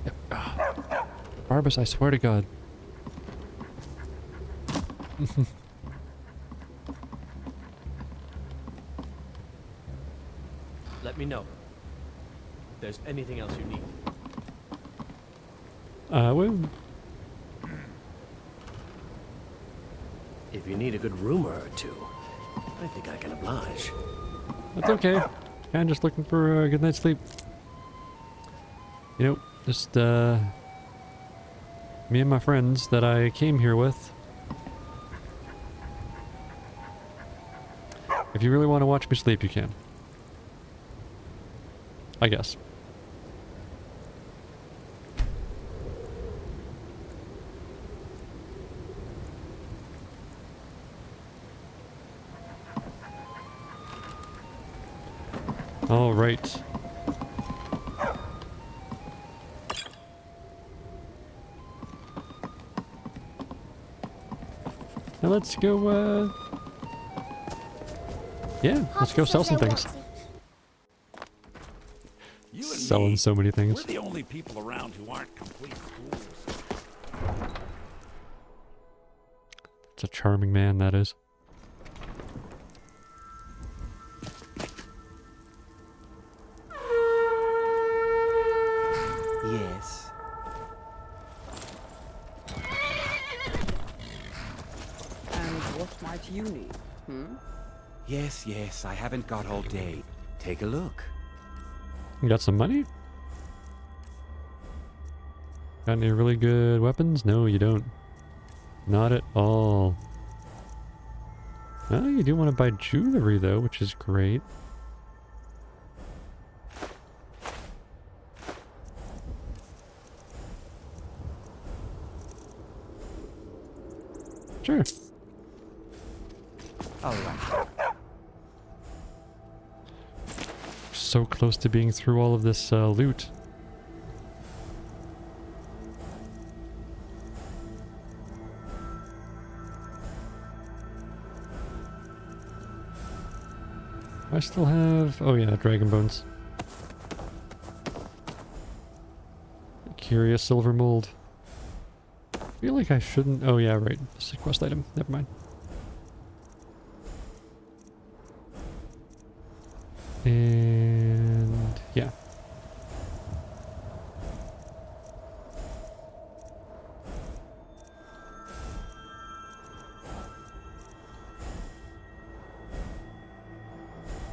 Yep. Barbas, I swear to God. Let me know if there's anything else you need. Well. If you need a good rumor or two, I think I can oblige. That's okay. I'm just looking for a good night's sleep. You know, just, Me and my friends that I came here with. If you really want to watch me sleep, you can. I guess. All right. Now let's go, yeah, let's go sell some things. Selling so many things. We're the only people around who aren't complete fools. It's a charming man, that is. Yes. And what might you need? Yes, yes, I haven't got all day. Take a look. You got some money? Got any really good weapons? No, you don't. Not at all. Oh, you do want to buy jewelry though, which is great. Sure. All right. So close to being through all of this loot. I still have... oh yeah, dragon bones. Curious silver mold. I feel like I shouldn't... oh yeah, right. It's a quest item. Never mind. And... yeah.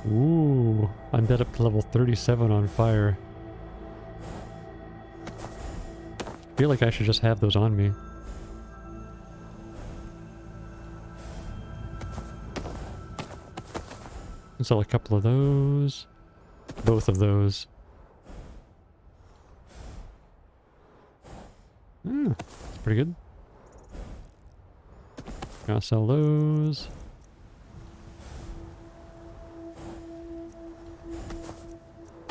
Ooh, undead up to level 37 on fire. I feel like I should just have those on me. Sell a couple of those. Both of those. Ah, that's pretty good. Gotta sell those.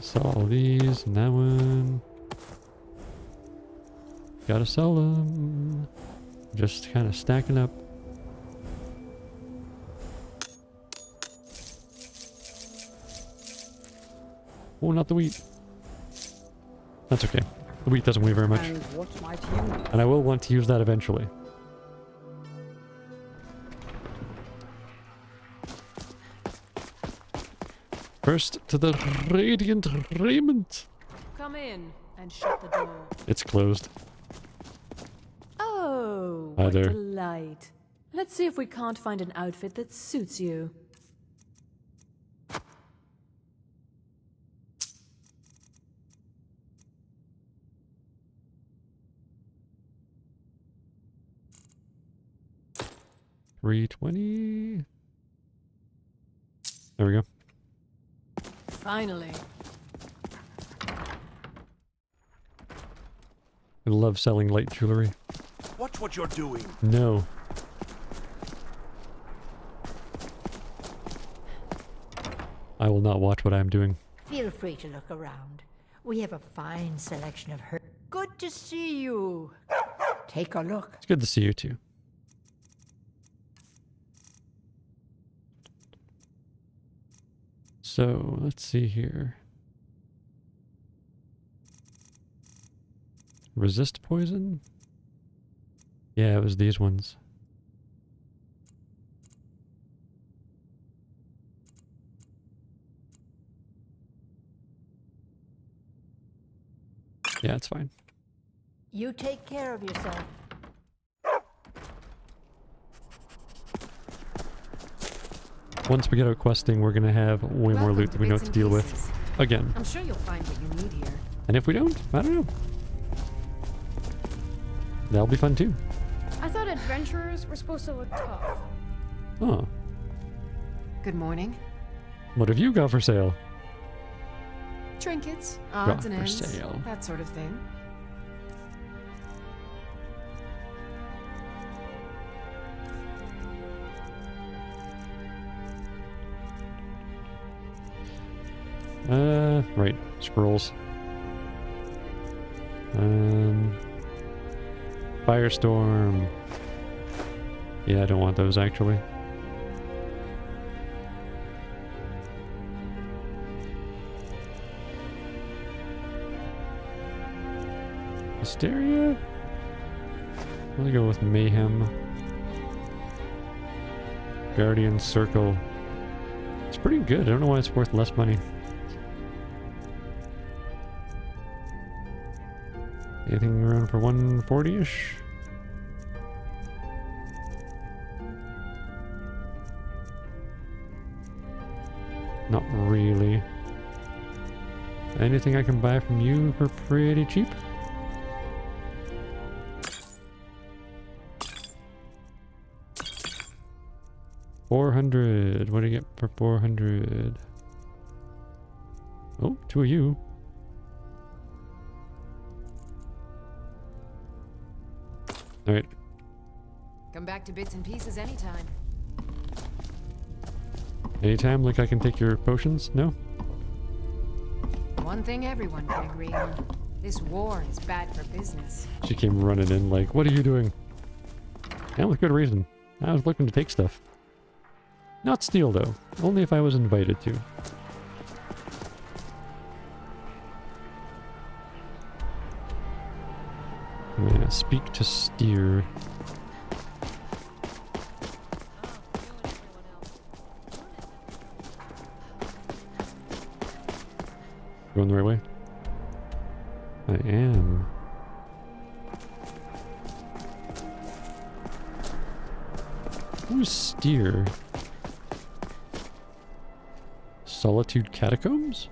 Sell all these and that one. Gotta sell them. Just kind of stacking up. Oh, not the wheat. That's okay. The wheat doesn't weigh very much. And what might you need? And I will want to use that eventually. First to the Radiant Raiment. Come in and shut the door. It's closed. Oh, Hi what there. delight. Let's see if we can't find an outfit that suits you. $320. There we go. Finally. I love selling light jewelry. Watch what you're doing. No. I will not watch what I am doing. Feel free to look around. We have a fine selection of her. Good to see you. Take a look. It's good to see you too. So, let's see here. Resist poison? Yeah, it was these ones. Yeah, it's fine. You take care of yourself. Once we get out questing, we're gonna have way more loot than we know what to deal with. Again. I'm sure you'll find what you need here. And if we don't, I don't know. That'll be fun too. I thought adventurers were supposed to look tough. Oh. Good morning. What have you got for sale? Trinkets, Got odds and for ends, sale. that sort of thing. Right. Scrolls. Firestorm. Yeah, I don't want those actually. Hysteria? I'm gonna go with Mayhem. Guardian Circle. It's pretty good. I don't know why it's worth less money. Anything around for 140-ish? Not really. Anything I can buy from you for pretty cheap? $400. What do you get for 400? Oh, two of you. All right. Come back to bits and pieces anytime. Anytime, like I can take your potions? No? One thing everyone can agree on. This war is bad for business. She came running in like, what are you doing? And with good reason. I was looking to take stuff. Not steal, though. Only if I was invited to. Yeah, speak to steer. Going the right way? I am. Who's steer? Solitude Catacombs?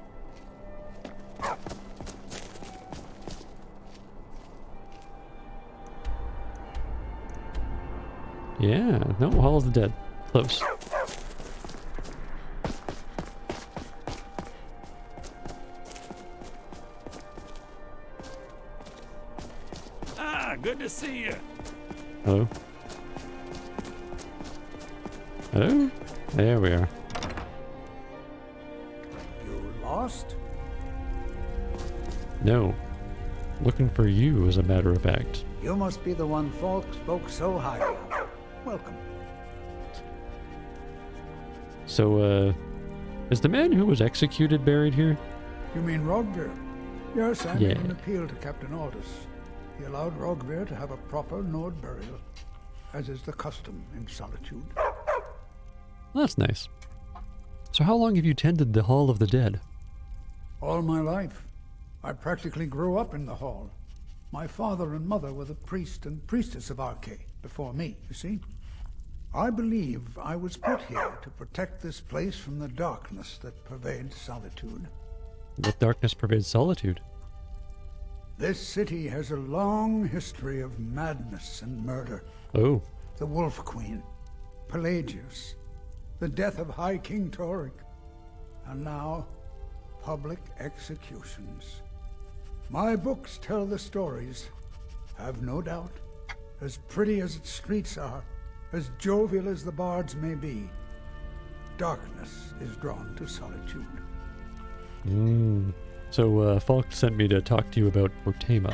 Yeah, no, Hall of the Dead. Close. Ah, good to see you. Hello? Hello? There we are. You lost? No. Looking for you, as a matter of fact. You must be the one Falk spoke so highly of. Welcome. So, is the man who was executed buried here? You mean Rogvir? Yes, I made Yeah. an appeal to Captain Aldous. He allowed Rogvir to have a proper Nord burial, as is the custom in Solitude. Well, that's nice. So how long have you tended the Hall of the Dead? All my life. I practically grew up in the hall. My father and mother were the priest and priestess of Arche before me, you see. I believe I was put here to protect this place from the darkness that pervades Solitude. What darkness pervades Solitude? This city has a long history of madness and murder. Oh. The Wolf Queen, Pelagius, the death of High King Toric, and now public executions. My books tell the stories, have no doubt. As pretty as its streets are, as jovial as the bards may be, darkness is drawn to Solitude. So, Falk sent me to talk to you about Potema.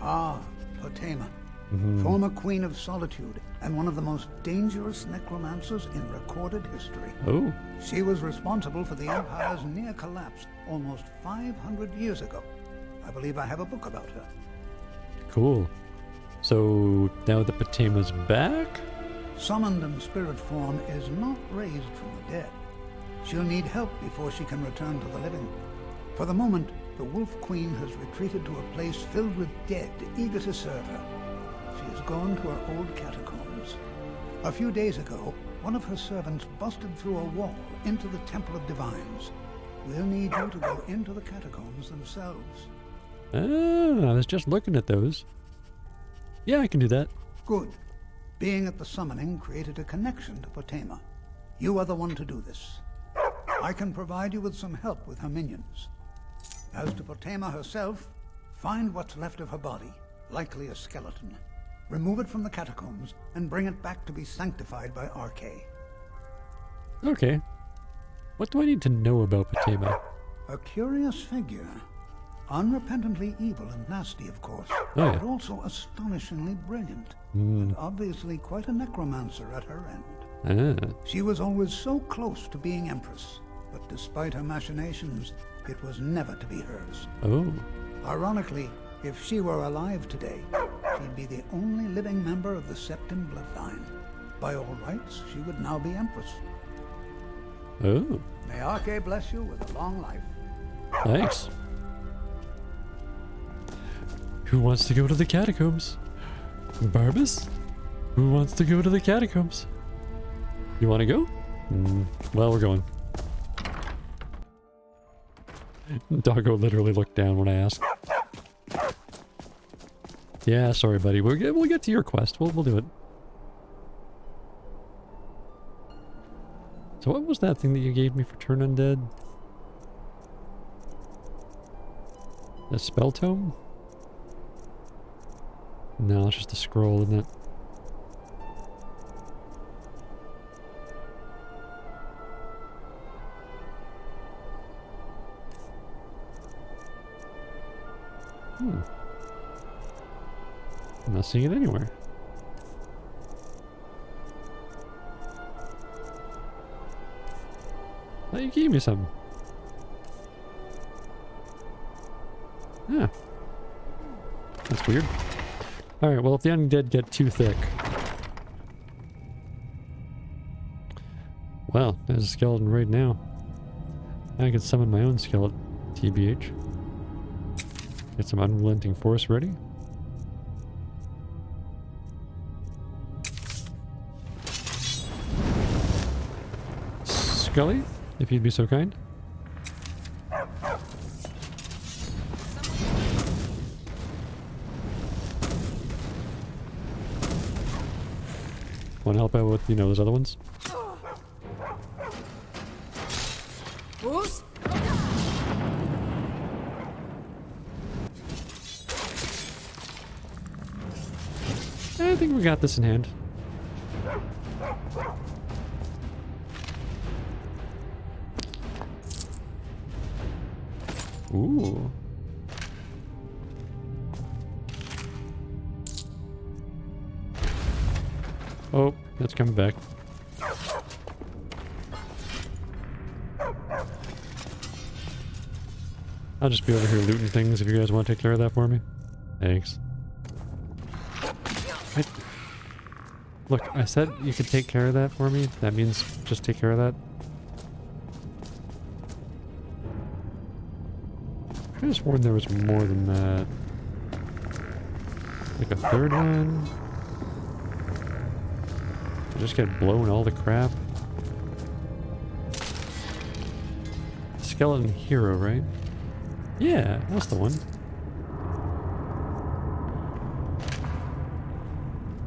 Ah, Potema, Mhm. former Queen of Solitude, and one of the most dangerous necromancers in recorded history. Oh. She was responsible for the Empire's near collapse almost 500 years ago. I believe I have a book about her. Cool. So, now that Potema's back? Summoned in spirit form is not raised from the dead. She'll need help before she can return to the living. For the moment, the Wolf Queen has retreated to a place filled with dead, eager to serve her. She has gone to her old catacombs. A few days ago, one of her servants busted through a wall into the Temple of Divines. We'll need you to go into the catacombs themselves. Ah, I was just looking at those. Yeah, I can do that. Good. Being at the summoning created a connection to Potema. You are the one to do this. I can provide you with some help with her minions. As to Potema herself, find what's left of her body, likely a skeleton. Remove it from the catacombs and bring it back to be sanctified by Arche. Okay. What do I need to know about Potema? A curious figure. Unrepentantly evil and nasty, of course, yeah. but also astonishingly brilliant. Mm. And obviously quite a necromancer at her end. Ah. She was always so close to being Empress, but despite her machinations, it was never to be hers. Oh. Ironically, if she were alive today, she'd be the only living member of the Septim bloodline. By all rights, she would now be Empress. Oh. May Arche bless you with a long life. Thanks. Who wants to go to the catacombs? Barbas? Who wants to go to the catacombs? You want to go? Well, we're going. Doggo literally looked down when I asked. Yeah, sorry, buddy. We'll get to your quest. We'll do it. So what was that thing that you gave me for Turn Undead? A spell tome? No, it's just a scroll, isn't it? I'm not seeing it anywhere. Oh, you gave me some. Yeah. That's weird. Alright, well, if the undead get too thick... Well, there's a skeleton right now. I can summon my own skeleton, TBH. Get some unrelenting force ready. Scully, if you'd be so kind. Want to help out with, those other ones? Who's? I think we got this in hand. Ooh. Oh, that's coming back. I'll just be over here looting things if you guys want to take care of that for me. Thanks. Look, I said you could take care of that for me. That means just take care of that. I could have sworn there was more than that. Like a third one? I just get blown all the crap. Skeleton hero, right? Yeah, that's the one.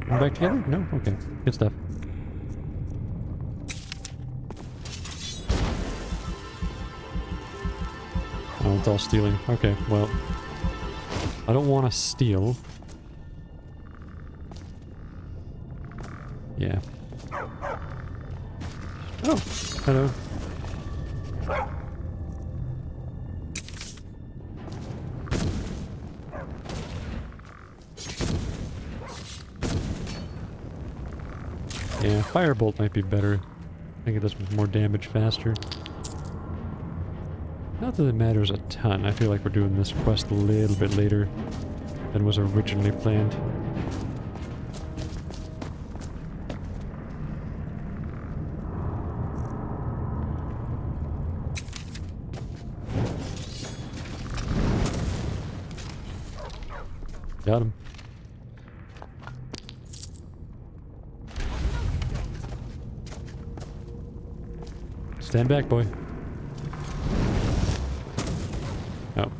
Come back together? No? Okay. Good stuff. Oh, it's all stealing. Okay, well. I don't want to steal. Yeah. Oh, hello. Yeah, Firebolt might be better. I think it does more damage faster. Not that it matters a ton. I feel like we're doing this quest a little bit later than was originally planned. Got him. Stand back, boy. Oh.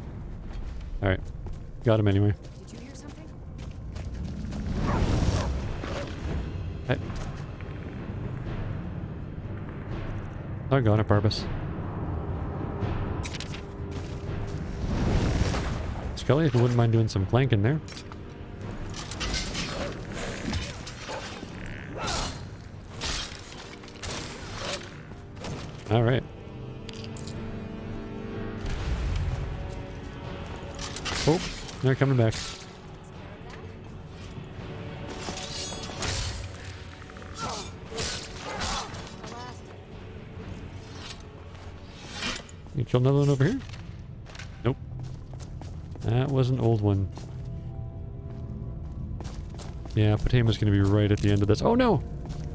Alright. Got him anyway. Did you hear something? Doggone it, Barbas. Scully, if you wouldn't mind doing some flanking there. Alright. Oh, they're coming back. You kill another one over here? Nope. That was an old one. Yeah, Potama's gonna be right at the end of this. Oh no!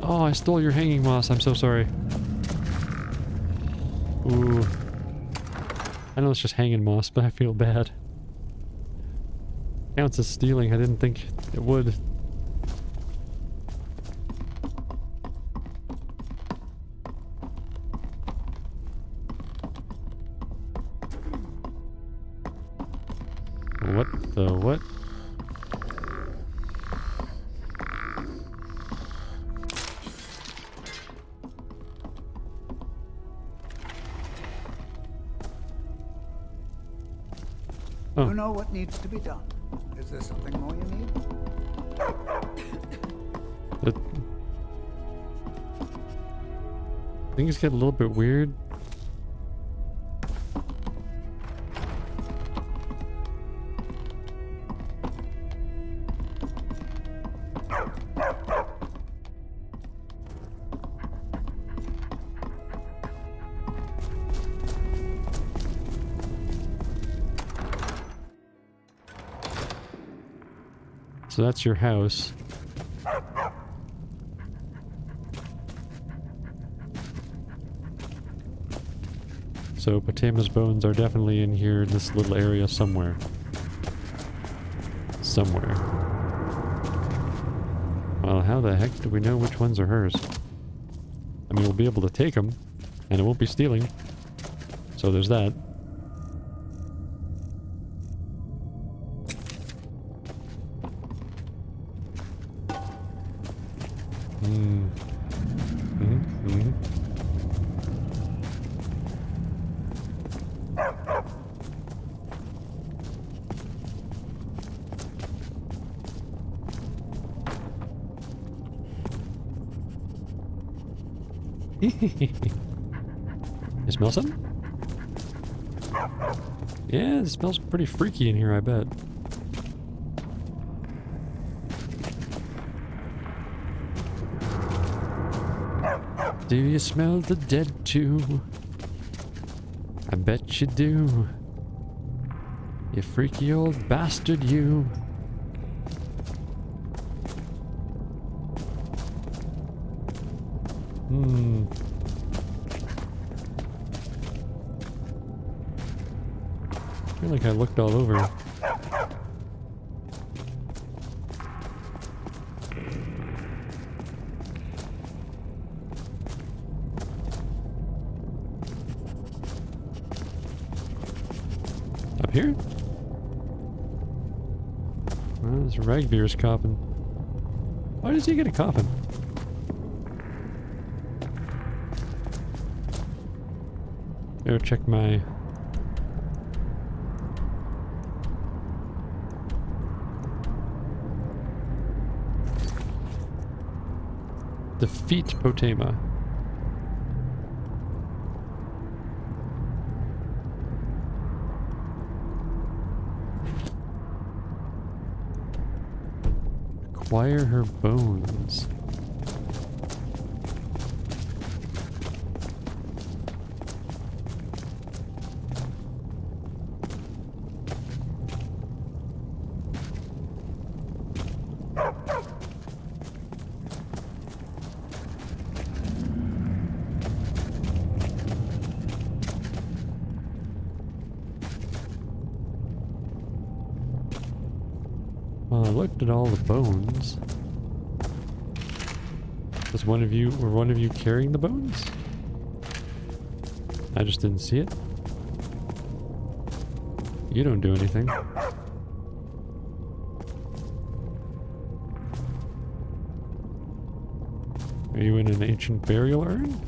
Oh, I stole your hanging moss. I'm so sorry. Ooh. I know it's just hanging moss, but I feel bad. Counts as stealing. I didn't think it would. What the what? You know what needs to be done. Is there something more you need? Things get a little bit weird. So that's your house. So Potama's bones are definitely in here in this little area somewhere. Somewhere. Well, how the heck do we know which ones are hers? I mean, we'll be able to take them, and it won't be stealing. So there's that. You smell something? Yeah, it smells pretty freaky in here, I bet. Do you smell the dead too? I bet you do. You freaky old bastard, you. I feel like I looked all over. Up here? Well, this Ragbeer's coughing. Why does he get a coffin? Better check my... Defeat Potama. Acquire her bones. Well, I looked at all the bones. Was one of you, were one of you carrying the bones? I just didn't see it. You don't do anything. Are you in an ancient burial urn?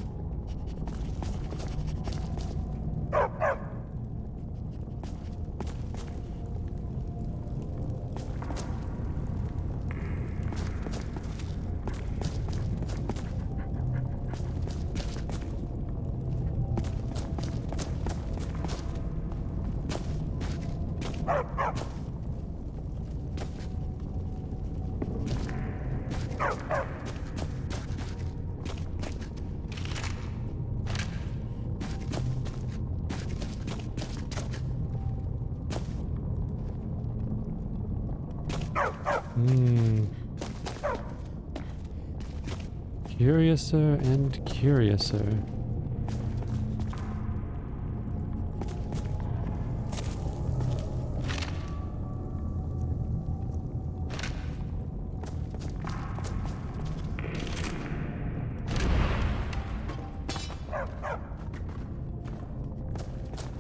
Curiouser and curiouser.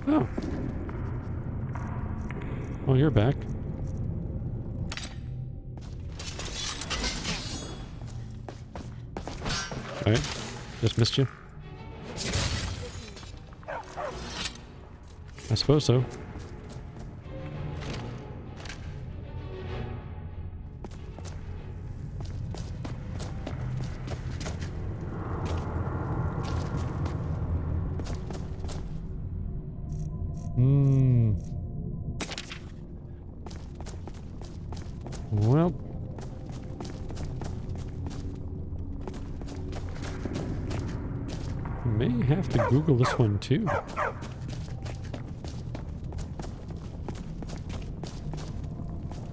Oh. Oh, you're back. Alright. Just missed you. I suppose so. Well. May have to Google this one too.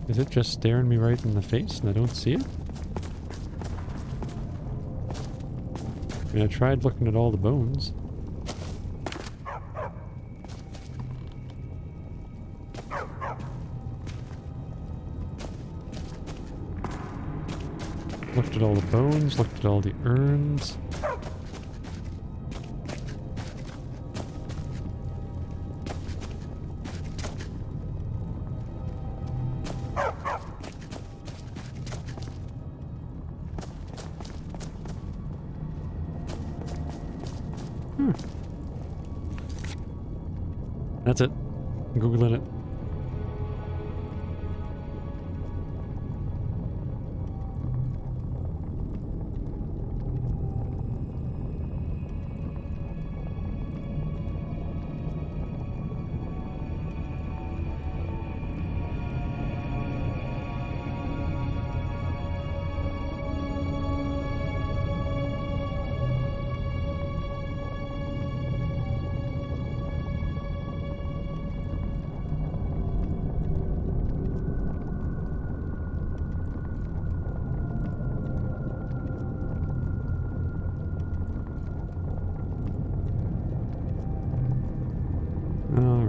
Is it just staring me right in the face and I don't see it? I mean, I tried looking at all the bones. Looked at all the bones, looked at all the urns. That's it. I'm Googling it.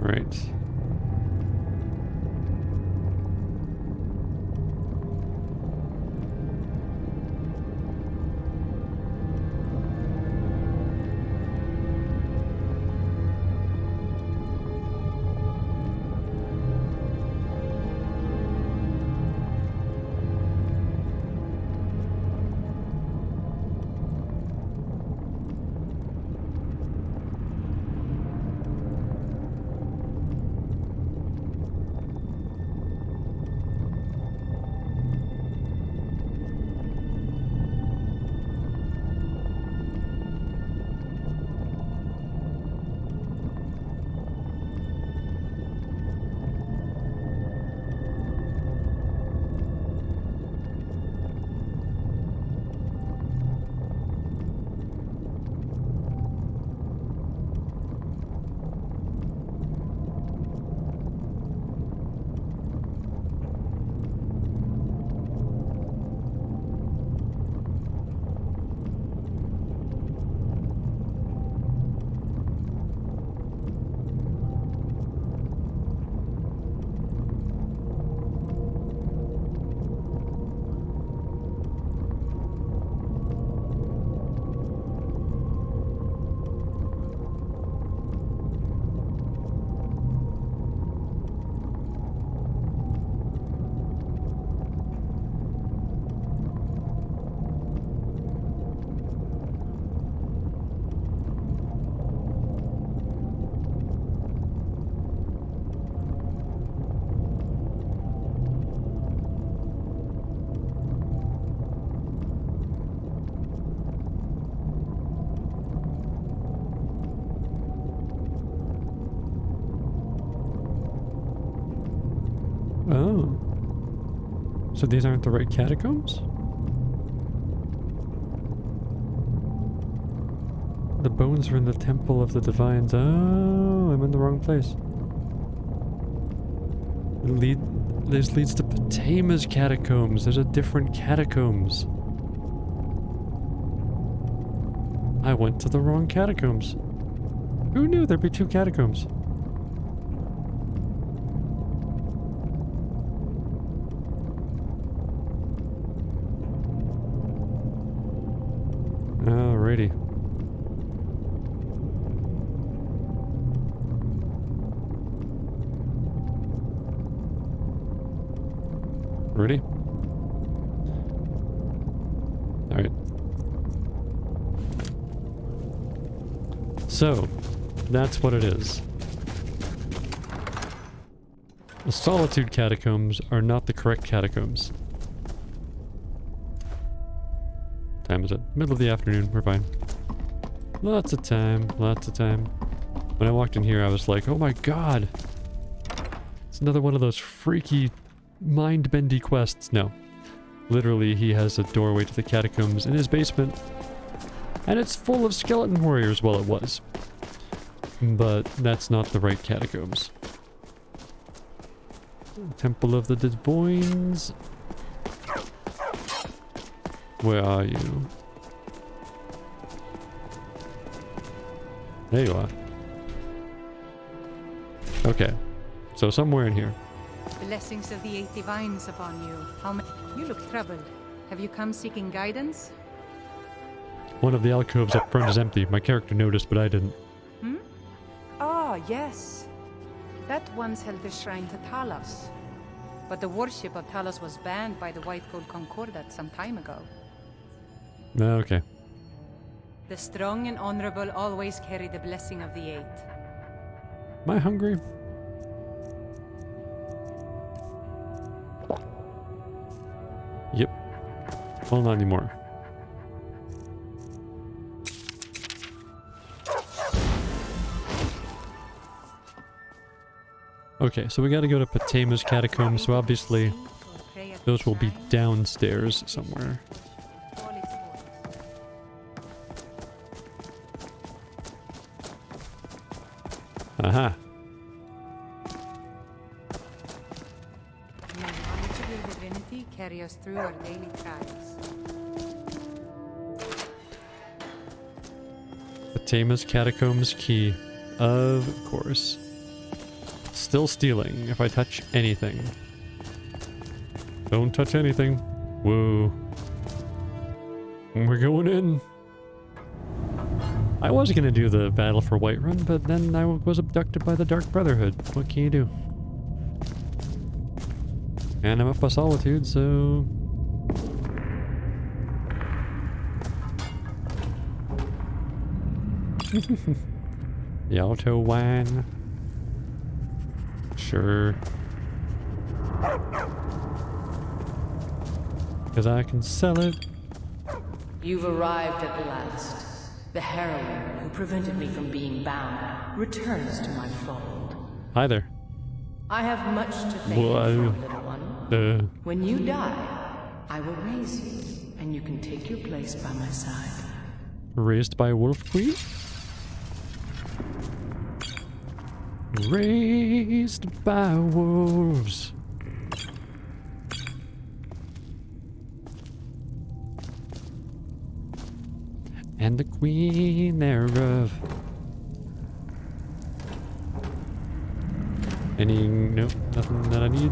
Right. Oh. So these aren't the right catacombs? The bones are in the Temple of the Divines. Oh, I'm in the wrong place. This leads to Potama's catacombs. There's a different catacombs. I went to the wrong catacombs. Who knew there'd be 2 catacombs? Alrighty. Ready? Alright. So, that's what it is. The Solitude catacombs are not the correct catacombs. Time is it? Middle of the afternoon, we're fine. Lots of time, lots of time. When I walked in here, I was like, oh my god! It's another one of those freaky, mind-bendy quests. No. Literally, he has a doorway to the catacombs in his basement. And it's full of skeleton warriors. Well, it was. But that's not the right catacombs. Temple of the Divines. Where are you? There you are. Okay. So somewhere in here. Blessings of the 8 divines upon you. You look troubled. Have you come seeking guidance? One of the alcoves up front is empty. My character noticed, but I didn't. Hmm? Ah, yes. That once held the shrine to Talos. But the worship of Talos was banned by the White Gold Concordat some time ago. Okay. The strong and honorable always carry the blessing of the 8. Am I hungry? Yep. Well, not anymore. Okay, so we gotta go to Potama's catacombs, so obviously those will be downstairs somewhere. Aha. May the knowledge of your divinity carry us through our daily trials. Potama's catacombs key. Of course. Still stealing if I touch anything. Don't touch anything. Whoa. We're going in. I was gonna do the battle for Whiterun, but then I was abducted by the Dark Brotherhood. What can you do? And I'm up by Solitude, so... The auto wine. Sure. Because I can sell it. You've arrived at last. The heroine who prevented me from being bound returns to my fold. Hi there. I have much to thank you for, little one. When you die, I will raise you, and you can take your place by my side. Raised by a wolf queen? Raised by wolves. And the queen thereof. Nope, nothing that I need.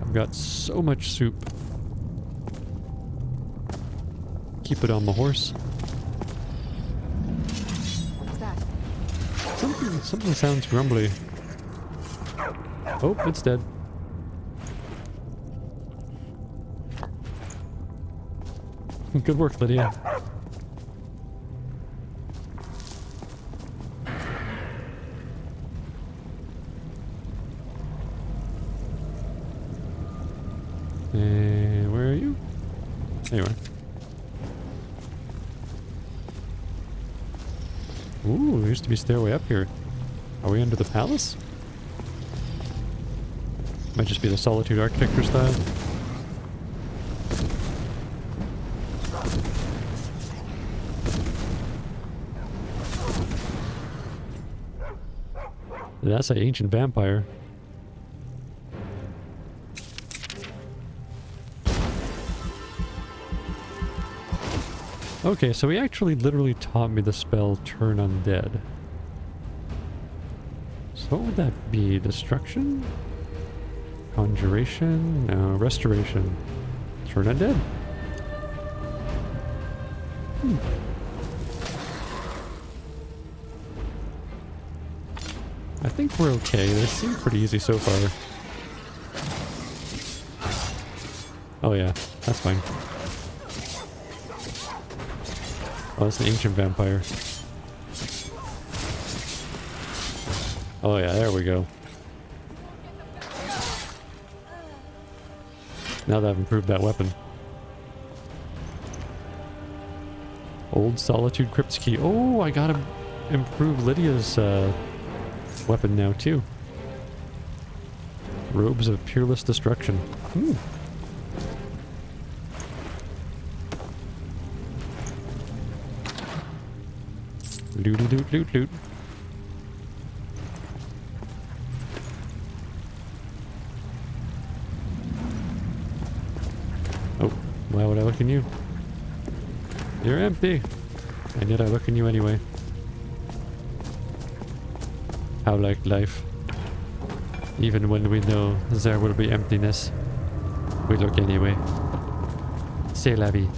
I've got so much soup. Keep it on my horse. What's that? Something sounds grumbly. Oh, it's dead. Good work, Lydia. Where are you? There you are. Ooh, there used to be a stairway up here. Are we under the palace? Might just be the Solitude architecture style. That's an ancient vampire. Okay, so he actually literally taught me the spell Turn Undead. So what would that be? Destruction? Conjuration? No, Restoration. Turn Undead. I think we're okay. They seem pretty easy so far. Oh yeah, that's fine. Oh, that's an ancient vampire. Oh yeah, there we go. Now that I've improved that weapon. Old Solitude Crypt's Key. Oh, I gotta improve Lydia's weapon now too. Robes of Peerless Destruction. Loot, loot, loot, loot. Oh, why would I look in you? You're empty. And yet I look in you anyway. How like life. Even when we know there will be emptiness, we look anyway. C'est la vie.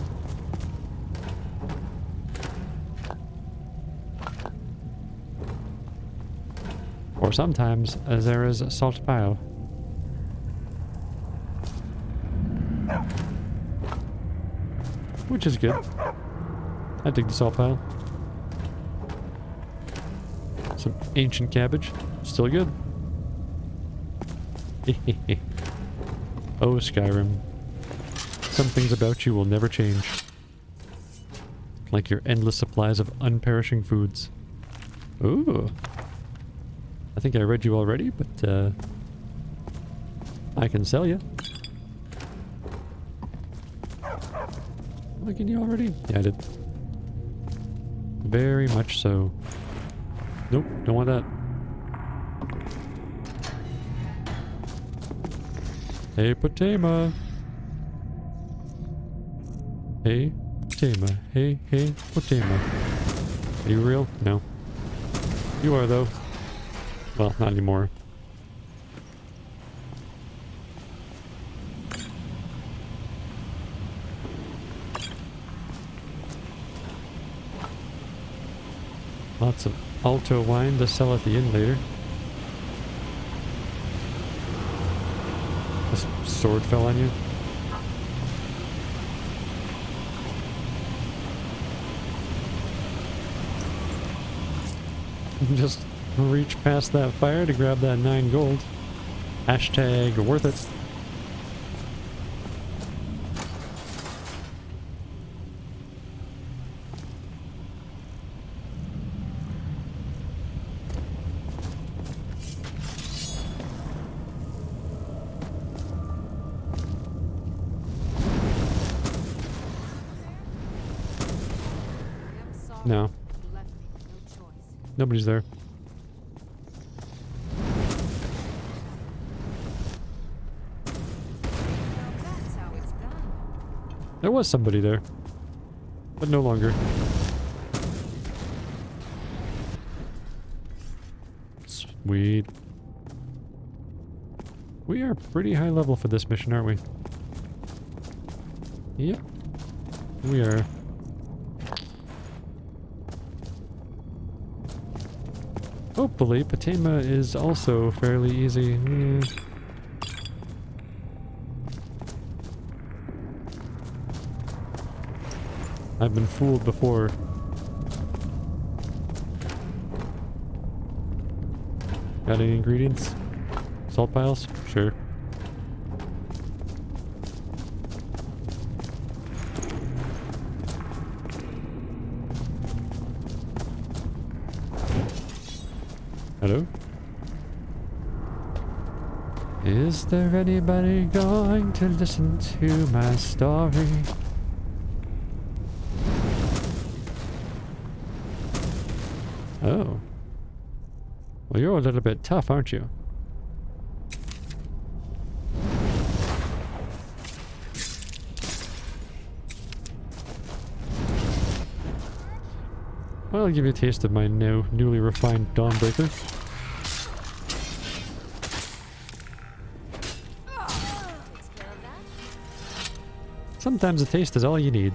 Or sometimes there is a salt pile. Which is good. I dig the salt pile. Some ancient cabbage. Still good. Oh, Skyrim. Some things about you will never change. Like your endless supplies of unperishing foods. Ooh. I think I read you already, but I can sell you. Looking you already? Yeah, I did. Very much so. Nope, don't want that. Hey, Potema. Hey, Potema. Hey, Potema. Are you real? No. You are, though. Well, not anymore. Lots of Alto wine to sell at the inn later. This sword fell on you. Just reach past that fire to grab that 9 gold. Hashtag worth it. No. Nobody's there. There was somebody there, but no longer. Sweet. We are pretty high level for this mission, aren't we? Yep. We are. Hopefully, Potema is also fairly easy. I've been fooled before. Got any ingredients? Salt piles? Sure. Hello? Is there anybody going to listen to my story? Oh. Well, you're a little bit tough, aren't you? Well, I'll give you a taste of my now newly refined Dawnbreaker. Sometimes a taste is all you need.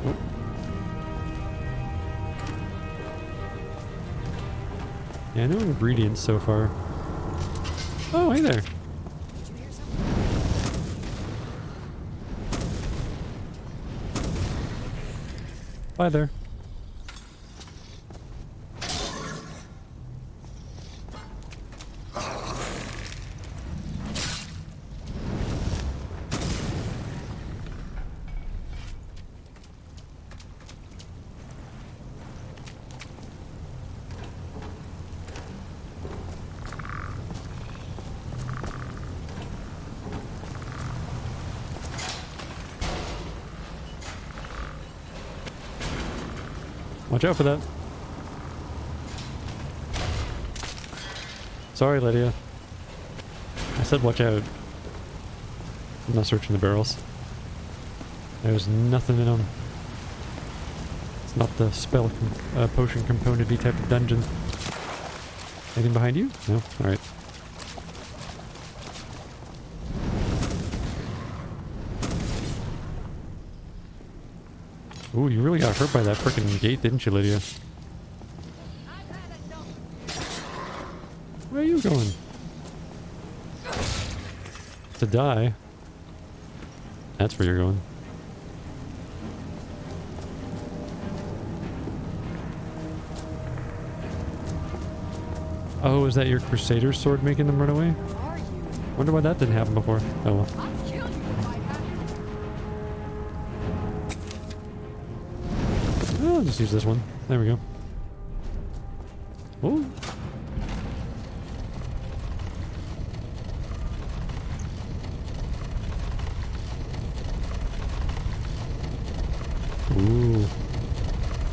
Oh. Yeah, no ingredients so far. Oh, hey there. Bye there. Watch out for that. Sorry, Lydia. I said watch out. I'm not searching the barrels. There's nothing in them. It's not the spell potion component-y type of dungeon. Anything behind you? No? Alright. Ooh, you really got hurt by that frickin' gate, didn't you, Lydia? Where are you going? To die? That's where you're going. Oh, is that your Crusader sword making them run away? Wonder why that didn't happen before. Oh well. I'll just use this one. There we go. Oh. Ooh.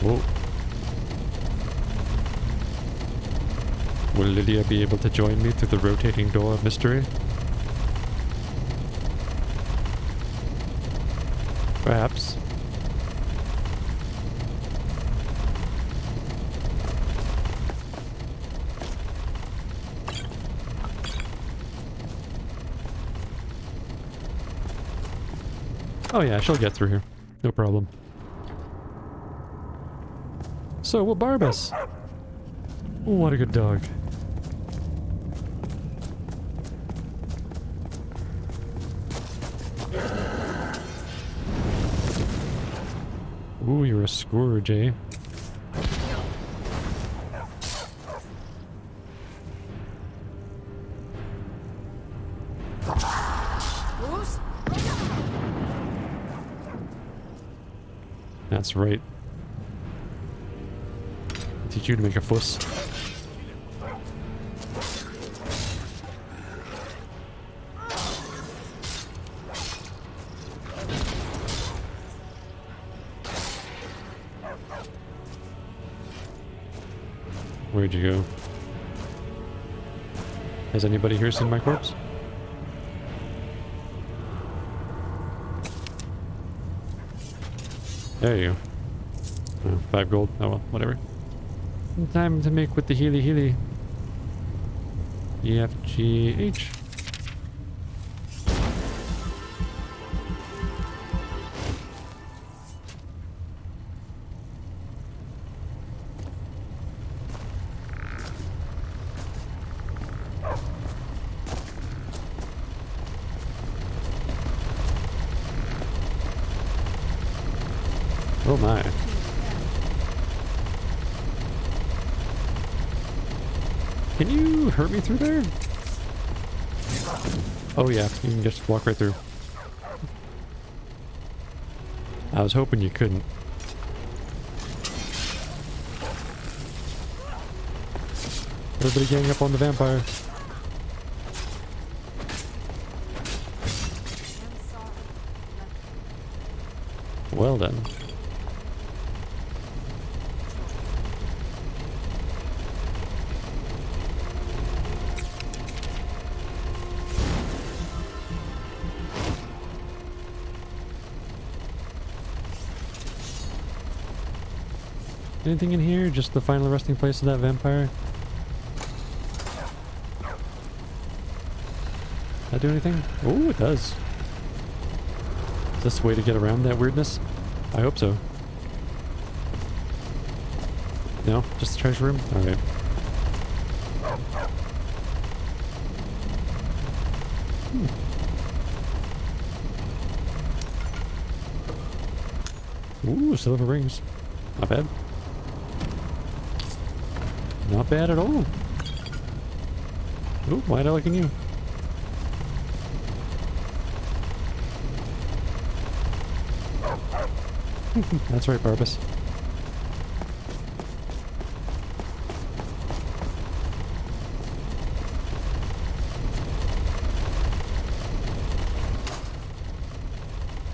Whoa. Will Lydia be able to join me through the rotating door of mystery? Perhaps. Oh yeah, she'll get through here. No problem. So will Barbas. Oh, what a good dog. Ooh, you're a scourge, eh? That's right. I'll teach you to make a fuss. Where'd you go? Has anybody here seen my corpse? There you go. Oh, 5 gold. Oh well, whatever. Time to make with the Healy Healy. EFGH. Oh my. Can you hurt me through there? Oh yeah, you can just walk right through. I was hoping you couldn't. Everybody gang up on the vampire. Well done. Anything in here? Just the final resting place of that vampire? That do anything? Oh, it does. Is this the way to get around that weirdness? I hope so. No? Just the treasure room? Alright. Ooh, silver rings. Not bad. Not bad at all. Ooh, why'd I look at you? That's right, Barbas.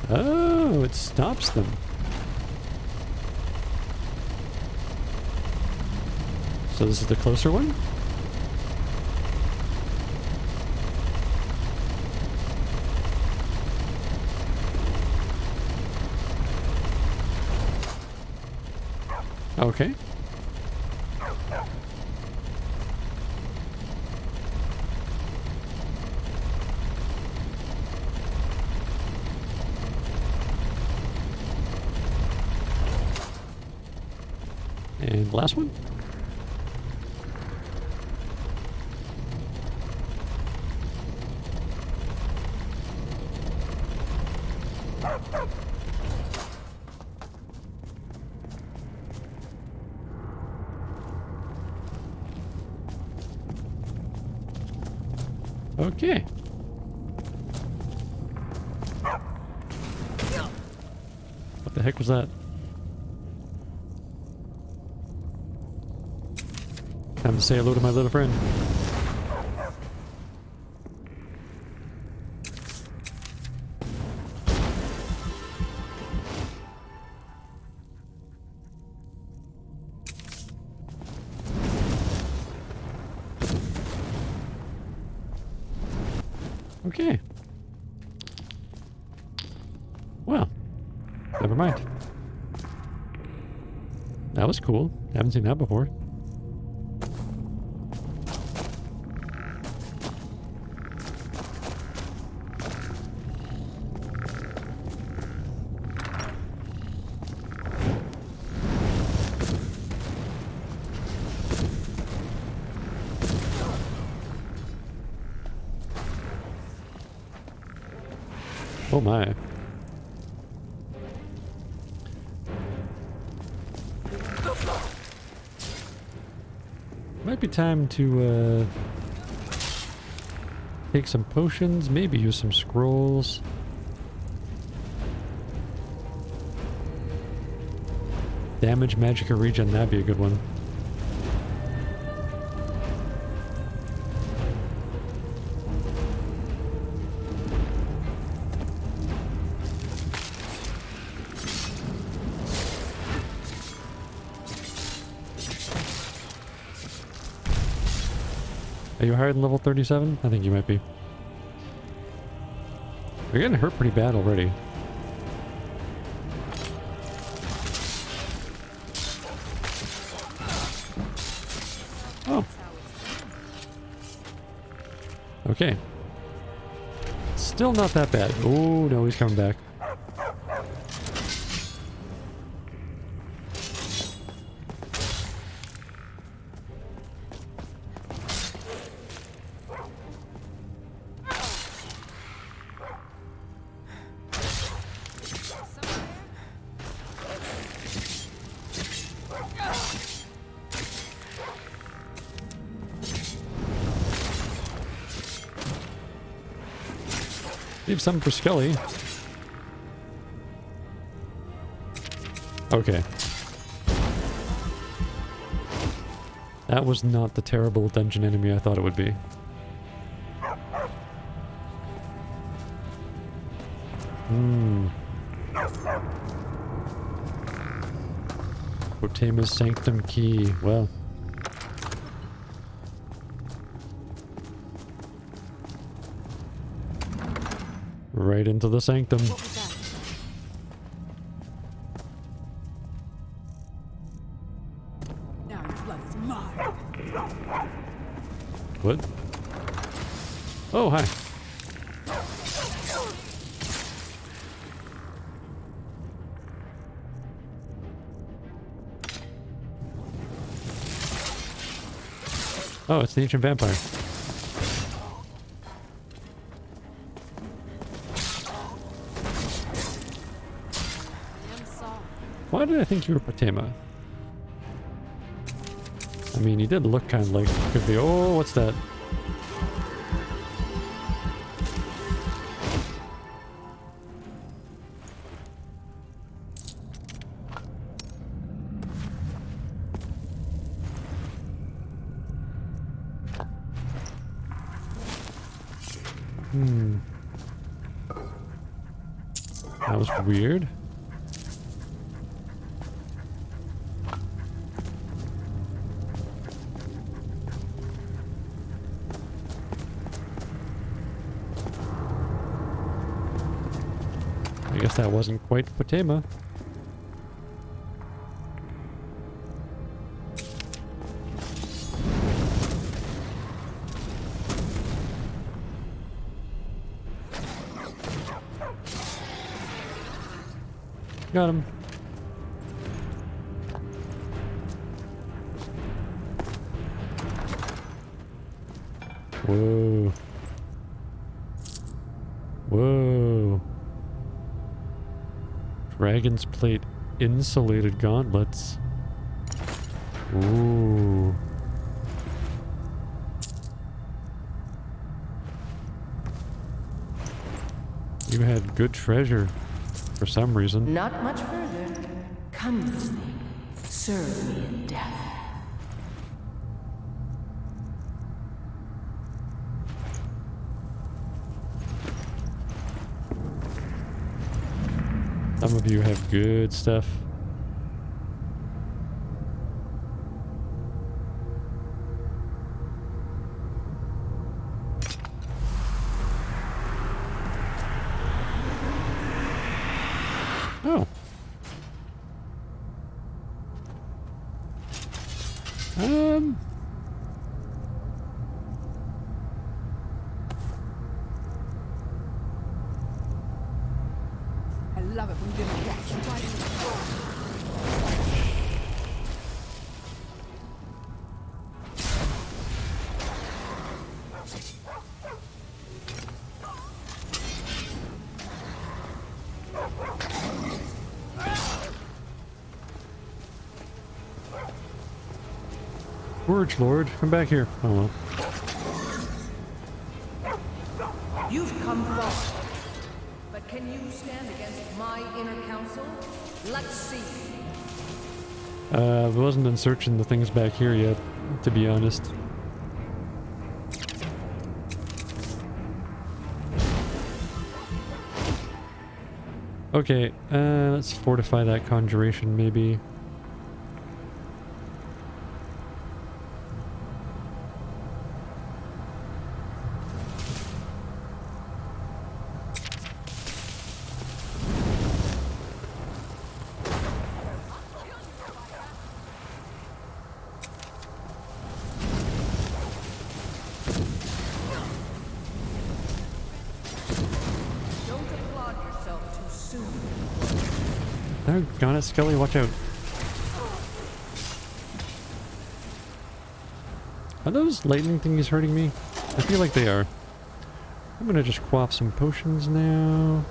Oh, it stops them. So this is the closer one? Okay. And last one? Okay. What the heck was that? Time to say hello to my little friend. Okay. Well, never mind. That was cool. Haven't seen that before. Oh my. Might be time to take some potions, maybe use some scrolls. Damage, magic, or regen, that'd be a good one. Are you higher than level 37? I think you might be. You're getting hurt pretty bad already. Oh. Okay. Still not that bad. Oh no, he's coming back. Leave something for Skelly. Okay. That was not the terrible dungeon enemy I thought it would be. Potema's Sanctum Key. Well. Right into the sanctum. Now your blood is mine. What? Oh, hi. Oh, it's the ancient vampire. Why did I think you were Potema? I mean, he did look kind of like could be. Oh, what's that? That was weird. I guess that wasn't quite Potema. Got him. Whoa. Whoa. Dragon's Plate insulated gauntlets. Ooh. You had good treasure for some reason. Not much further. Come with me. Serve me in death. Some of you have good stuff. Oh. I love it when you watch right in the Forge Lord, come back here. Oh well. You've come far. But can you stand against my inner council? Let's see. I wasn't been searching the things back here yet, to be honest. Okay, let's fortify that conjuration maybe. Doggone it, Scully, watch out. Are those lightning things hurting me? I feel like they are. I'm gonna just quaff some potions now.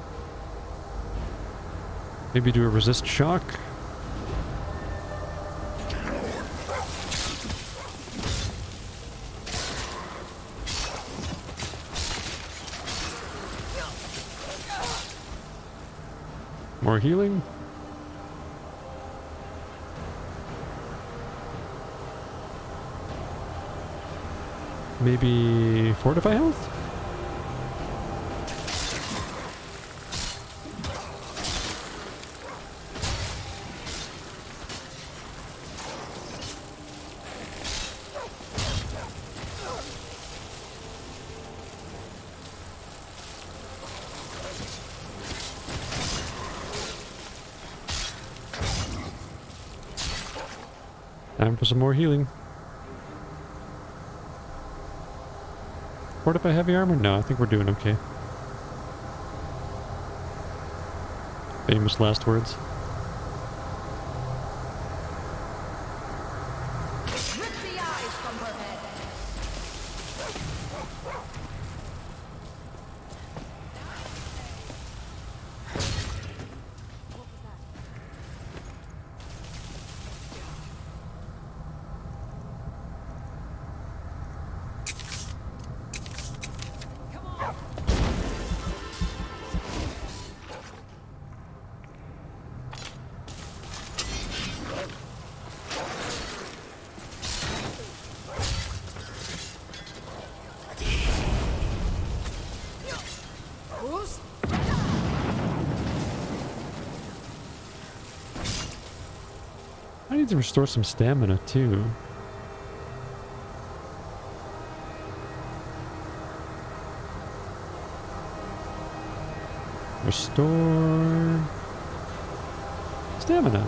Maybe do a resist shock. More healing. Maybe fortify health? Time for some more healing. Fortify heavy armor? No, I think we're doing okay. Famous last words. I need to restore some stamina too. Restore stamina.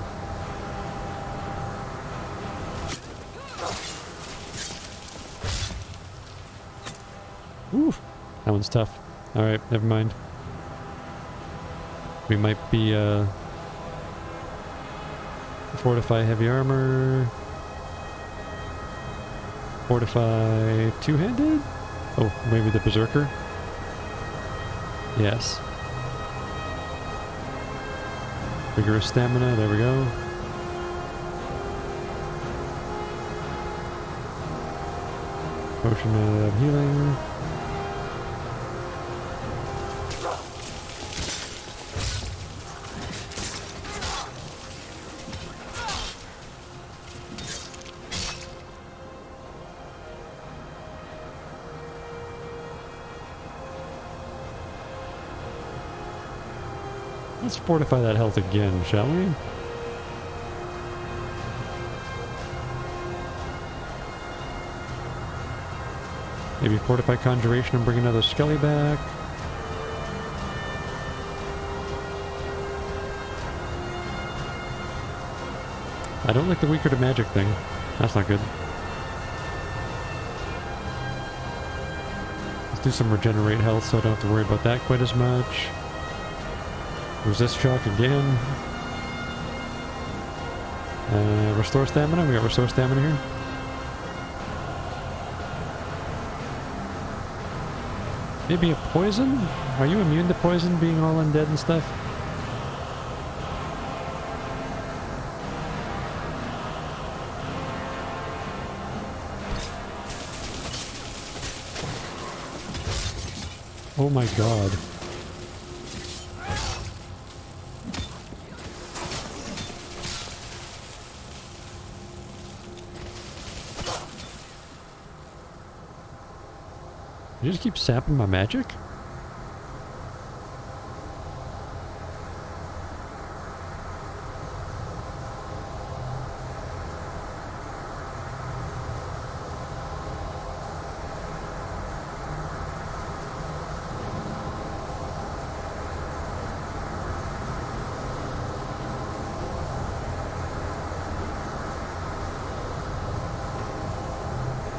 Ooh, that one's tough. Alright, never mind. We might be fortify heavy armor. Fortify two-handed? Oh, maybe the berserker? Yes. Vigorous stamina, there we go. Potion of healing. Let's fortify that health again, shall we? Maybe fortify conjuration and bring another Skelly back. I don't like the weaker to magic thing. That's not good. Let's do some regenerate health so I don't have to worry about that quite as much. Resist shock again. Restore stamina. We got restore stamina here. Maybe a poison? Are you immune to poison being all undead and stuff? Oh my god. You just keep sapping my magic?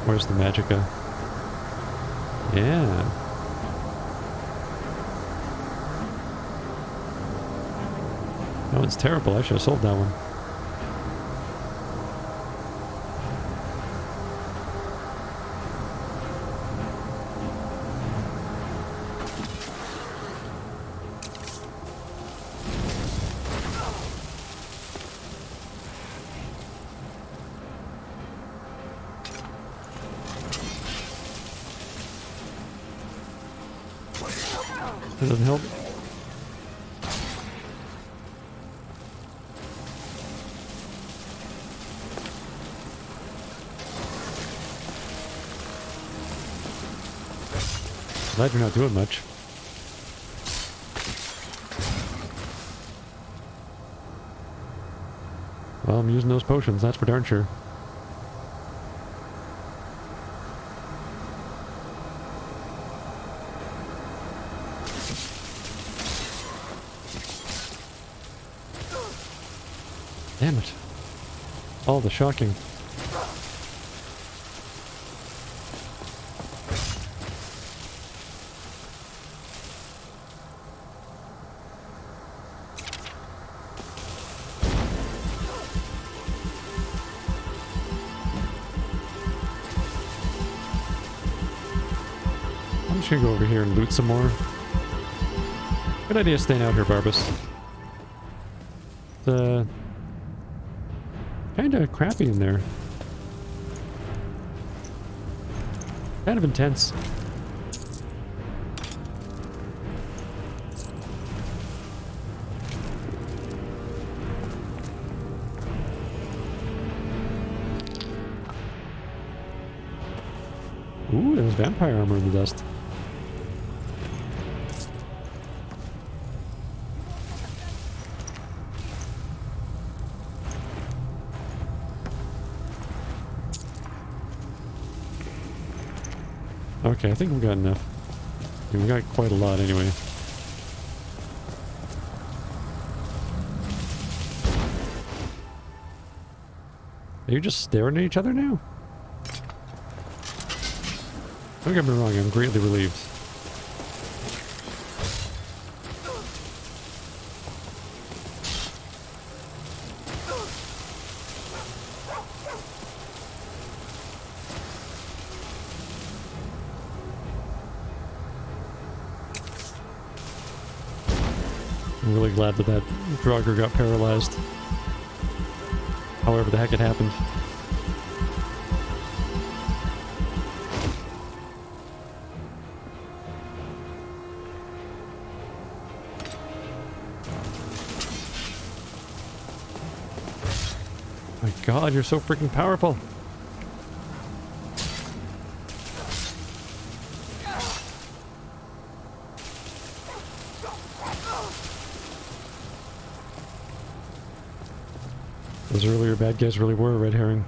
Where's the magicka? Yeah. That one's terrible. I should have sold that one. That doesn't help. Glad you're not doing much. Well, I'm using those potions, that's for darn sure. Damn it. All the shocking. I'm just gonna go over here and loot some more. Good idea staying out here, Barbas. It's kinda crappy in there. Kind of intense. Ooh, there's vampire armor in the dust. Okay, I think we got enough. I mean, we got quite a lot anyway. Are you just staring at each other now? Don't get me wrong, I'm greatly relieved. I'm really glad that Draugr got paralyzed. However the heck it happened. My god, you're so freaking powerful. Those earlier bad guys really were a red herring.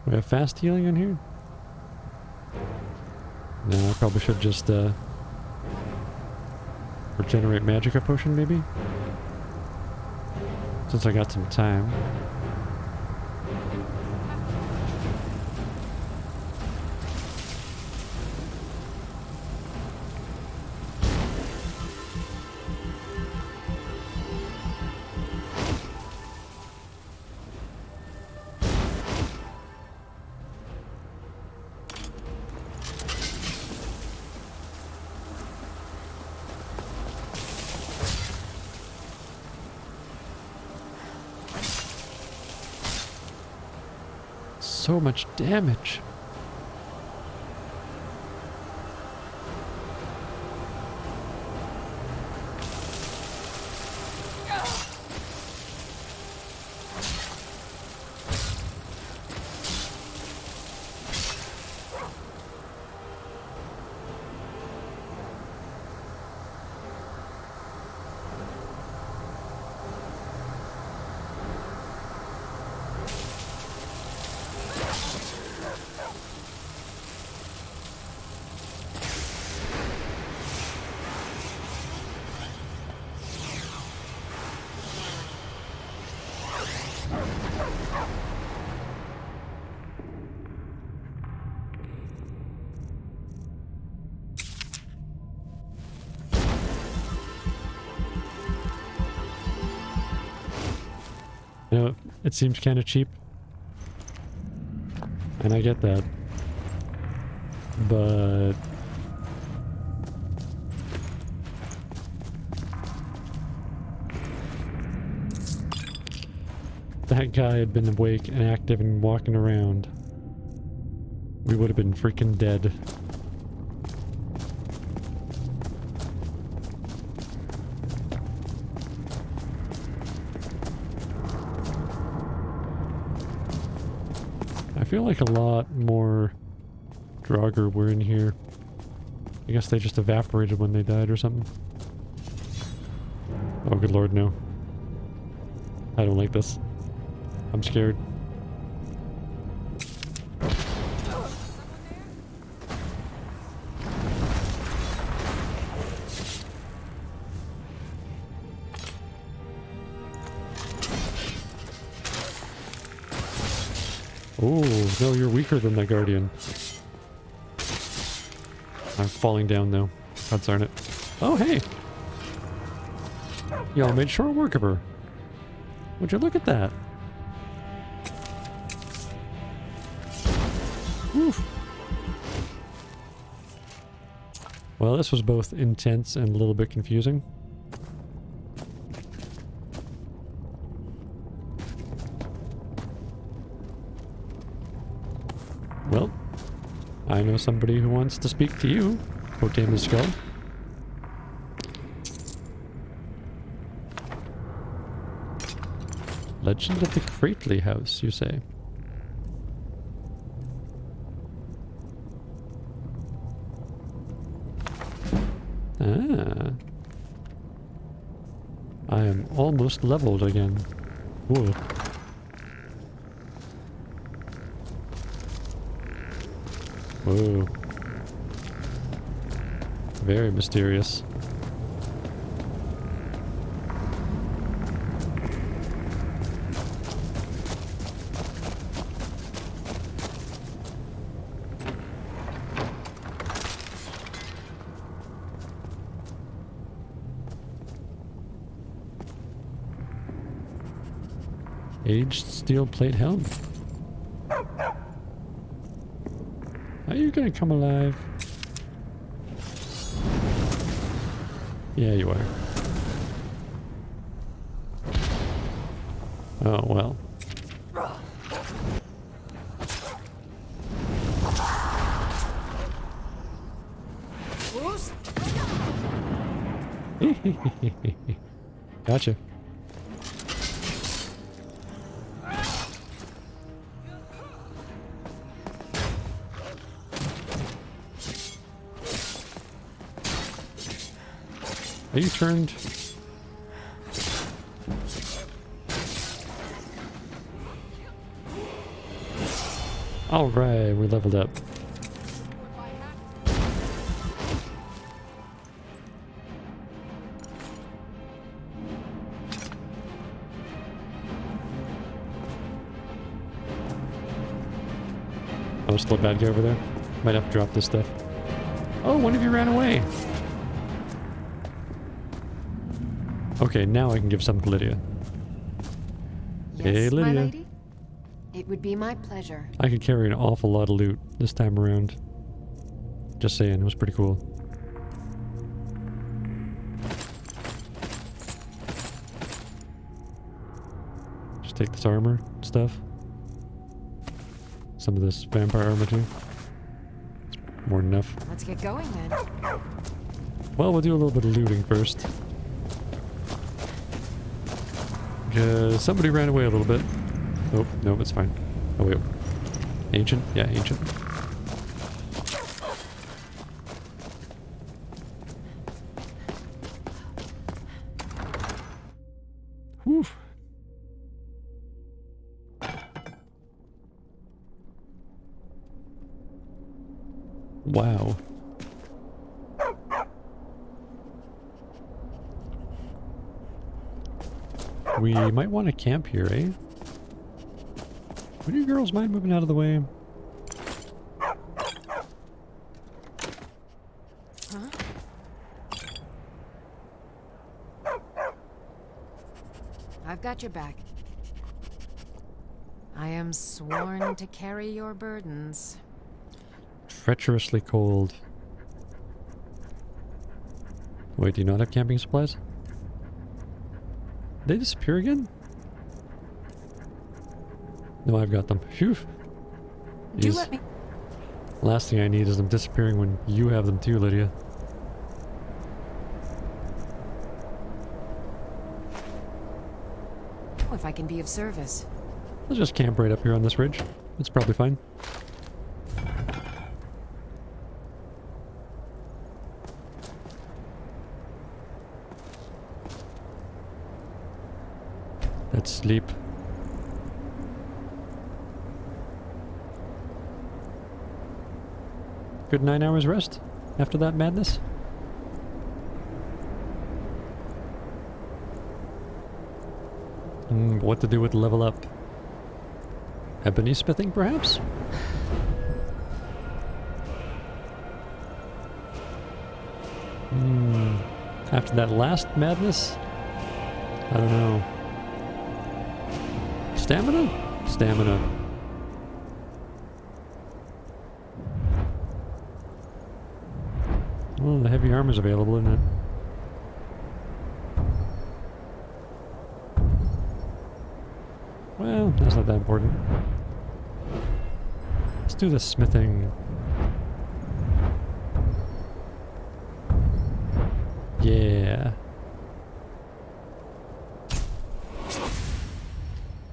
We have fast healing on here? No, I probably should just regenerate magicka potion maybe? Since I got some time. So much damage. You know, it seems kind of cheap. And I get that. But... that guy had been awake and active and walking around, we would have been freaking dead. I feel like a lot more Draugr were in here. I guess they just evaporated when they died or something. Oh, good lord, no. I don't like this. I'm scared. Oh, no, you're weaker than that guardian. I'm falling down though. God darn it. Oh, hey! Y'all made short work of her. Would you look at that? Oof. Well, this was both intense and a little bit confusing. Well, I know somebody who wants to speak to you, Potamus Skull. Legend of the Crately House, you say? Ah. I am almost leveled again. Whoa. Whoa. Very mysterious. Aged steel plate helm. Are you gonna come alive? Yeah, you are. Oh, well. Gotcha. Are you turned? Alright, we leveled up. Oh, still a bad guy over there. Might have to drop this stuff. Oh, one of you ran away! Okay, now I can give some to Lydia. Yes, hey, Lydia. my lady? It would be my pleasure. I could carry an awful lot of loot this time around. Just saying, it was pretty cool. Just take this armor and stuff. Some of this vampire armor too. It's more than enough. Let's get going then. Well, we'll do a little bit of looting first. Because somebody ran away a little bit. Oh, no, it's fine. Oh, wait. Ancient? Yeah, ancient. Whew. Wow. We might want to camp here, eh? Would you girls mind moving out of the way? Huh? I've got your back. I am sworn to carry your burdens. Treacherously cold. Wait, do you not have camping supplies? Did they disappear again? No, I've got them. Phew. Do let me. Last thing I need is them disappearing when you have them too, Lydia. If I can be of service. I'll just camp right up here on this ridge. It's probably fine. Let's sleep. Good 9 hours rest after that madness. What to do with level up? Ebony smithing, perhaps? After that last madness? I don't know. Stamina? Stamina. Well, the heavy armor's available, isn't it? Well, that's not that important. Let's do the smithing. Yeah.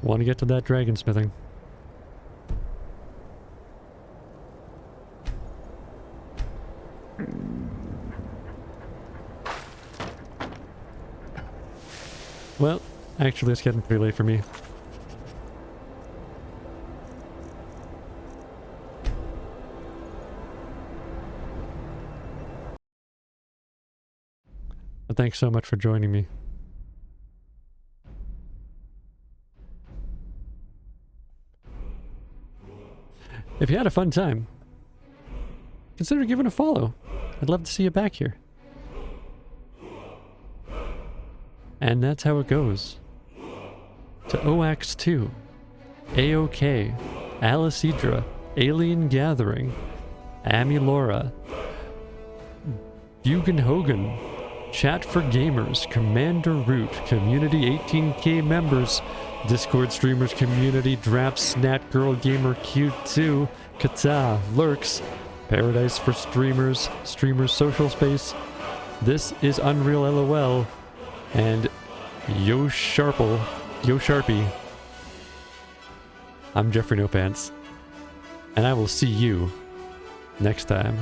Want to get to that dragon smithing. Well, actually it's getting pretty late for me. But thanks so much for joining me. If you had a fun time, consider giving a follow. I'd love to see you back here. And that's how it goes. To OAX 2, AOK, Alicidra, Alien Gathering, Amilora, Bugan Hogan, Chat for Gamers, Commander Root, Community 18K members, Discord streamers community, Draps, Snat Girl Gamer Q2, Kata, Lurks, Paradise for Streamers, Streamers Social Space, This is Unreal LOL, and Yo Sharpie. I'm Jeffrey No Pants, and I will see you next time.